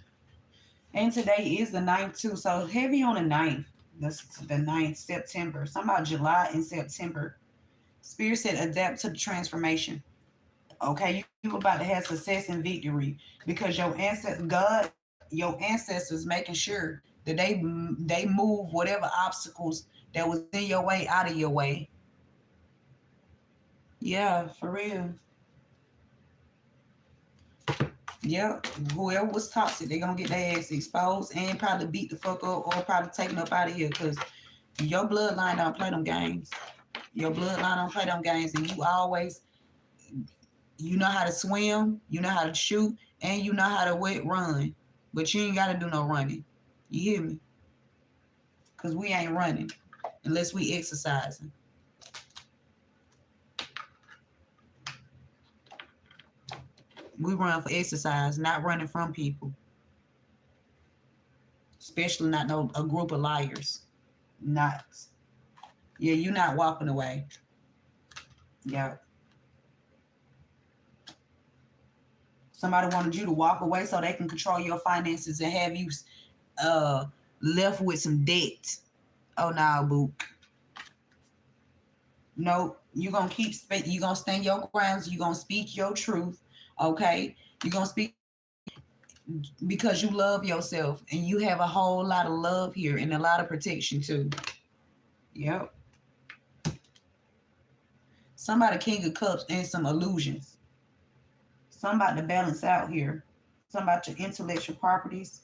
And today is the ninth too, so heavy on the ninth. That's the ninth September. Something about July and September. Spirit said adapt to the transformation. Okay, you about to have success and victory because your ancestors, God, your ancestors, making sure that they move whatever obstacles that was in your way out of your way. Yeah, for real. Yep. Whoever was toxic, they gonna get their ass exposed and probably beat the fuck up or probably taken up out of here because your bloodline don't play them games. Your bloodline don't play them games, and you always you know how to swim, you know how to shoot, and you know how to wet run. But you ain't gotta do no running. You hear me? Cause we ain't running unless we exercising. We run for exercise, not running from people. Especially not no a group of liars. Not. Yeah, you not walking away. Yeah. Somebody wanted you to walk away so they can control your finances and have you uh left with some debt. Oh no, boo. No, you're gonna you're gonna stand your grounds, you're gonna speak your truth, okay? You're gonna speak because you love yourself and you have a whole lot of love here and a lot of protection too. Yep. Somebody king of cups and some illusions. Somebody to balance out here. Somebody your intellectual properties.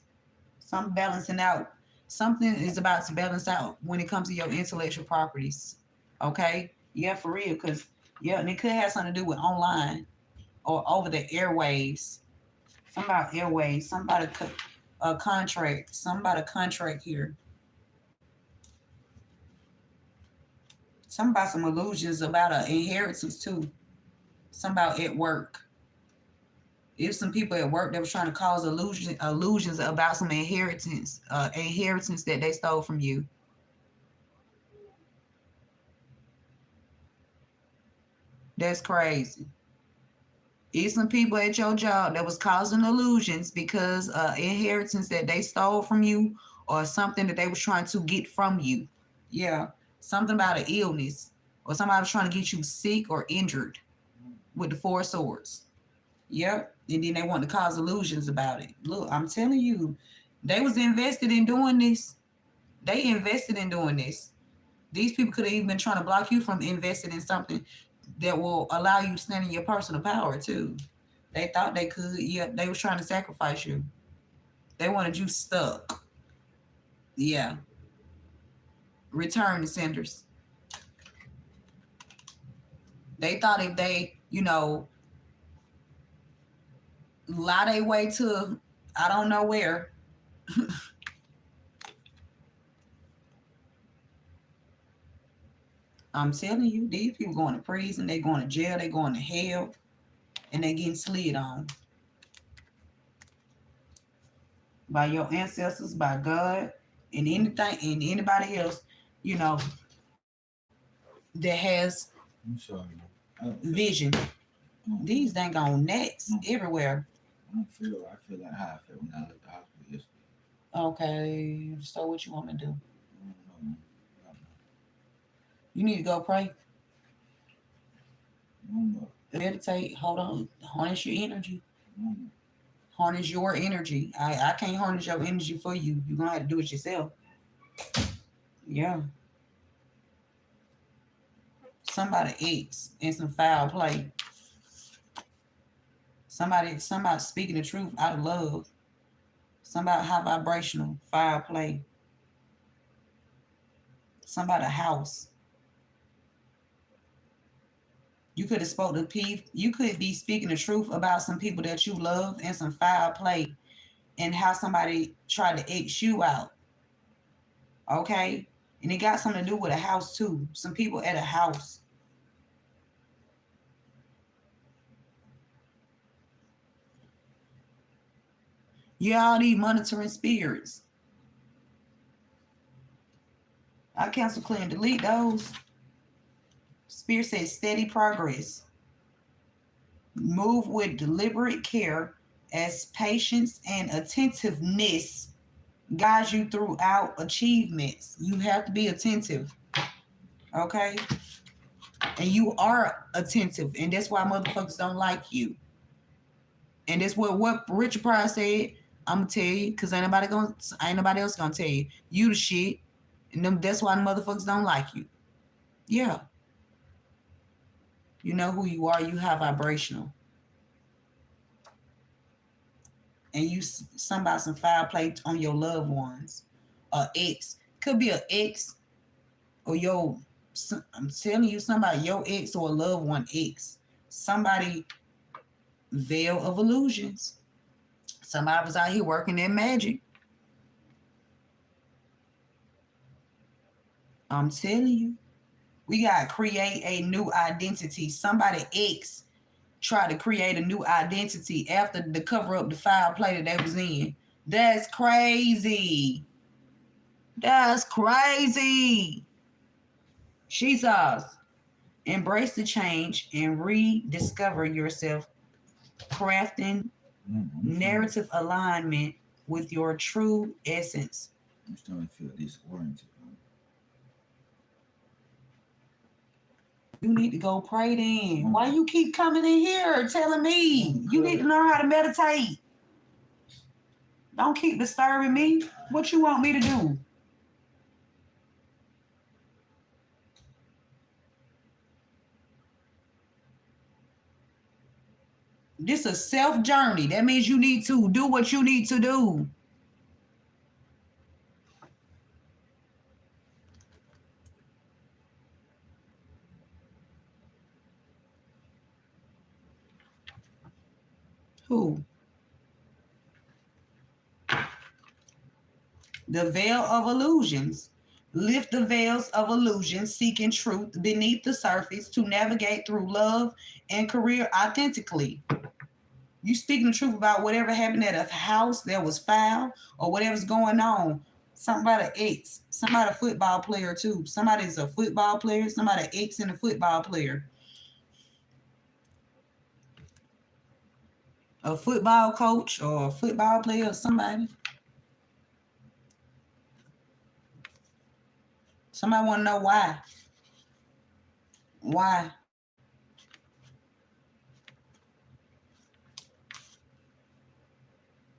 Some balancing out. Something is about to balance out when it comes to your intellectual properties. Okay? Yeah, for real. Because, yeah, and it could have something to do with online or over the airwaves. Somebody airwaves. Somebody a contract. Somebody contract here. Some about some illusions about an inheritance too. Some about at work. If some people at work that was trying to cause illusions about some inheritance that they stole from you. That's crazy. It's some people at your job that was causing illusions because inheritance that they stole from you or something that they was trying to get from you. Yeah, something about an illness or somebody was trying to get you sick or injured with the four swords. Yep, and then they want to cause illusions about it. Look, I'm telling you, they was invested in doing this. They invested in doing this. These people could have even been trying to block you from investing in something that will allow you to stand in your personal power too. They thought they could. Yeah, they was trying to sacrifice you. They wanted you stuck. Yeah. Return the senders. They thought if they, lie their way to I don't know where. I'm telling you, these people going to prison, they going to jail, they going to hell, and they getting slid on by your ancestors, by God, and anything and anybody else, you know, that has I'm sorry. vision. These dang on nets everywhere. I feel like how I felt when I left the hospital yesterday. Okay, so what you want me to do? I don't know, man. I don't You need to go pray, know. meditate, hold on, harness your energy. I don't know. Harness your energy. I can't harness your energy for you. You're gonna have to do it yourself. Yeah. Somebody eats and some foul play. Somebody speaking the truth out of love. Somebody high vibrational foul play. Somebody house. You could have spoke to people. You could be speaking the truth about some people that you love and some foul play and how somebody tried to X you out. Okay? And it got something to do with a house too. Some people at a house. You all need monitoring spirits. I cancel, clear, and delete those. Spirit says steady progress. Move with deliberate care as patience and attentiveness guides you throughout achievements. You have to be attentive. Okay? And you are attentive. And that's why motherfuckers don't like you. And that's what Richard Pryor said. I'm gonna tell you, cause ain't nobody else gonna tell you. You the shit. And that's why the motherfuckers don't like you. Yeah. You know who you are. You have vibrational. And you somebody some foul play on your loved ones. A ex. Could be an ex or your, I'm telling you, somebody, your ex or a loved one ex. Somebody veil of illusions. Somebody was out here working their magic. I'm telling you. We gotta create a new identity. Somebody ex tried to create a new identity after the cover up the foul play that they was in. That's crazy. That's crazy. Jesus. Embrace the change and rediscover yourself, crafting narrative alignment with your true essence. I'm starting to feel disoriented. You need to go pray then. Why you keep coming in here telling me? You need to learn how to meditate. Don't keep disturbing me. What you want me to do? This is a self journey. That means you need to do what you need to do. Who? The veil of illusions. Lift the veils of illusion, seeking truth beneath the surface to navigate through love and career authentically. You speaking the truth about whatever happened at a house that was foul or whatever's going on. Somebody ex, somebody a football player too. Somebody's a football player, somebody ex and a football player. A football coach or a football player or somebody. Somebody want to know why. Why?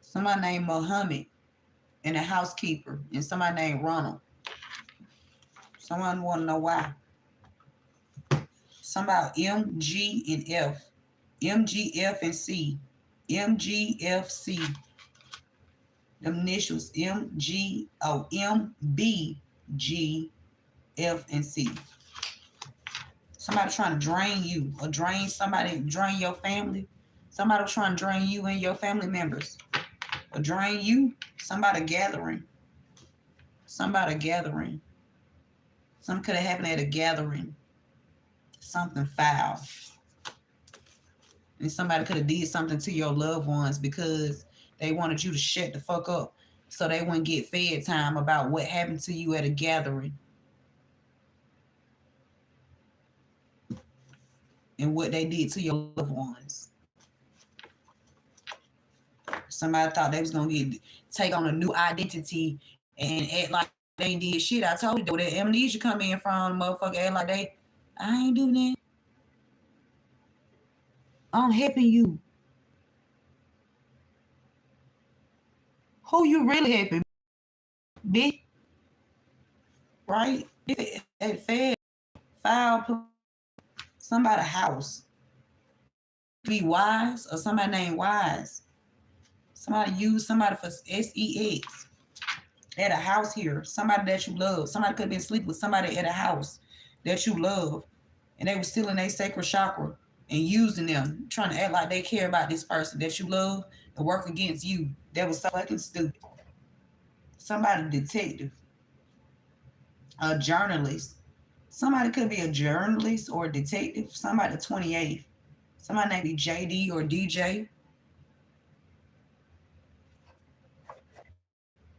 Somebody named Muhammad and a housekeeper, and somebody named Ronald. Someone want to know why. Somebody M, G, and F. M, G, F, and C. M, G, F, C. The initials M, G, oh, M, B, G, F, and C. Somebody trying to drain you or drain somebody, drain your family. Somebody trying to drain you and your family members. Or drain you. Somebody gathering. Somebody gathering. Something could have happened at a gathering. Something foul. And somebody could have did something to your loved ones because they wanted you to shut the fuck up so they wouldn't get fed time about what happened to you at a gathering and what they did to your loved ones. Somebody thought they was gonna take on a new identity and act like they ain't did shit. I told you where that amnesia come in from, motherfucker act like I ain't doing that. I'm helping you. Who you really helping, bitch? Right? It fed foul somebody house. Be Wise or somebody named Wise. Somebody used somebody for sex at a house here. Somebody that you love. Somebody could have been sleeping with somebody at a house that you love. And they were still in their sacred chakra and using them, trying to act like they care about this person that you love and work against you. That was so fucking stupid. Somebody detective. A journalist. Somebody could be a journalist or a detective. Somebody 28. Somebody named JD or DJ.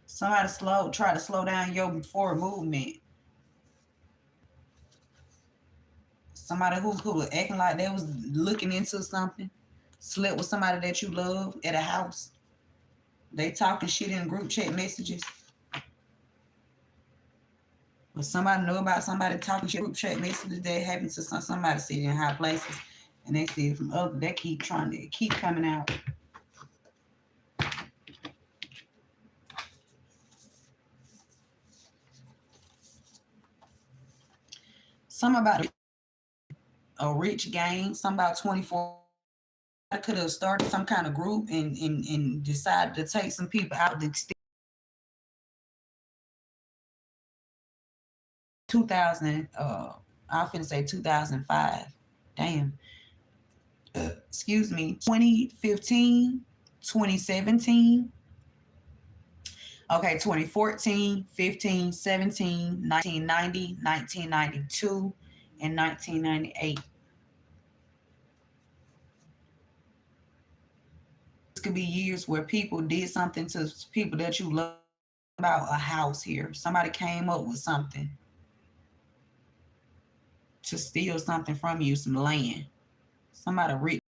Somebody try to slow down your forward movement. Somebody who was acting like they was looking into something. Slept with somebody that you love at a house. They talking shit in group chat messages. Or somebody know about somebody talking shit in group chat messages that happened to somebody sitting in high places. And they see it from others. They keep trying to keep coming out. Some about a rich gang, some about 24. I could have started some kind of group and decided to take some people out the 2000 I'm finna say 2005. Damn. Excuse me, 2015, 2017. Okay, 2014, 15, 17, 1990, 1992, and 1998. This could be years where people did something to people that you love. About a house here. Somebody came up with something to steal something from you, some land. Somebody rich.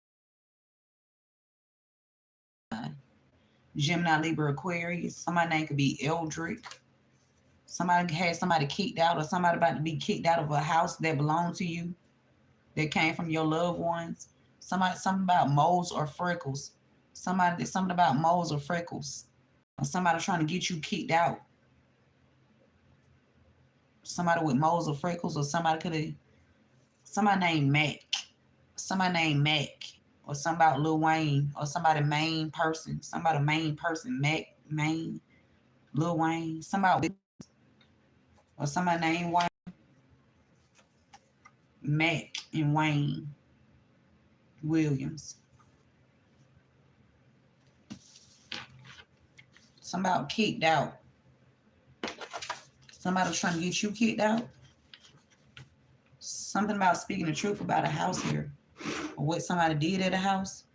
Gemini, Libra, Aquarius. Somebody name could be Eldrick. Somebody had somebody kicked out or somebody about to be kicked out of a house that belonged to you, that came from your loved ones. Something about moles or freckles. Something about moles or freckles. Or somebody trying to get you kicked out. Somebody with moles or freckles, or somebody named Mac. Somebody named Mac. Or somebody about Lil Wayne. Or somebody main person. Somebody main person. Mac, Maine, Lil Wayne. Somebody or somebody named Wayne. Mac and Wayne Williams. Somebody kicked out. Somebody was trying to get you kicked out. Something about speaking the truth about a house here, or what somebody did at a house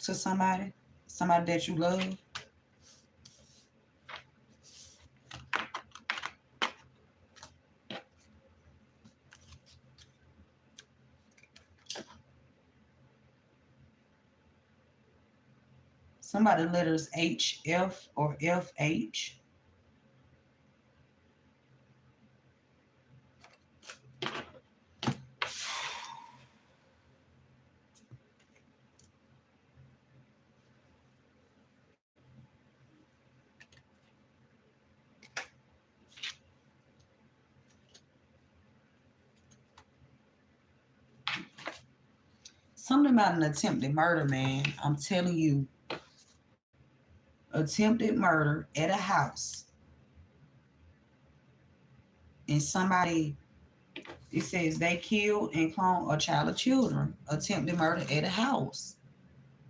to somebody that you love. Somebody letters HF or FH. Something about an attempted murder, man. I'm telling you, attempted murder at a house. And somebody, it says they killed and cloned a child of children. Attempted murder at a house.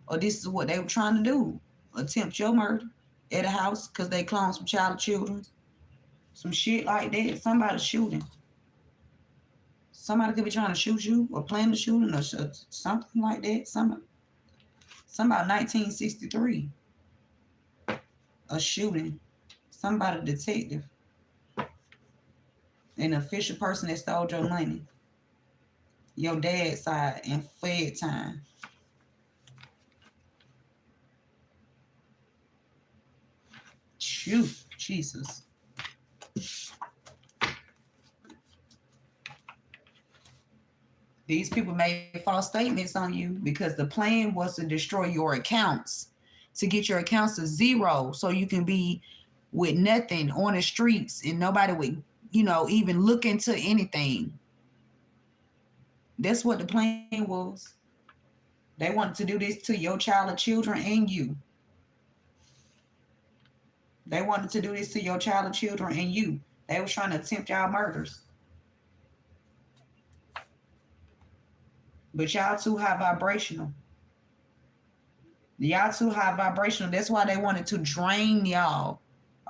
Or this is what they were trying to do. Attempt your murder at a house because they cloned some child of children. Some shit like that. Somebody shooting. Somebody could be trying to shoot you or plan to shooting or something like that. Somebody 1963. A shooting. Somebody detective. An official person that stole your money. Your dad's side and Fed time. Shoot, Jesus. These people made false statements on you because the plan was to destroy your accounts, to get your accounts to zero so you can be with nothing on the streets and nobody would, even look into anything. That's what the plan was. They wanted to do this to your child of children and you. They wanted to do this to your child of children and you. They was trying to attempt y'all murders. But y'all too high vibrational. Y'all too high vibrational. That's why they wanted to drain y'all.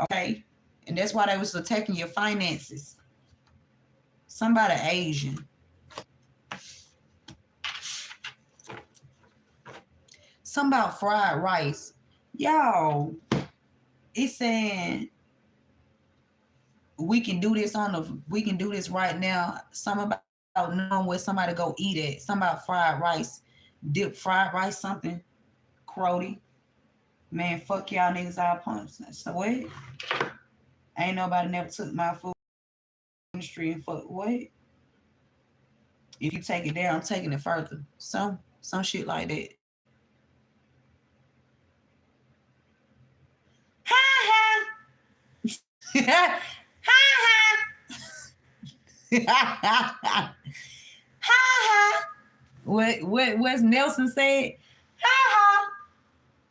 Okay? And that's why they was attacking your finances. Somebody Asian. Something about fried rice. Y'all, it's saying we can do this right now. Something about knowing where somebody go eat it. Something about fried rice. Dip fried rice something. Crody. Man, fuck y'all niggas all punks. So what? Ain't nobody never took my food industry and fuck what? If you take it there, I'm taking it further. Some shit like that. Ha ha. What's Nelson said? Ha ha.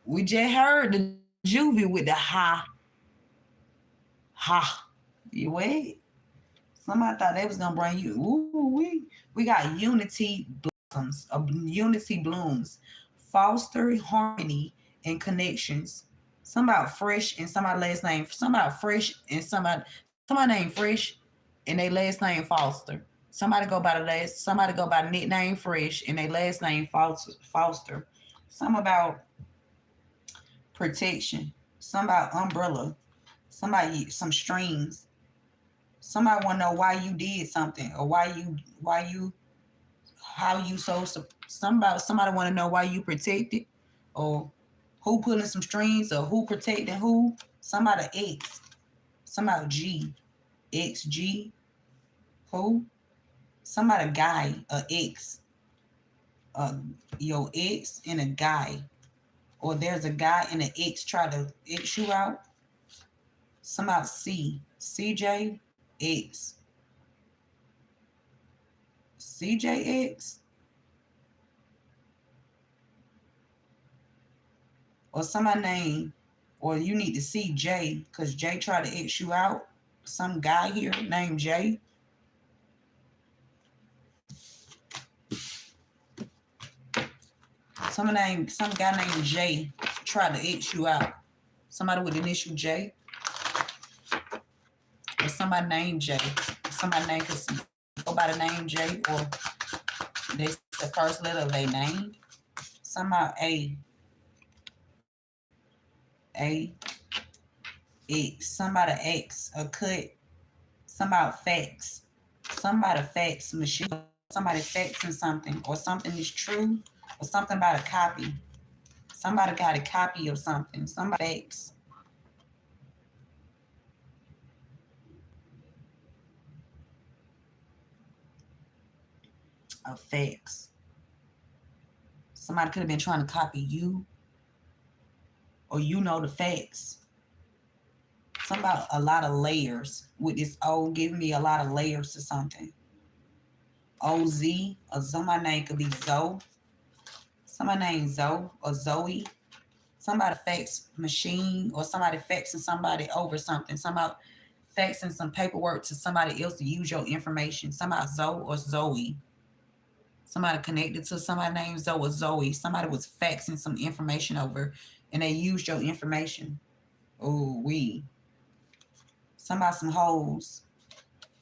We just heard the juvie with the ha. Ha. You wait. Somebody thought they was gonna bring you. Ooh, we got unity blossoms, unity blooms, foster harmony and connections. Some about fresh and somebody last name. Some about fresh and somebody named Fresh and they last name Foster. Somebody go by the nickname Fresh and they last name Foster. Some about protection. Some about umbrella. Some strings. Somebody want to know why you did something or how you somebody want to know why you protected or who pulling some strings or who protecting who. Somebody X. Somebody G. XG. Who? Somebody guy, a X. Your X and a guy. Or there's a guy and an X try to X you out. Somebody C. CJ X. CJX. Or somebody name, or you need to see J, because J tried to X you out. Some guy here named J. Some guy named J tried to X you out. Somebody with the initial J. or somebody named J. Somebody named go by the name J, or they the first letter of their name. Somehow A, somebody X, a cut, somebody fax, somebody fax machine, somebody faxing something, or something is true, or something about a copy. Somebody got a copy of something. Somebody fax. A fax. Somebody could have been trying to copy you, or you know the facts. Somebody a lot of layers with this O, giving me a lot of layers to something. OZ, or somebody name could be Zoe. Somebody named Zoe or Zoe. Somebody fax machine, or somebody faxing somebody over something. Somebody faxing some paperwork to somebody else to use your information. Somebody Zoe or Zoe. Somebody connected to somebody named Zoe or Zoe. Somebody was faxing some information over and they used your information. Oh, somebody some hoes.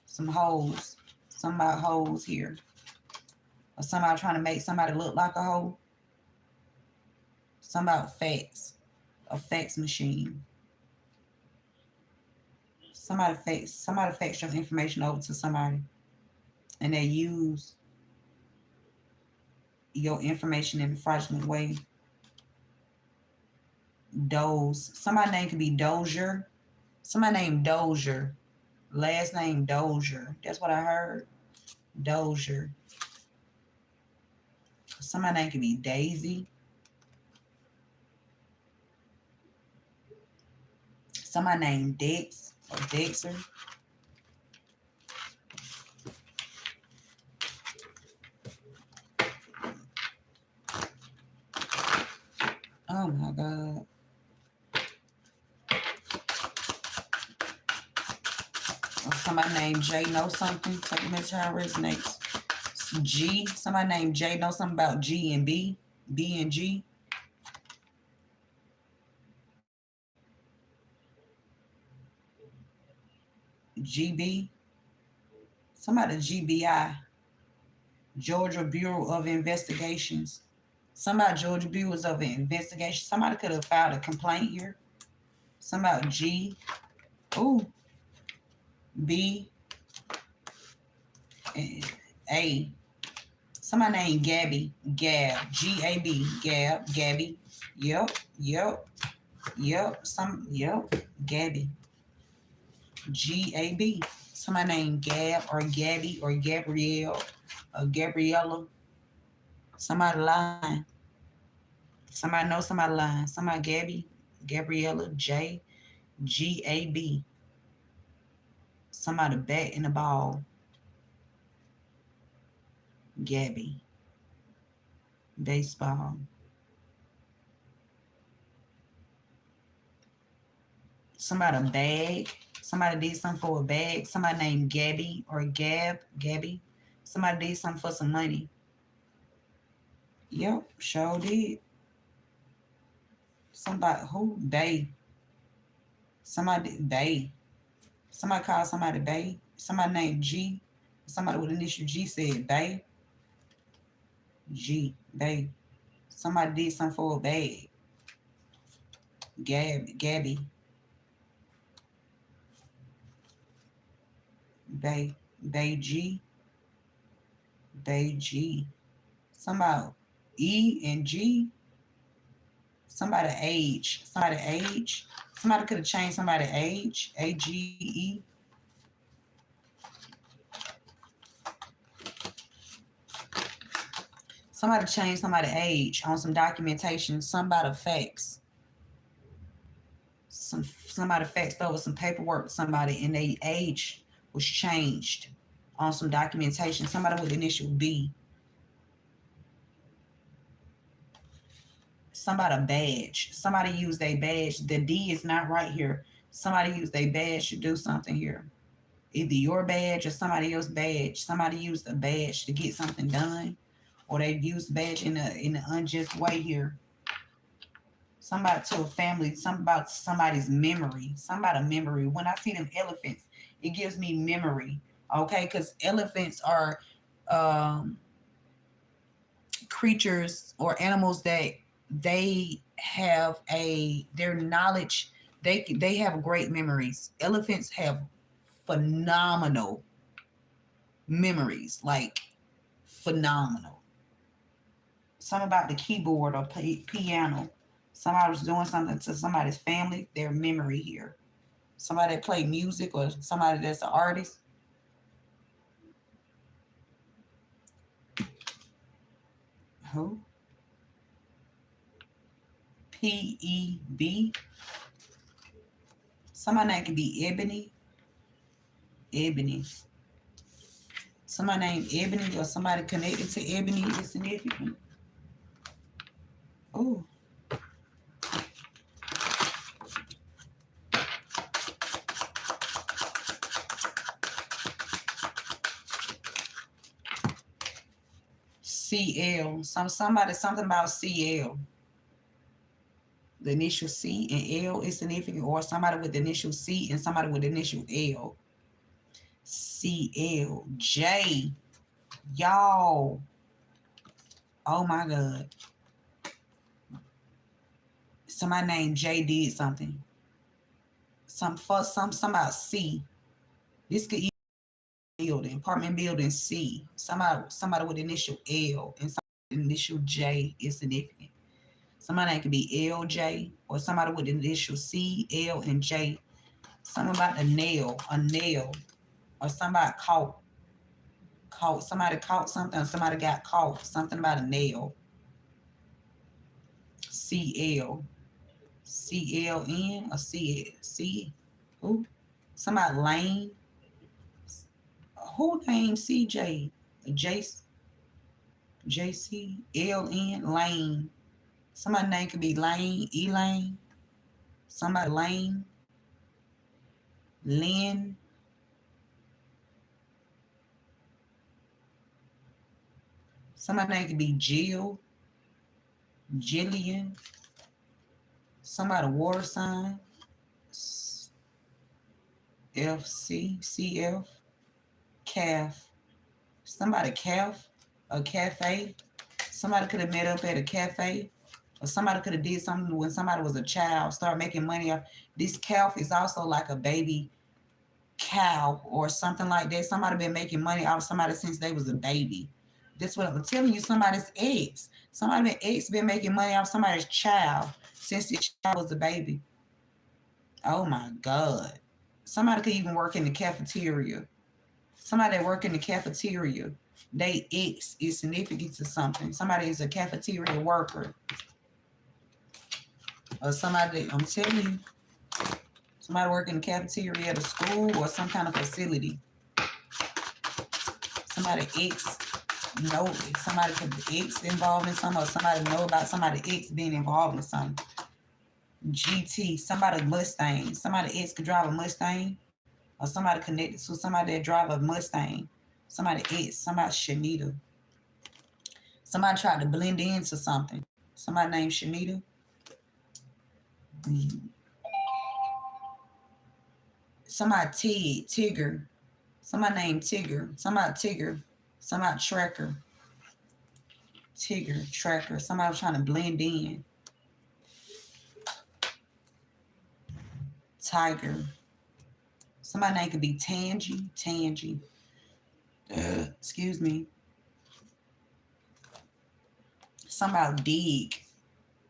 Some hoes. Somebody hoes here. Or somebody trying to make somebody look like a hoe. Somebody fax. A fax machine. Somebody fax your information over to somebody. And they use your information in a fraudulent way. Doze. Somebody name could be Dozier. Somebody named Dozier. Last name Dozier. That's what I heard. Dozier. Somebody name could be Daisy. Somebody named Dex or Dexter. Oh my God. Or somebody named J know something. Take a minute how it resonates. G. Somebody named J know something about G and B. B and G. GB. Somebody GBI. Georgia Bureau of Investigations. Somebody Georgia Bureau of Investigation. Somebody could have filed a complaint here. Somebody G. Ooh. B. And A. Somebody named Gabby. Gab. Gab. Gab. Gabby. Yep. Yep. Yep. Yep. Gabby. Gab. Somebody named Gab or Gabby or Gabrielle or Gabriella. Somebody lying. Somebody know somebody lying. Somebody Gabby, Gabriella, J, Gab. Somebody bat in the ball. Gabby. Baseball. Somebody bag. Somebody did something for a bag. Somebody named Gabby or Gabby. Somebody did something for some money. Yep, sure did. Somebody who? They. Somebody called somebody Bay. Somebody named G. Somebody with initial G said Bay. G. Bay. Somebody did something for a bag. Gabby. Bay. Bay G. Bay G. Somebody E and G. Somebody age. Somebody age. Somebody could have changed somebody's age. AGE. Somebody changed somebody's age on some documentation. Somebody faxed. Somebody faxed over some paperwork to somebody and their age was changed on some documentation. Somebody with the initial B. Somebody badge. Somebody used a badge. The D is not right here. Somebody used a badge to do something here. Either your badge or somebody else's badge. Somebody used a badge to get something done, or they used the badge in an unjust way here. Somebody to a family, something about somebody's memory. Somebody's memory. When I see them elephants It gives me memory. Okay, because elephants are um, creatures or animals that they have their knowledge. They have great memories. Elephants have phenomenal memories, like phenomenal. Something about the keyboard or piano. Somebody was doing something to somebody's family. Their memory here. Somebody that play music or somebody that's an artist. Who? PEB. Somebody name could be Ebony. Ebony. Somebody named Ebony or somebody connected to Ebony is significant. Oh, CL. Something about CL. The initial C and L is significant, or somebody with the initial C and somebody with the initial L. CL. J. Y'all. Oh my God. Somebody named J did something. Some about C. This could building, apartment building C. Somebody with initial L and somebody initial J is significant. Somebody could be LJ or somebody with initial C, L, and J. Something about a nail, or somebody caught. Somebody caught something, or somebody got caught. Something about a nail. CL, CLN, or C. Who? Somebody Lane. Who named CJ? Jace. JCLN Lane. Somebody name could be Lane, Elaine. Somebody Lane, Lynn. Somebody name could be Jill, Jillian. Somebody water sign. CF, calf. Somebody calf, a cafe. Somebody could have met up at a cafe. Or somebody could have did something when somebody was a child, start making money off. This calf is also like a baby cow or something like that. Somebody been making money off somebody since they was a baby. That's what I'm telling you. Somebody's ex. Been making money off somebody's child since the child was a baby. Oh my God. Somebody could even work in the cafeteria. Somebody that work in the cafeteria, they ex is significant to something. Somebody is a cafeteria worker. Or somebody, I'm telling you, somebody work in the cafeteria at a school or some kind of facility. Somebody ex know, somebody could be ex involved in something, or somebody know about somebody ex being involved in something. GT, somebody Mustang. Somebody ex could drive a Mustang, or somebody connected to somebody that drive a Mustang. Somebody ex, somebody Shanita. Somebody tried to blend into something. Somebody named Shanita. Somebody Tigger. Somebody named Tigger. Somebody Tigger. Somebody Tracker. Tigger, Tracker. Somebody was trying to blend in. Tiger. Somebody name could be Tangy. Excuse me. Somebody dig.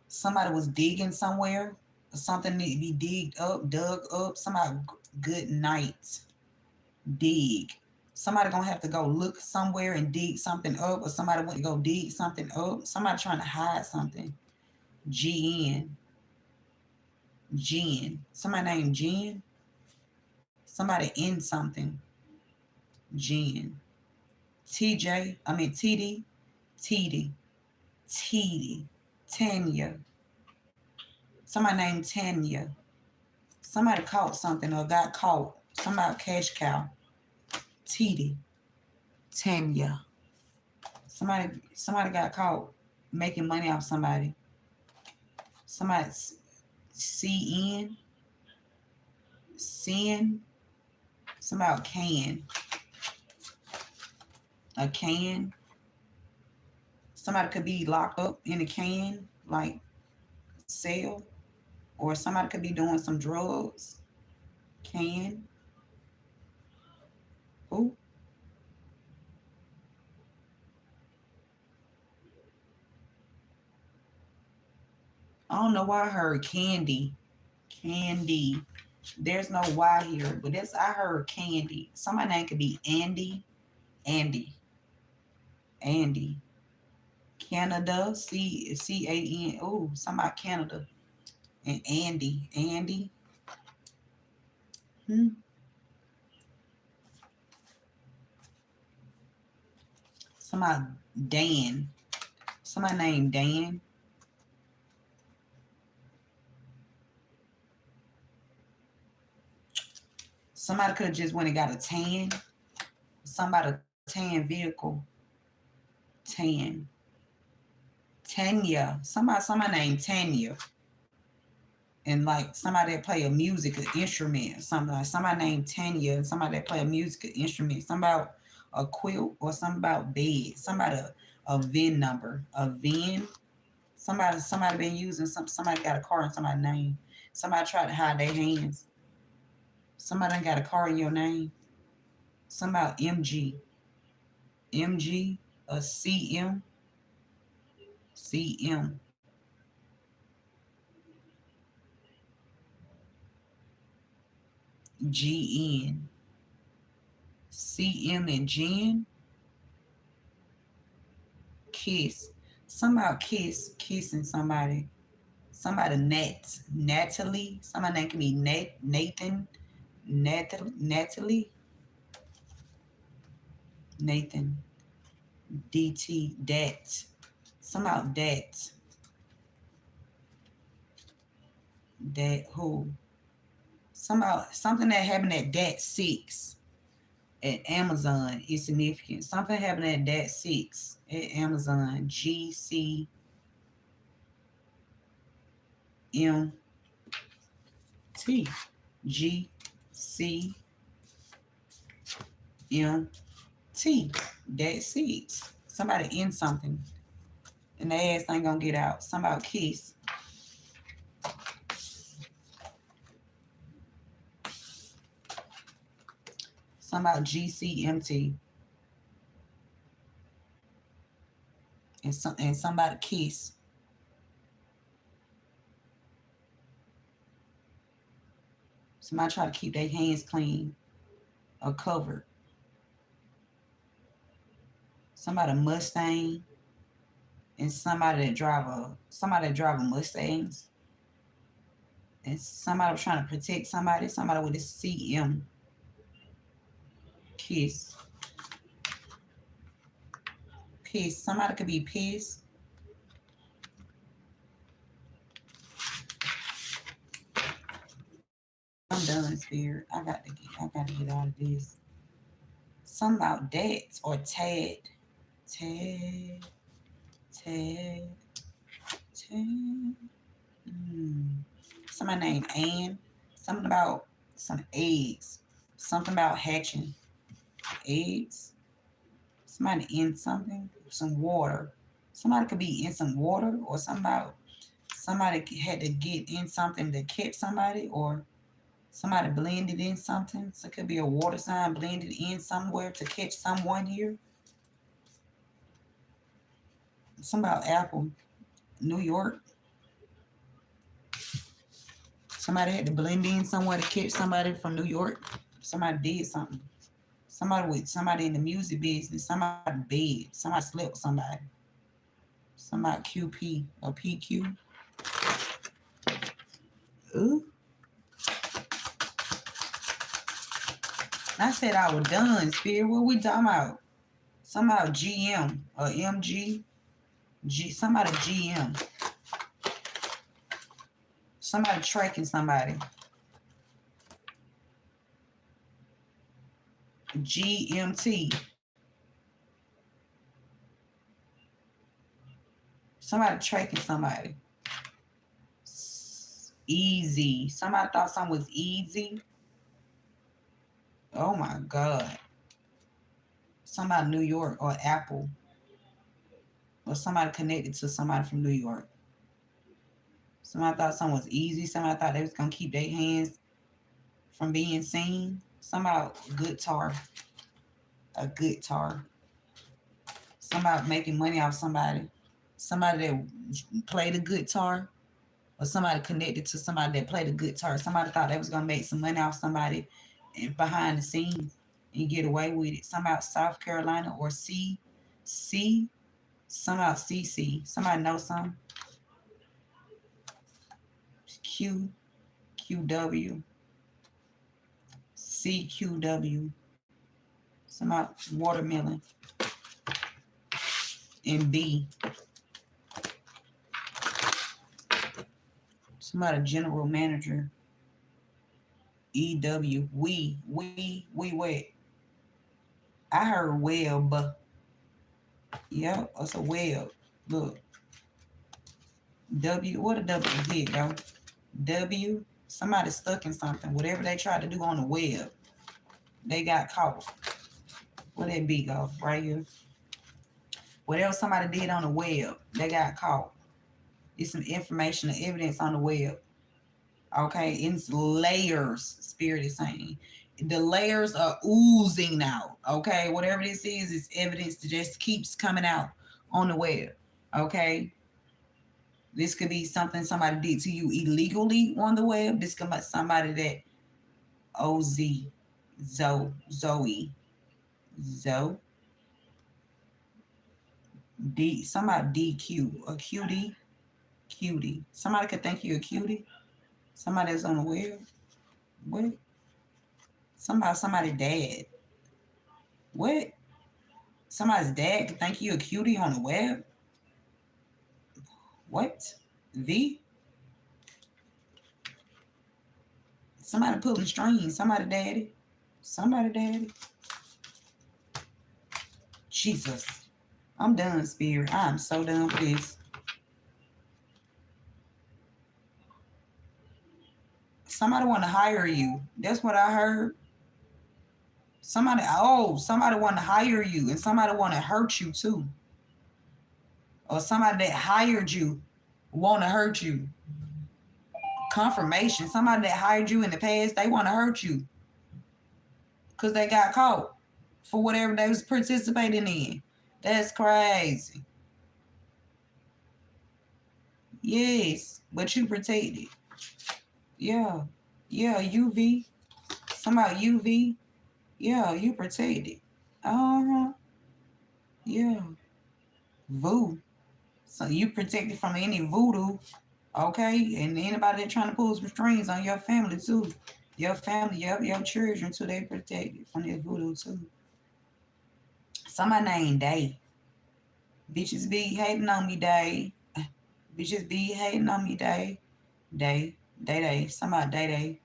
Somebody was digging somewhere. Something need to be dug up. Somebody good night. Dig. Somebody gonna have to go look somewhere and dig something up, or somebody went to go dig something up. Somebody trying to hide something. Jen. Somebody named Jen. Somebody in something. Jen. TD. Tanya. Somebody named Tanya. Somebody caught something or got caught. Somebody cash cow. Tanya. Somebody got caught making money off somebody. Somebody CN. Sin. Something about can. A can. Somebody could be locked up in a can, like cell, or somebody could be doing some drugs. Can. Who? I don't know why I heard candy. Candy. There's no Y here, but that's I heard candy. Somebody name could be Andy. Andy. Andy. Canada. C-A-N. Oh, somebody Canada. And Andy. Andy. Hmm. Somebody Dan. Somebody named Dan. Somebody could have just went and got a tan. Somebody tan vehicle. Tan. Tanya. Somebody named Tanya. And like somebody that play a musical instrument, something like somebody named Tanya, and somebody that play a musical instrument, something about a quilt or something about bed, somebody a VIN number, a VIN. Somebody been using somebody got a car in somebody's name. Somebody tried to hide their hands. Somebody done got a car in your name. Something about MG. MG, a CM, CM, GN, CM and Jen, Kiss. Somehow kissing somebody. Somebody Natalie. Somebody that can be Nathan, Natalie, Nathan, DT, that. Somehow that who. Somehow something that happened at that 6 at Amazon is significant. Something happened at that 6 at Amazon. GCM T. G C M T. That six. Somebody in something. And their ass ain't gonna get out. Somebody kiss. Somebody GCMT. And somebody kiss. Somebody try to keep their hands clean or covered. Somebody Mustang and somebody that drive a Mustangs. And somebody was trying to protect somebody. Somebody with a CM. Kiss. Piss. Somebody could be pissed. I'm done, Spirit. I gotta get out of this. Something about that or Tad. Tad. Tad. Tad. Hmm. Somebody named Ann. Something about some eggs. Something about hatching eggs. Somebody in something. Some water. Somebody could be in some water or something about somebody had to get in something to catch somebody or somebody blended in something. So it could be a water sign blended in somewhere to catch someone here. Something about Apple. New York. Somebody had to blend in somewhere to catch somebody from New York. Somebody did something. Somebody in the music business. Somebody bed. Somebody slept with somebody. Somebody QP or PQ. Ooh. I said I was done, Spirit. What we talking about? Somebody GM or MG. Somebody GM. Somebody tracking somebody. GMT. Somebody tracking somebody. Easy. Somebody thought something was easy. Oh my God. Somebody New York or Apple or somebody connected to somebody from New York. Somebody thought something was easy. Somebody thought they was gonna keep their hands from being seen. Somebody guitar, a guitar. Somebody making money off somebody. Somebody that played a guitar, or somebody connected to somebody that played a guitar. Somebody thought they was gonna make some money off somebody and behind the scenes and get away with it. Some out South Carolina or C, some out CC. Somebody know some Q, QW, CQW. Some out watermelon and B. Somebody general manager. EW. We what? I heard web. Yep, it's a web. Look. W. What a W here, go. W. Somebody stuck in something. Whatever they tried to do on the web, they got caught. What that be, go? Right here. Whatever somebody did on the web, they got caught. It's some information and evidence on the web. Okay, it's layers, Spirit is saying. The layers are oozing out. Okay, whatever this is evidence that just keeps coming out on the web. Okay, this could be something somebody did to you illegally on the web. This could be somebody that OZ, Zoe, Zoe, D, somebody DQ, a cutie. Somebody could think you a cutie. Somebody that's on the web. What? Somebody dad. What? Somebody's dad could think you a cutie on the web? What? V? Somebody pulling strings. Somebody daddy. Somebody daddy. Jesus. I'm done, Spirit. I'm so done with this. Somebody want to hire you. That's what I heard. Somebody want to hire you, and somebody want to hurt you too. Or somebody that hired you want to hurt you. Confirmation. Somebody that hired you in the past, they want to hurt you because they got caught for whatever they was participating in. That's crazy. Yes, but you protected. Yeah. Yeah, UV. Somebody UV. Yeah, you protected. Uh-huh. Yeah. Voodoo. So you protected from any voodoo. Okay? And anybody that trying to pull some strings on your family too. Your family, your children too, they protected from this voodoo too. Somebody named Day. Bitches be hating on me, Day. Bitches be hating on me, Day. Day. Somebody Day.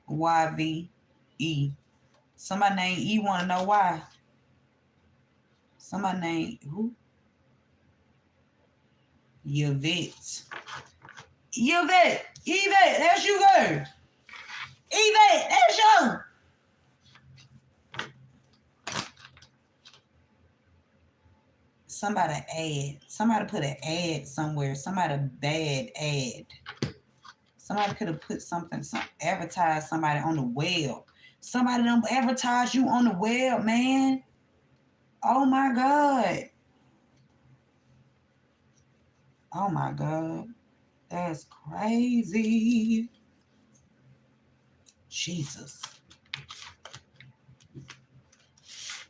YVE. Somebody named E want to know why. Somebody named who? Yvette. Yvette, that's you, girl. Yvette, that's you. Somebody put an ad somewhere. Somebody bad ad. Somebody could have put something, advertised somebody on the web. Somebody done advertise you on the web, man. Oh my God. Oh my God. That's crazy. Jesus.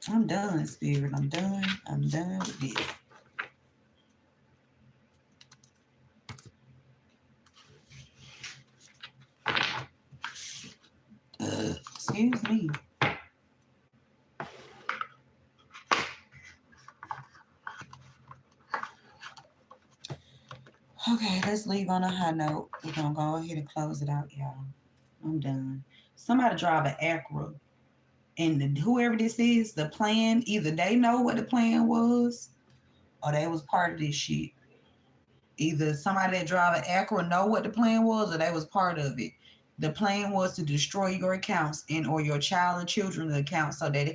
I'm done, Spirit. I'm done. I'm done with this. Excuse me. Okay, let's leave on a high note. We're going to go ahead and close it out, y'all. I'm done. Somebody drive an Acura. And whoever this is, the plan, either they know what the plan was or they was part of this shit. Either somebody that drive an Acura know what the plan was or they was part of it. The plan was to destroy your accounts and or your child and children's accounts so they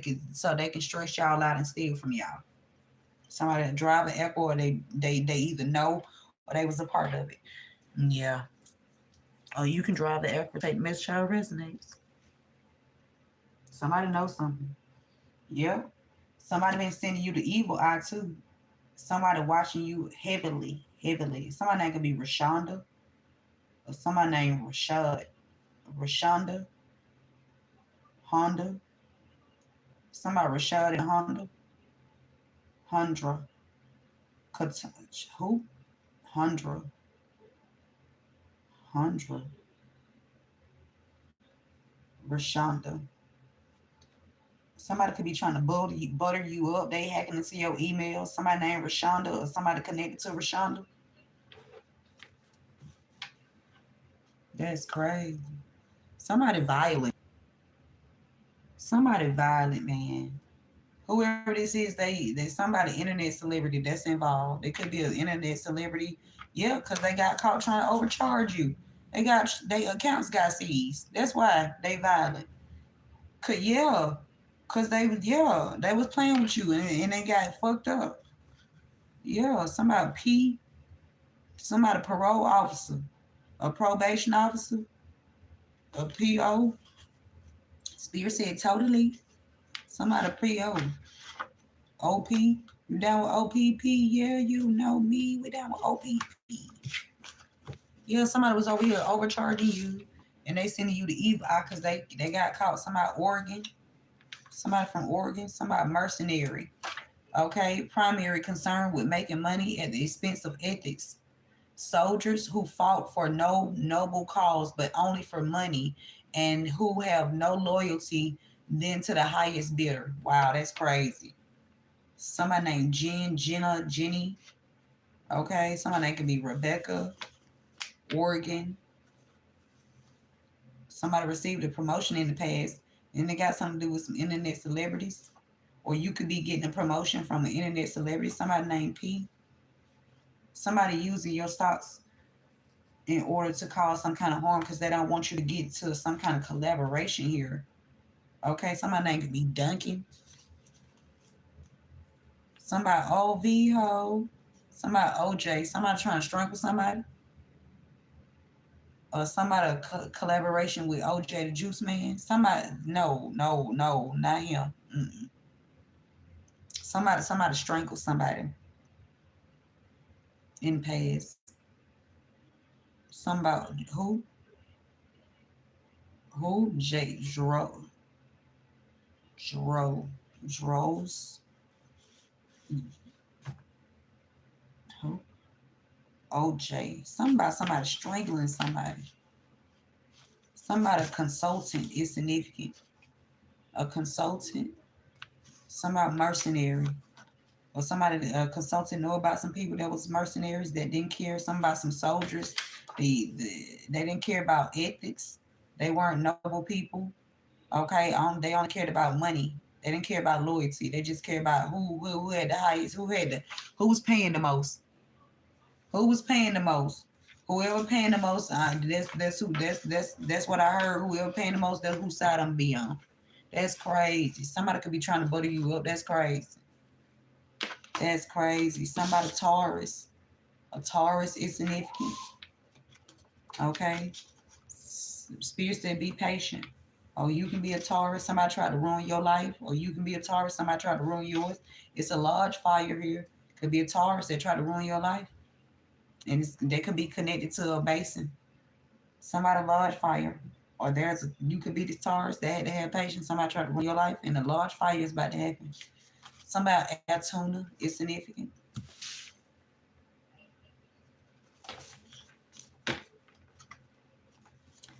can stress y'all out and steal from y'all. Somebody that drive an echo or they either know or they was a part of it. Yeah. Or you can drive the echo, take the message out resonates. Somebody knows something. Yeah. Somebody been sending you the evil eye too. Somebody watching you heavily, heavily. Somebody name could be Rashonda or somebody named Rashad, Rashonda, Honda. Somebody Rashad and Honda, Hundra, who? Hundra, Hundra, Rashonda. Somebody could be trying to butter you up. They hacking into your email. Somebody named Rashonda or somebody connected to Rashonda. That's crazy. Somebody violent. Somebody violent, man. Whoever this is, they somebody internet celebrity that's involved. It could be an internet celebrity, yeah, because they got caught trying to overcharge you. They accounts got seized. That's why they violent. Cause yeah, cause they was playing with you and they got fucked up. Yeah, somebody parole officer, a probation officer, a PO. Spear said totally. Somebody PO. OP. You down with OPP? Yeah, you know me. We down with OPP. Yeah, somebody was over here overcharging you, and they sending you the evil eye because they got caught. Somebody from Oregon, somebody mercenary. Okay, primary concern with making money at the expense of ethics. Soldiers who fought for no noble cause but only for money, and who have no loyalty than to the highest bidder. Wow, that's crazy. Somebody named Jenna, Jenny. Okay, somebody that could be Rebecca, Oregon. Somebody received a promotion in the past, and it got something to do with some internet celebrities. Or you could be getting a promotion from an internet celebrity, somebody named P. Somebody using your stocks in order to cause some kind of harm because they don't want you to get to some kind of collaboration here. Okay, somebody name could be Duncan. Somebody OV ho. Somebody OJ. Somebody trying to strangle somebody. Or somebody collaboration with OJ the Juice Man. Somebody, no, no, no, not him. Mm-mm. Somebody strangled somebody in the past. Somebody who Dro Dros who OJ. Somebody strangling somebody. Somebody consultant is significant. A consultant. Somebody mercenary. Or somebody a consultant know about some people that was mercenaries that didn't care. Some about some soldiers. They didn't care about ethics. They weren't noble people. Okay, they only cared about money. They didn't care about loyalty. They just cared about who had the highest, who was paying the most, who was paying the most. Whoever paying the most, that's what I heard. Whoever paying the most, that's whose side I'm be on. That's crazy. Somebody could be trying to butter you up. That's crazy. That's crazy. Somebody Taurus. A Taurus is significant. Okay. Spirit said be patient. Or you can be a Taurus, somebody tried to ruin your life, or you can be a Taurus, somebody tried to ruin yours. It's a large fire here. Could be a Taurus that tried to ruin your life. And they could be connected to a basin. Somebody large fire. Or you could be the Taurus that had to have patience. Somebody tried to ruin your life, and a large fire is about to happen. Somebody add tuna is significant.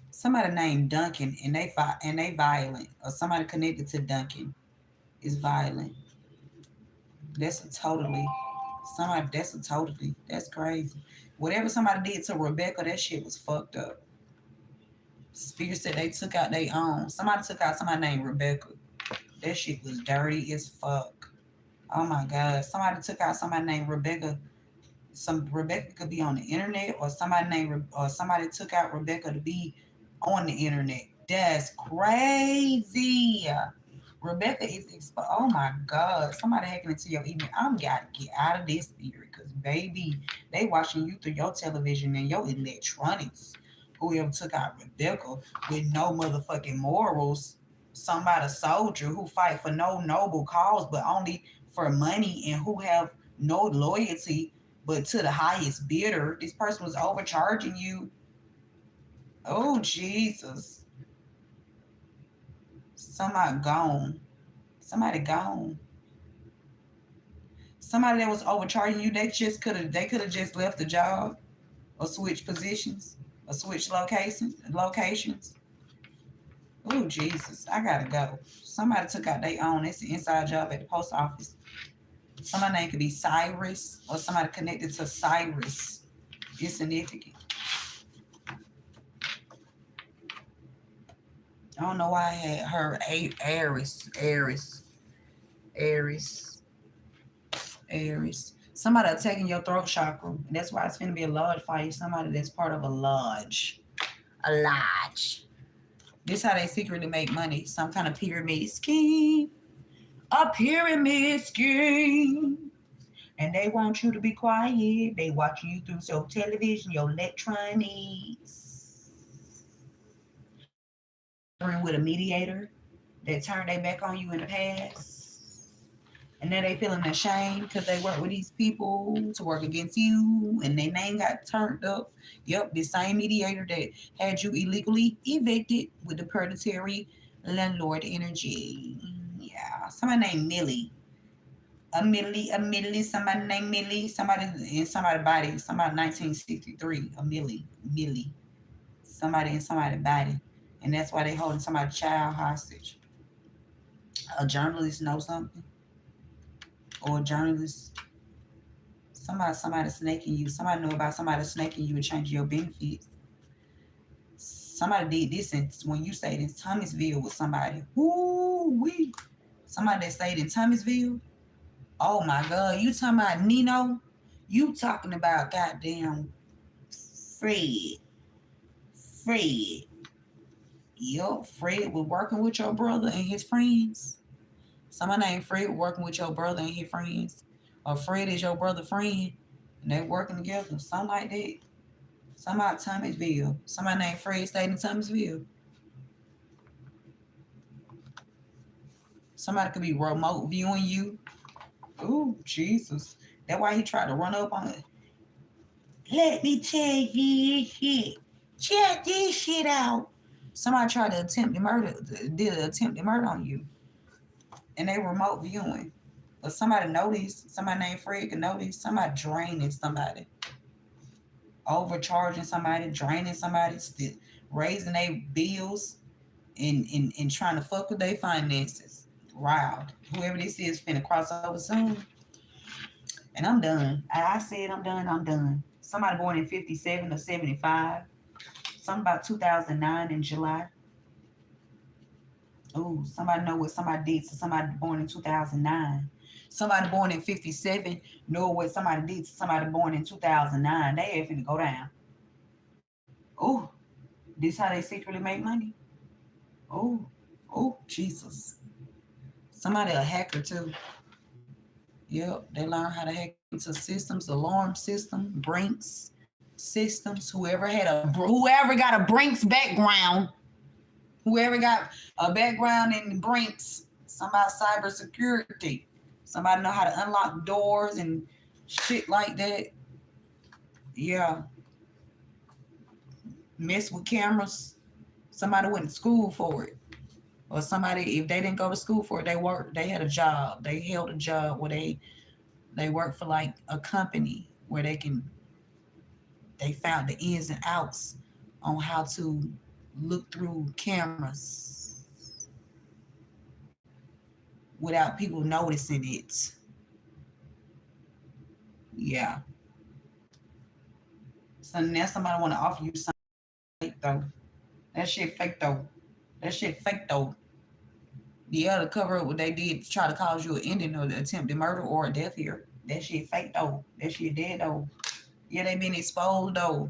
Somebody named Duncan and they violent, or somebody connected to Duncan is violent. That's a totally that's crazy. Whatever somebody did to Rebecca, that shit was fucked up. Spirit said they took out their own. Somebody took out somebody named Rebecca. That shit was dirty as fuck. Oh my god. Somebody took out somebody named Rebecca. Some Rebecca could be on the internet, or somebody took out Rebecca to be on the internet. That's crazy. Rebecca is oh my God, somebody hacking into your email. I'm gotta get out of this theory because baby, they watching you through your television and your electronics. Whoever took out Rebecca with no motherfucking morals, somebody soldier who fight for no noble cause but only for money and who have no loyalty but to the highest bidder. This person was overcharging you. Oh Jesus. Somebody gone. Somebody gone. Somebody that was overcharging you, they could have just left the job or switched positions or switched locations. Oh Jesus, I gotta go. Somebody took out their own. It's an inside job at the post office. Somebody name could be Cyrus or somebody connected to Cyrus. It's significant. I don't know why I had her Aries. Aries. Somebody attacking your throat chakra. And that's why it's going to be a lodge fight. Somebody that's part of a lodge. A lodge. This how they secretly make money. Some kind of pyramid scheme. A pyramid scheme. And they want you to be quiet. They watching you through your television, your electronics. With a mediator that turned their back on you in the past. And now they feeling ashamed because they work with these people to work against you and their name got turned up. Yep, the same mediator that had you illegally evicted with the predatory landlord energy. Yeah, somebody named Millie. Somebody named Millie, somebody in somebody's body, somebody 1963, Millie, somebody in somebody's body. And that's why they holding somebody's child hostage. A journalist know something, or a journalist, somebody snaking you. Somebody know about somebody snaking you and changing your benefits. Somebody did this, and when you stayed in Thomasville with somebody, whoo wee, somebody that stayed in Thomasville. Oh my God, you talking about Nino? You talking about goddamn Fred? Fred. Yup, Fred was working with your brother and his friends. Somebody named Fred working with your brother and his friends. Or Fred is your brother friend. And they working together. Something like that. Somebody Thomasville. Somebody named Fred stayed in Thomasville. Somebody could be remote viewing you. Ooh, Jesus. That's why he tried to run up on it. Let me tell you this shit. Check this shit out. Somebody tried to did an attempted murder on you. And they remote viewing. But somebody noticed, somebody named Fred could notice, somebody draining somebody, overcharging somebody, draining somebody, still raising their bills and trying to fuck with their finances. Wow. Whoever this is finna cross over soon. And I'm done. I said I'm done, I'm done. Somebody born in 57 or 75. Something about 2009 in July. Oh, somebody know what somebody did to somebody born in 2009. Somebody born in 57 know what somebody did to somebody born in 2009. They ain't finna go down. Oh, this how they secretly make money? Oh, oh, Jesus. Somebody a hacker too. Yep, they learn how to hack into systems, alarm system, Brinks systems. Whoever got a Brinks background, whoever got a background in Brinks, somebody cybersecurity, somebody know how to unlock doors and shit like that. Yeah, mess with cameras. Somebody went to school for it, or somebody if they didn't go to school for it, they worked. They had a job. They held a job where they work for like a company where they found the ins and outs on how to look through cameras without people noticing it. Yeah. So now somebody want to offer you something fake though. That shit fake though. That shit fake though. Yeah, to cover up what they did to try to cause you an ending of the attempted murder or a death here. That shit fake though. That shit dead though. Yeah, they been exposed though.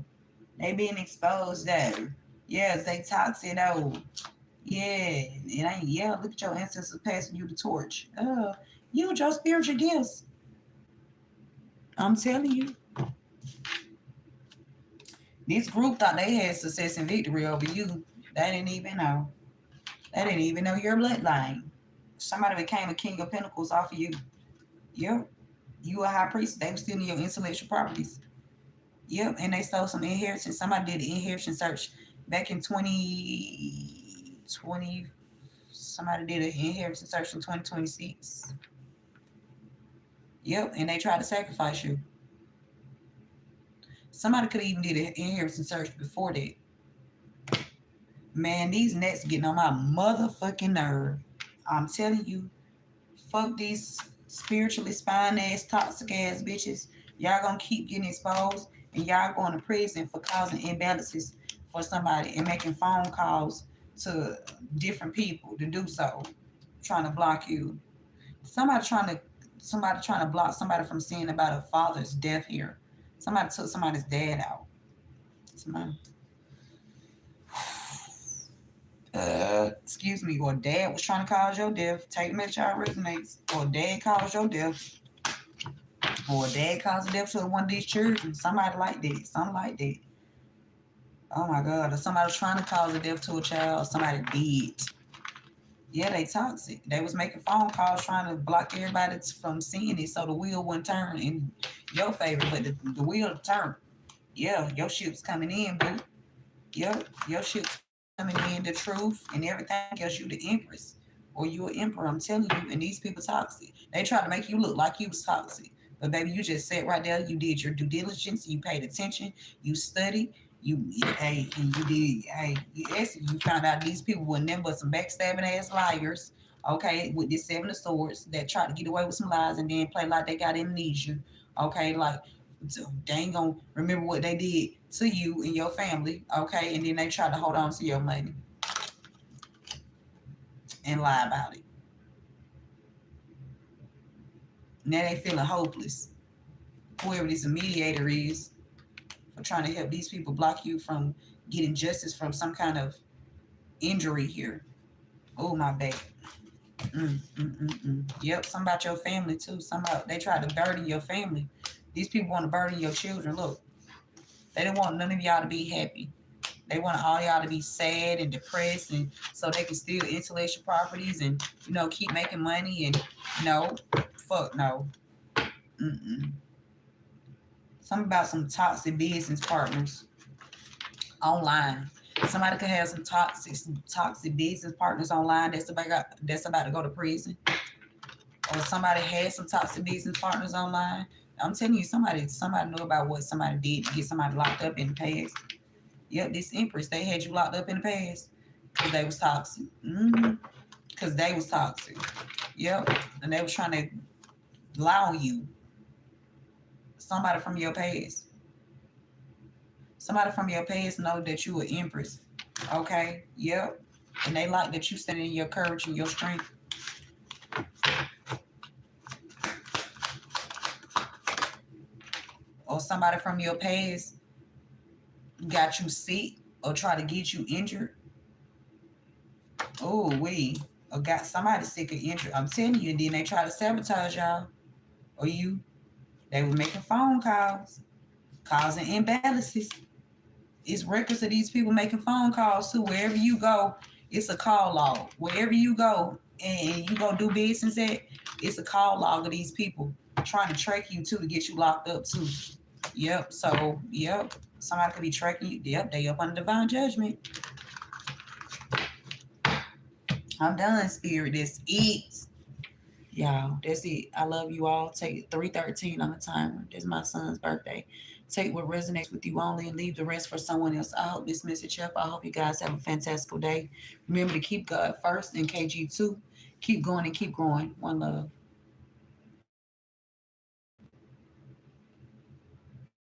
They being exposed though. Yes, they toxic though. Yeah, it ain't. Yeah, look at your ancestors passing you the torch. Use your spiritual gifts. I'm telling you, this group thought they had success and victory over you. They didn't even know. They didn't even know your bloodline. Somebody became a king of pentacles off of you. Yep. You a high priest. They were stealing your intellectual properties. Yep. And they stole some inheritance. Somebody did an inheritance search back in 2020. Somebody did an inheritance search in 2026. Yep. And they tried to sacrifice you. Somebody could have even did an inheritance search before that. Man, these nets getting on my motherfucking nerve. I'm telling you, fuck these spiritually spine ass, toxic ass bitches. Y'all gonna keep getting exposed and y'all going to prison for causing imbalances for somebody and making phone calls to different people to do so. Trying to block you. Somebody trying to somebody trying to block somebody from seeing about a father's death here. Somebody took somebody's dad out. Somebody, excuse me, or dad was trying to cause your death. Take the message out resonates. Or dad caused your death. Or dad caused death to one of these children. Somebody like that. Something like that. Oh my God. Or somebody was trying to cause a death to a child. Or somebody did. Yeah, they toxic. They was making phone calls trying to block everybody from seeing it so the wheel wouldn't turn in your favor. But the wheel turned. Yeah, your ship's coming in, boo. Yep, your shit's coming in, the truth and everything else. You the empress or you an emperor. I'm telling you, and these people toxic. They try to make you look like you was toxic, but baby, you just sat right there. You did your due diligence. You paid attention. You studied. Hey, and you did. Hey, you found out these people were nothing but some backstabbing ass liars. Okay, with this seven of swords that tried to get away with some lies and then play like they got amnesia. Okay, like so they ain't gonna remember what they did to you and your family, okay? And then they try to hold on to your money and lie about it. Now they feeling hopeless. Whoever this mediator is for trying to help these people block you from getting justice from some kind of injury here. Oh my back. Yep, some about your family too. Some about they try to burden your family. These people want to burden your children. Look, they don't want none of y'all to be happy. They want all y'all to be sad and depressed, and so they can steal intellectual properties and keep making money. And no, fuck no. Mm-mm. Something about some toxic business partners online. Somebody could have some toxic business partners online that's about to go to prison, or somebody had some toxic business partners online. I'm telling you, somebody knew about what somebody did to get somebody locked up in the past. Yep, this Empress, they had you locked up in the past because they was toxic. Because they was toxic. Yep, and they was trying to lie on you. Somebody from your past. Somebody from your past know that you an Empress. Okay, yep. And they like that you standing in your courage and your strength. Or somebody from your past got you sick or try to get you injured. Oh, or got somebody sick or injured. I'm telling you, and then they try to sabotage y'all or you. They were making phone calls, causing imbalances. It's records of these people making phone calls too. Wherever you go, it's a call log. Wherever you go and you go do business at, it's a call log of these people trying to track you too to get you locked up too. Yep. So, yep. Somebody could be tracking you. Yep. They up under divine judgment. I'm done, spirit. That's it. Y'all, that's it. I love you all. Take 3:13 on the timer. That's my son's birthday. Take what resonates with you only and leave the rest for someone else. I hope this message helped. I hope you guys have a fantastic day. Remember to keep God first and KG2. Keep going and keep growing. One love.